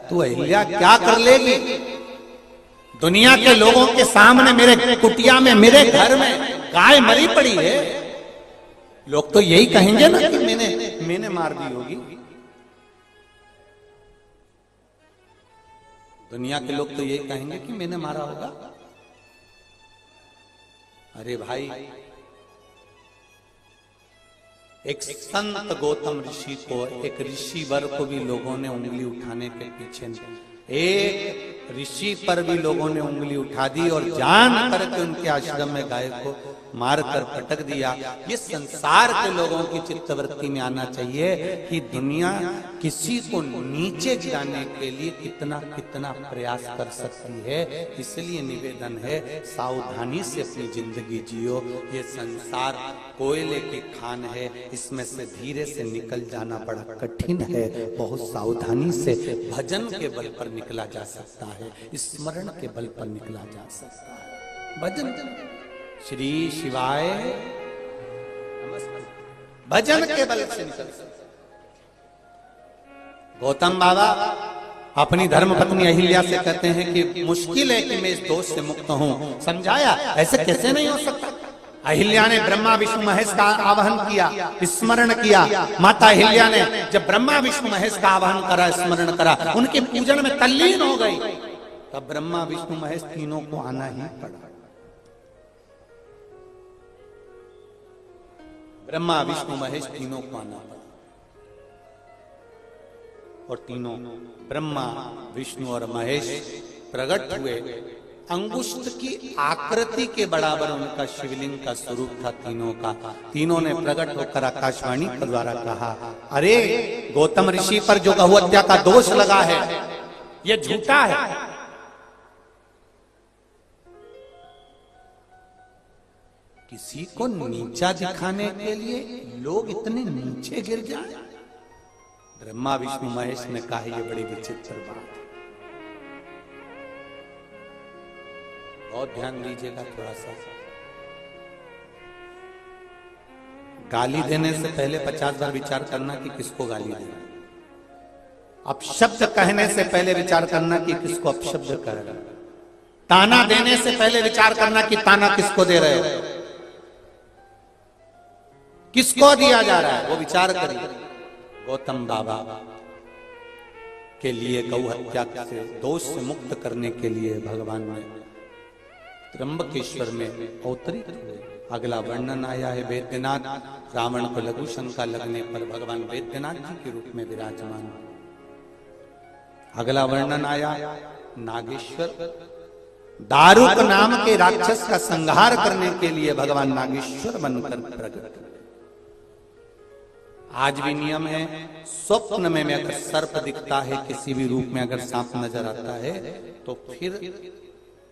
तू अहिल्या क्या कर लेगी? दुनिया के लोगों के सामने मेरे कुटिया में मेरे घर में गाय मरी पड़ी है, लोग तो यही कहेंगे ना कि मैंने मार दी होगी। दुनिया के लोग तो यही कहेंगे कि मैंने मारा होगा। अरे भाई, एक संत गौतम ऋषि को, एक ऋषि वर को भी लोगों ने उंगली उठाने के पीछे नहीं, एक ऋषि पर भी लोगों ने उंगली उठा दी और जान करके उनके आश्रम में गाय को मारकर पटक दिया। ये संसार के लोगों की चित्तवृत्ति में आना चाहिए कि दुनिया किसी को नीचे गिराने के लिए कितना कितना प्रयास कर सकती है। इसलिए निवेदन है, सावधानी से अपनी जिंदगी जियो। ये संसार कोयले की खान है, इसमें से धीरे से निकल जाना बड़ा कठिन है। बहुत सावधानी से भजन के बल पर निकला जा सकता है, स्मरण के बल पर निकला जा सकता है। भजन श्री शिवाय भजन के बल से निकल सकता। गौतम बाबा अपनी धर्म पत्नी अहिल्या से कहते हैं कि मुश्किल है कि मैं इस दोष से मुक्त हूं। समझाया ऐसे कैसे नहीं हो सकता। अहिल्या ने ब्रह्मा विष्णु महेश का आवाहन किया, स्मरण किया। माता अहिल्या ने जब ब्रह्मा विष्णु महेश का आवाहन करा, स्मरण करा, उनके पूजन में तल्लीन हो गई, तब ब्रह्मा विष्णु महेश तीनों को आना ही पड़ा। ब्रह्मा विष्णु महेश तीनों को आना पड़ा और तीनों ब्रह्मा विष्णु और महेश प्रकट हुए। अंगुष्ठ की आकृति के बराबर उनका शिवलिंग का स्वरूप था तीनों का। तीनों ने प्रकट होकर आकाशवाणी के द्वारा कहा, अरे गौतम ऋषि पर जो गौ हत्या का दोष लगा है ये झूठा है। किसी को नीचा दिखाने के लिए लोग इतने नीचे गिर जाए। ब्रह्मा विष्णु महेश ने कहा, ये बड़ी विचित्र बात है। बहुत ध्यान दीजिएगा थोड़ा सा। गाली देने से पहले 50 बार विचार करना कि किसको गाली देना। अपशब्द कहने से पहले विचार करना कि किसको अपशब्द कह रहे हो। ताना देने से पहले विचार करना कि ताना किसको दे रहे हो, किसको दिया जा रहा है, वो विचार करिए। गौतम बाबा के लिए गौ हत्या से दोष से मुक्त करने के लिए भगवान ने त्र्यंबकेश्वर में अवतरित हुए। अगला वर्णन आया है वैद्यनाथ। रावण को लघु शंका लगने पर भगवान वैद्यनाथ जी के रूप में विराजमान। अगला वर्णन आया नागेश्वर। दारुक नाम के राक्षस का संहार करने के लिए भगवान नागेश्वर बनकर प्रकट। आज भी नियम है, स्वप्न में अगर सर्प दिखता है, किसी भी रूप में अगर सांप नजर आता है, तो फिर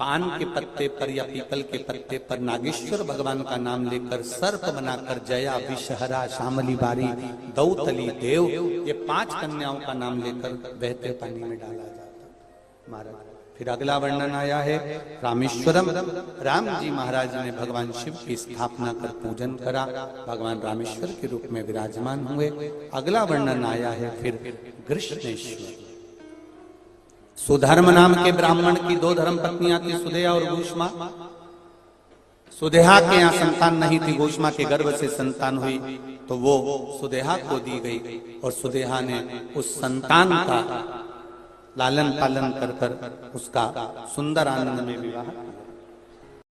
पान के पत्ते पर या पीपल के पत्ते पर नागेश्वर भगवान का नाम लेकर सर्प बनाकर जया, विषहरा, शामली बारी, दौतली, देव, ये 5 कन्याओं का नाम लेकर बहते पानी में डाला जाता। महाराज। फिर अगला वर्णन आया है रामेश्वरम। राम जी महाराज ने भगवान शिव की स्थापना कर पूजन करा, भगवान रामेश्वर के रूप में विराजमान हुए। अगला वर्णन आया है फिर कृष्णेश्वर। सुधर्म नाम के ब्राह्मण की 2 धर्म पत्नियां थी, सुदेहा और घोषमा। सुदेहा के यहाँ संतान नहीं थी, घोषमा के गर्भ से संतान हुई तो वो सुदेहा को दी गई और सुदेहा ने उस संतान का लालन पालन कर कर उसका सुंदर आनंद में विवाह